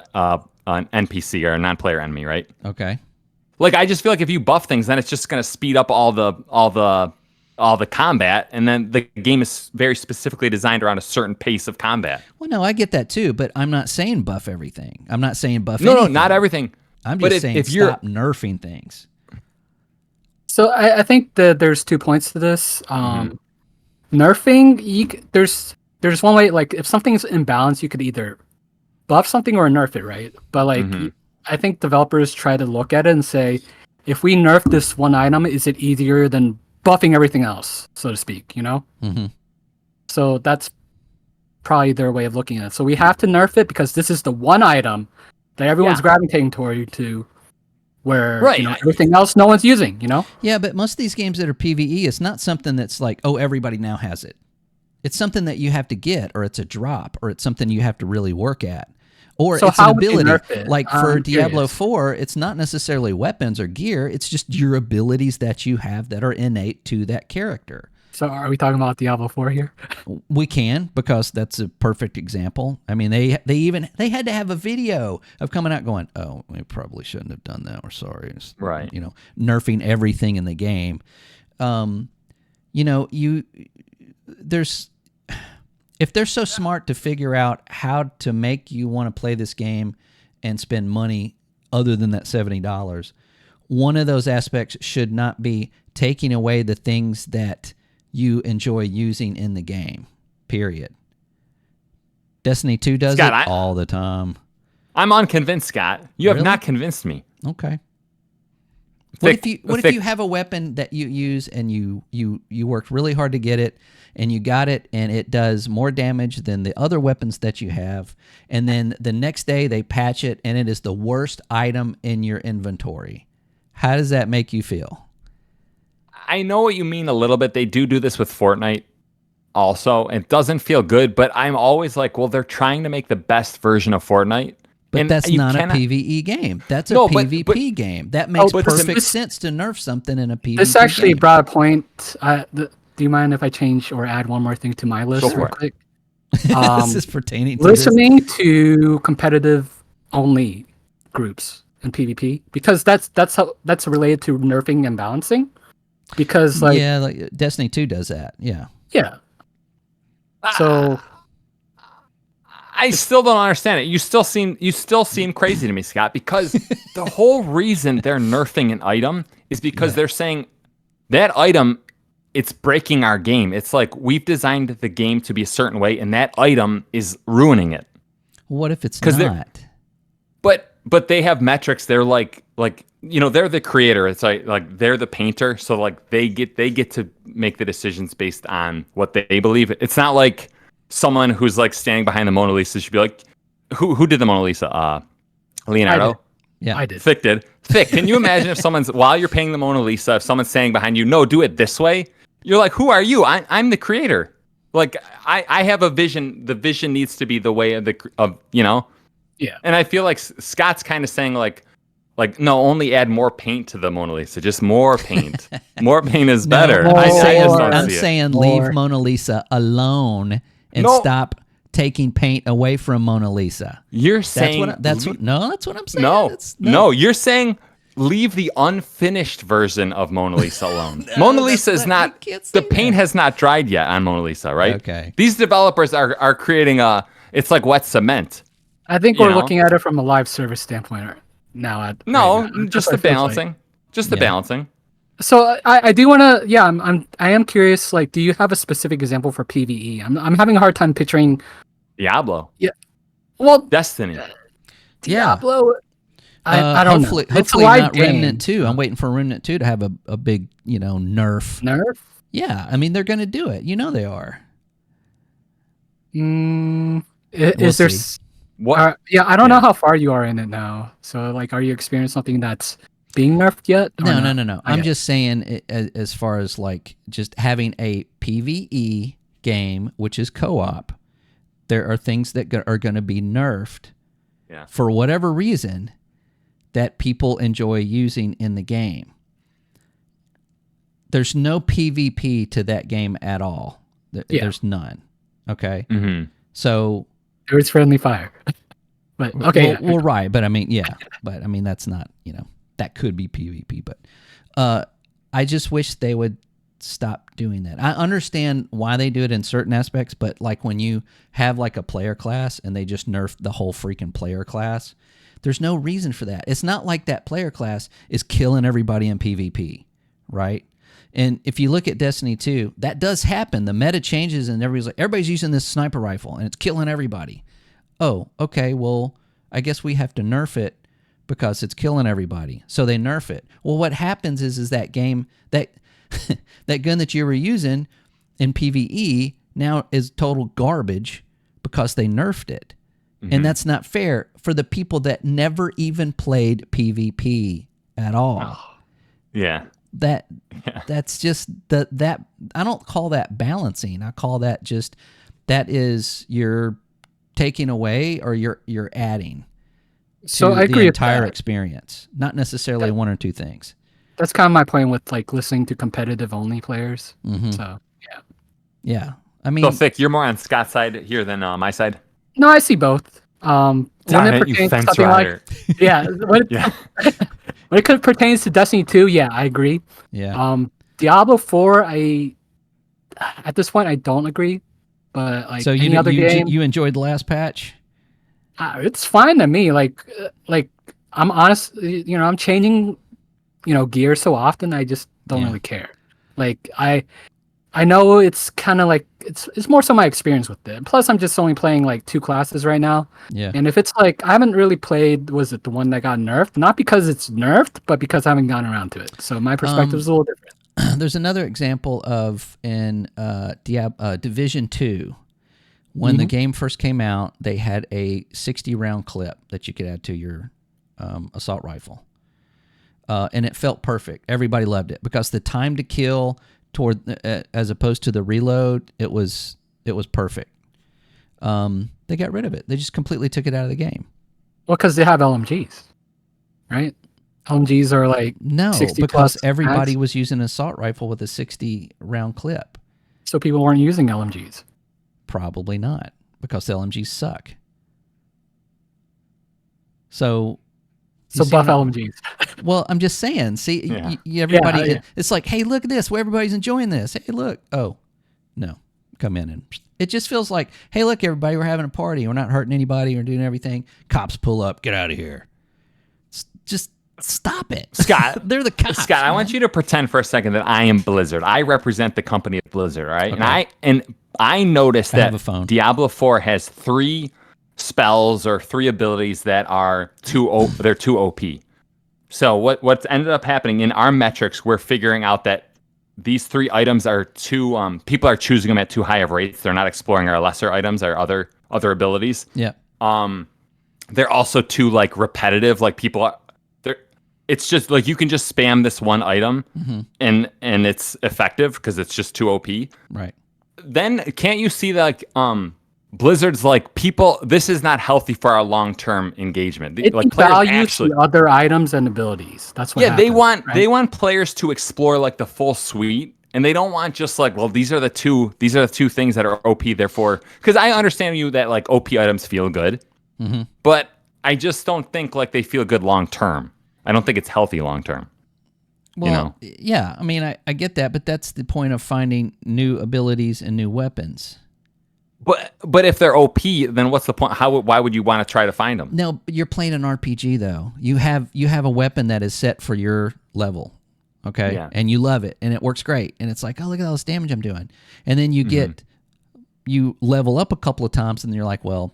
NPC or a non-player enemy, right? Okay. Like I just feel like if you buff things, then it's just going to speed up all the combat, and then the game is very specifically designed around a certain pace of combat. Well, no, I get that too, but I'm not saying buff everything. I'm not saying buff No, anything. not everything. I'm But just saying if you're stop nerfing things. So I think that there's 2 points to this. Nerfing, there's one way. Like if something's imbalanced, you could either buff something or nerf it, right? But like I think developers try to look at it and say, if we nerf this one item, is it easier than buffing everything else, so to speak? So that's probably their way of looking at it. So we have to nerf it because this is the one item that everyone's gravitating toward to, where everything else no one's using. Yeah, but most of these games that are PvE, it's not something that's like, oh, everybody now has it. It's something that you have to get, or it's a drop, or it's something you have to really work at. Or So it's an how would you ability. nerf it? Like for I'm Diablo curious. 4, it's not necessarily weapons or gear. It's just your abilities that you have that are innate to that character. So are we talking about Diablo 4 here? We can, because that's a perfect example. I mean, they had to have a video of coming out going, oh, we probably shouldn't have done that. We're sorry. It's, Right. Nerfing everything in the game. If they're so smart to figure out how to make you want to play this game and spend money other than that $70, one of those aspects should not be taking away the things that you enjoy using in the game, period. Destiny 2 does Scott, it all the time. I'm unconvinced, Scott. You have Really? not convinced me. Okay. What if Thick- you have a weapon that you use and you worked really hard to get it and you got it and it does more damage than the other weapons that you have, and then the next day they patch it and it is the worst item in your inventory? How does that make you feel? I know what you mean a little bit. They do this with Fortnite also. It doesn't feel good, but I'm always like, well, they're trying to make the best version of Fortnite. But And that's you not cannot- a PvE game. That's a No, but- PvP game. That makes but perfect this- sense to nerf something in a PvP This actually game. brought a point. Do you mind if I change or add one more thing to my list Go for real it. quick? This is pertaining to this. Listening to competitive only groups in PvP, because that's related to nerfing and balancing. Because like Destiny 2 does that. Yeah. So I still don't understand it. You still seem crazy to me, Scott, because the whole reason they're nerfing an item is because they're saying that item, it's breaking our game. It's like we've designed the game to be a certain way, and that item is ruining it. What if it's 'Cause they're- not? But but they have metrics. They're like they're the creator. It's like they're the painter. So like they get to make the decisions based on what they believe. It's not like someone who's like standing behind the Mona Lisa should be like, who did the Mona Lisa? Leonardo. Yeah, I did. Thick did. Thick. Can you imagine if someone's while you're painting the Mona Lisa, if someone's saying behind you, no, do it this way? You're like, who are you? I'm the creator. Like I have a vision. The vision needs to be the way of Yeah. And I feel like Scott's kind of saying like no, only add more paint to the Mona Lisa. Just more paint. More paint is better. No, I'm saying More. leave Mona Lisa alone and stop taking paint away from Mona Lisa. You're saying that's what I'm saying. No, you're saying leave the unfinished version of Mona Lisa alone. Mona Lisa is not the paint has not dried yet on Mona Lisa, right? Okay. These developers are creating it's like wet cement. I think we're looking at it from a live service standpoint now. Right now. Just the balancing. Just the balancing. So I do want to I am curious, like, do you have a specific example for PvE? I'm having a hard time picturing Diablo. Yeah. Well, Destiny. Diablo. I don't know. It's a hopefully live not game. Remnant 2. I'm waiting for Remnant 2 to have a big, nerf. Nerf? Yeah, I mean they're going to do it. They are. Is there see. What? I don't know how far you are in it now. So like, are you experiencing something that's being nerfed yet? No. I'm just saying, as far as like just having a PvE game, which is co-op, there are things that are going to be nerfed for whatever reason that people enjoy using in the game. There's no PvP to that game at all. There's none. Okay? Mm-hmm. So there's friendly fire. But okay. Well, right, but I mean, but I mean that's not, that could be PvP, but I just wish they would stop doing that. I understand why they do it in certain aspects, but like when you have like a player class and they just nerf the whole freaking player class, there's no reason for that. It's not like that player class is killing everybody in PvP, right? And if you look at Destiny 2, that does happen. The meta changes and everybody's using this sniper rifle and it's killing everybody. Oh, okay, well, I guess we have to nerf it because it's killing everybody. So they nerf it. Well, what happens is that game, that that gun that you were using in PvE now is total garbage because they nerfed it. Mm-hmm. And that's not fair for the people that never even played PvP at all. Oh, yeah. That's just that I don't call that balancing. I call that just that is you're taking away or you're adding so to I agree the entire with that. Experience, not necessarily one or two things. That's kind of my point with like listening to competitive only players. Mm-hmm. So yeah. I mean, so Thick, you're more on Scott's side here than my side. No, I see both. When it pertains to something like when it pertains to Destiny 2, I agree. Yeah. Diablo 4, at this point I don't agree. But like so any other game, you enjoyed the last patch? It's fine to me. Like I'm honest, I'm changing, gear so often. I just don't really care. Like I know it's kind of like it's more so my experience with it. Plus, I'm just only playing like 2 classes right now. Yeah. And if it's like I haven't really played, was it the one that got nerfed? Not because it's nerfed, but because I haven't gotten around to it. So my perspective is a little different. There's another example of in Division 2. When the game first came out, they had a 60-round clip that you could add to your assault rifle. And it felt perfect. Everybody loved it because the time to kill as opposed to the reload, it was perfect. They got rid of it. They just completely took it out of the game. Well, because they have LMGs, right? LMGs are like no, 60 because plus everybody max. was using an assault rifle with a 60-round clip. So people weren't using LMGs. Probably not, because LMGs suck. So buff LMGs. Well, I'm just saying. See, everybody. It's like, hey, look at this. Well, everybody's enjoying this. Hey, look. Oh, no, come in and it just feels like, hey, look, everybody, we're having a party. We're not hurting anybody. We're doing everything. Cops pull up. Get out of here. Just stop it, Scott. They're the cops. Scott, I want you to pretend for a second that I am Blizzard. I represent the company of Blizzard, all right? Okay. And I noticed I have that a phone. Diablo 4 has 3 spells or 3 abilities that are they're too OP. So what's ended up happening in our metrics, we're figuring out that these 3 items are too people are choosing them at too high of rates. They're not exploring our lesser items, our other abilities. Yeah. They're also too like repetitive. Like people are, it's just like you can just spam this one item and it's effective because it's just too OP. Right. Then can't you see that like Blizzard's like people? This is not healthy for our long-term engagement. It Like players devalues actually, the other items and abilities. That's what. yeah, they happens, want right? they want players to explore like the full suite, and they don't want just like, well, these are the two things that are OP. Therefore, because I understand you that like OP items feel good, but I just don't think like they feel good long term. I don't think it's healthy long term. Well, yeah. I mean, I get that, but that's the point of finding new abilities and new weapons. But if they're OP, then what's the point? Why would you want to try to find them? No, but you're playing an RPG though. You have a weapon that is set for your level, okay? Yeah. And you love it, and it works great, and it's like, oh, look at all this damage I'm doing, and then you level up a couple of times, and you're like, well,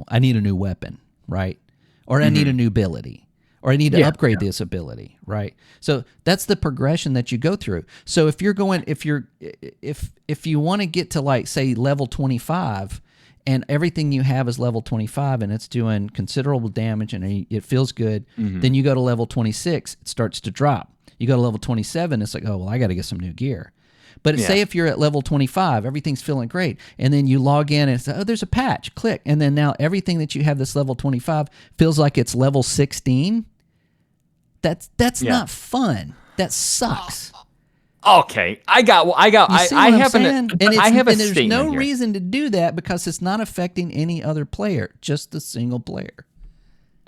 I need a new weapon, right? Or I need a new ability. Or I need to upgrade this ability, right? So that's the progression that you go through. So if you want to get to like say level 25 and everything you have is level 25 and it's doing considerable damage and it feels good, then you go to level 26, it starts to drop. You go to level 27, it's like, oh, well, I got to get some new gear. But say if you're at level 25, everything's feeling great, and then you log in and it's, oh, there's a patch, click, and then now everything that you have this level 25 feels like it's level 16. That's not fun. That sucks. Okay, I have and there's statement no here. reason to do that because it's not affecting any other player, just the single player.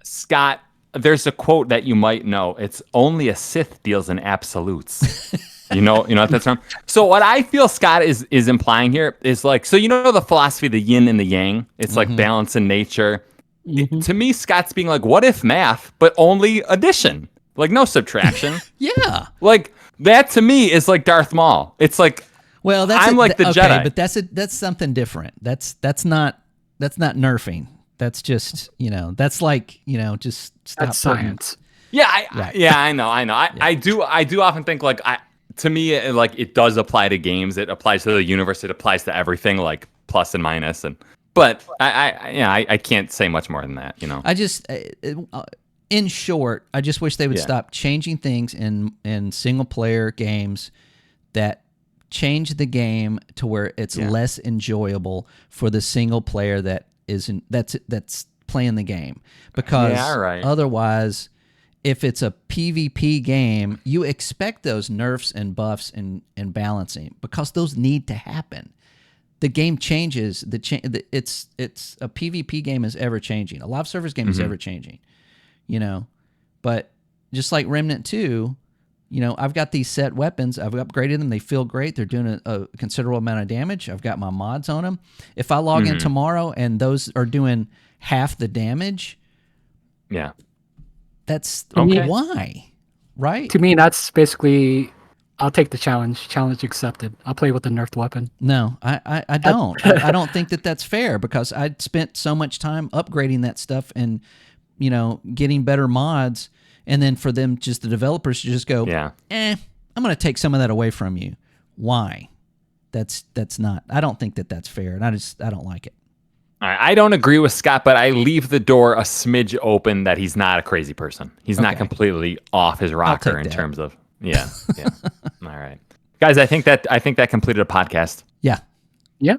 Scott, there's a quote that you might know. It's only a Sith deals in absolutes. You know what that's from? So what I feel Scott is implying here is like, so the philosophy of the yin and the yang? It's like balance in nature. To me, Scott's being like, what if math, but only addition? Like no subtraction. Yeah. Like that to me is like Darth Maul. It's like, well, I'm like the okay, Jedi. but that's something different. That's not nerfing. That's just, that's like, just stop. That's science. Yeah, I know. I do often think like to me it does apply to games. It applies to the universe. It applies to everything, like plus and minus. But I can't say much more than that. I just, in short, I just wish they would stop changing things in single player games that change the game to where it's less enjoyable for the single player that's playing the game. Because otherwise, if it's a PvP game, you expect those nerfs and buffs and balancing because those need to happen. The game changes. It's a PvP game is ever changing. A live service game is ever changing. But just like Remnant 2, I've got these set weapons. I've upgraded them. They feel great. They're doing a considerable amount of damage. I've got my mods on them. If I log in tomorrow and those are doing half the damage, that's why, right? To me, that's basically, I'll take the challenge. Challenge accepted. I'll play with the nerfed weapon. No, I don't. I don't think that that's fair because I spent so much time upgrading that stuff and, getting better mods. And then for them, just the developers to just go, I'm going to take some of that away from you. Why? That's not, I don't think that that's fair. And I don't like it. I don't agree with Scott, but I leave the door a smidge open that he's not a crazy person. He's not completely off his rocker in terms of, yeah. All right. Guys, I think that completed a podcast. Yeah. Yeah.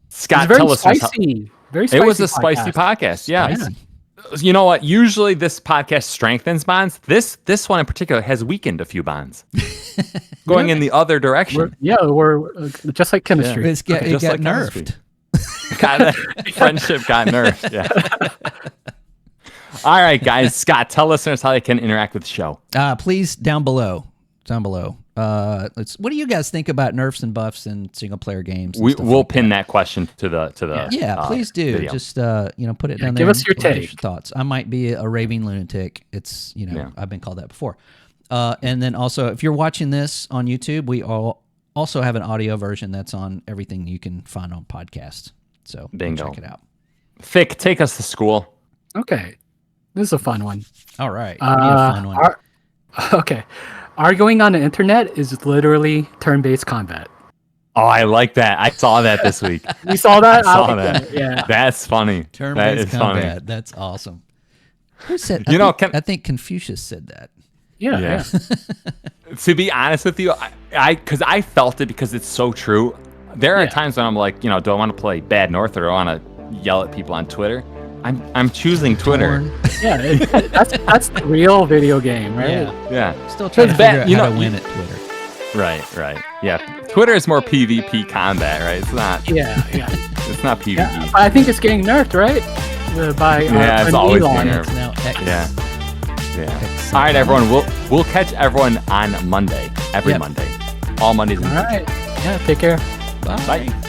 Scott, very tell us. spicy. Very spicy. It was a spicy podcast. Yeah. Spicy. You know what? Usually this podcast strengthens bonds. This one in particular has weakened a few bonds, going in the other direction. We're just like chemistry. It got nerfed. Friendship got nerfed. Yeah. All right, guys. Scott, tell listeners how they can interact with the show. Please down below. What do you guys think about nerfs and buffs in single player games? We'll pin that question to the please do. video. Just put it down there. Give us your and take. your thoughts. I might be a raving lunatic. It's I've been called that before. And then also, if you're watching this on YouTube, we also have an audio version that's on everything you can find on podcasts. So Bingo. check it out. Thick, take us to school. Okay, this is a fun one. All right. Give me a fun one. Okay, arguing on the internet is literally turn-based combat. Oh, I like that. I saw that this week. You saw that? I saw like that. Yeah. That's funny. That Turn-based is funny. combat. That's awesome. Who said? I think Confucius said that. Yeah. To be honest with you, because I felt it because it's so true. There are times when I'm like, do I want to play Bad North or do I want to yell at people on Twitter? I'm choosing Twitter. Yeah, that's the real video game, right? Yeah. Still trying to figure out how to win at Twitter. Right. Yeah. Twitter is more PvP combat, right? It's not. Yeah. It's not PvE. Yeah, I think it's getting nerfed, right? By it's always getting nerfed. It's now X. Yeah. All right, everyone. We'll catch everyone on Monday. Every Monday. All Mondays. All right. Yeah. Take care. Bye. Bye.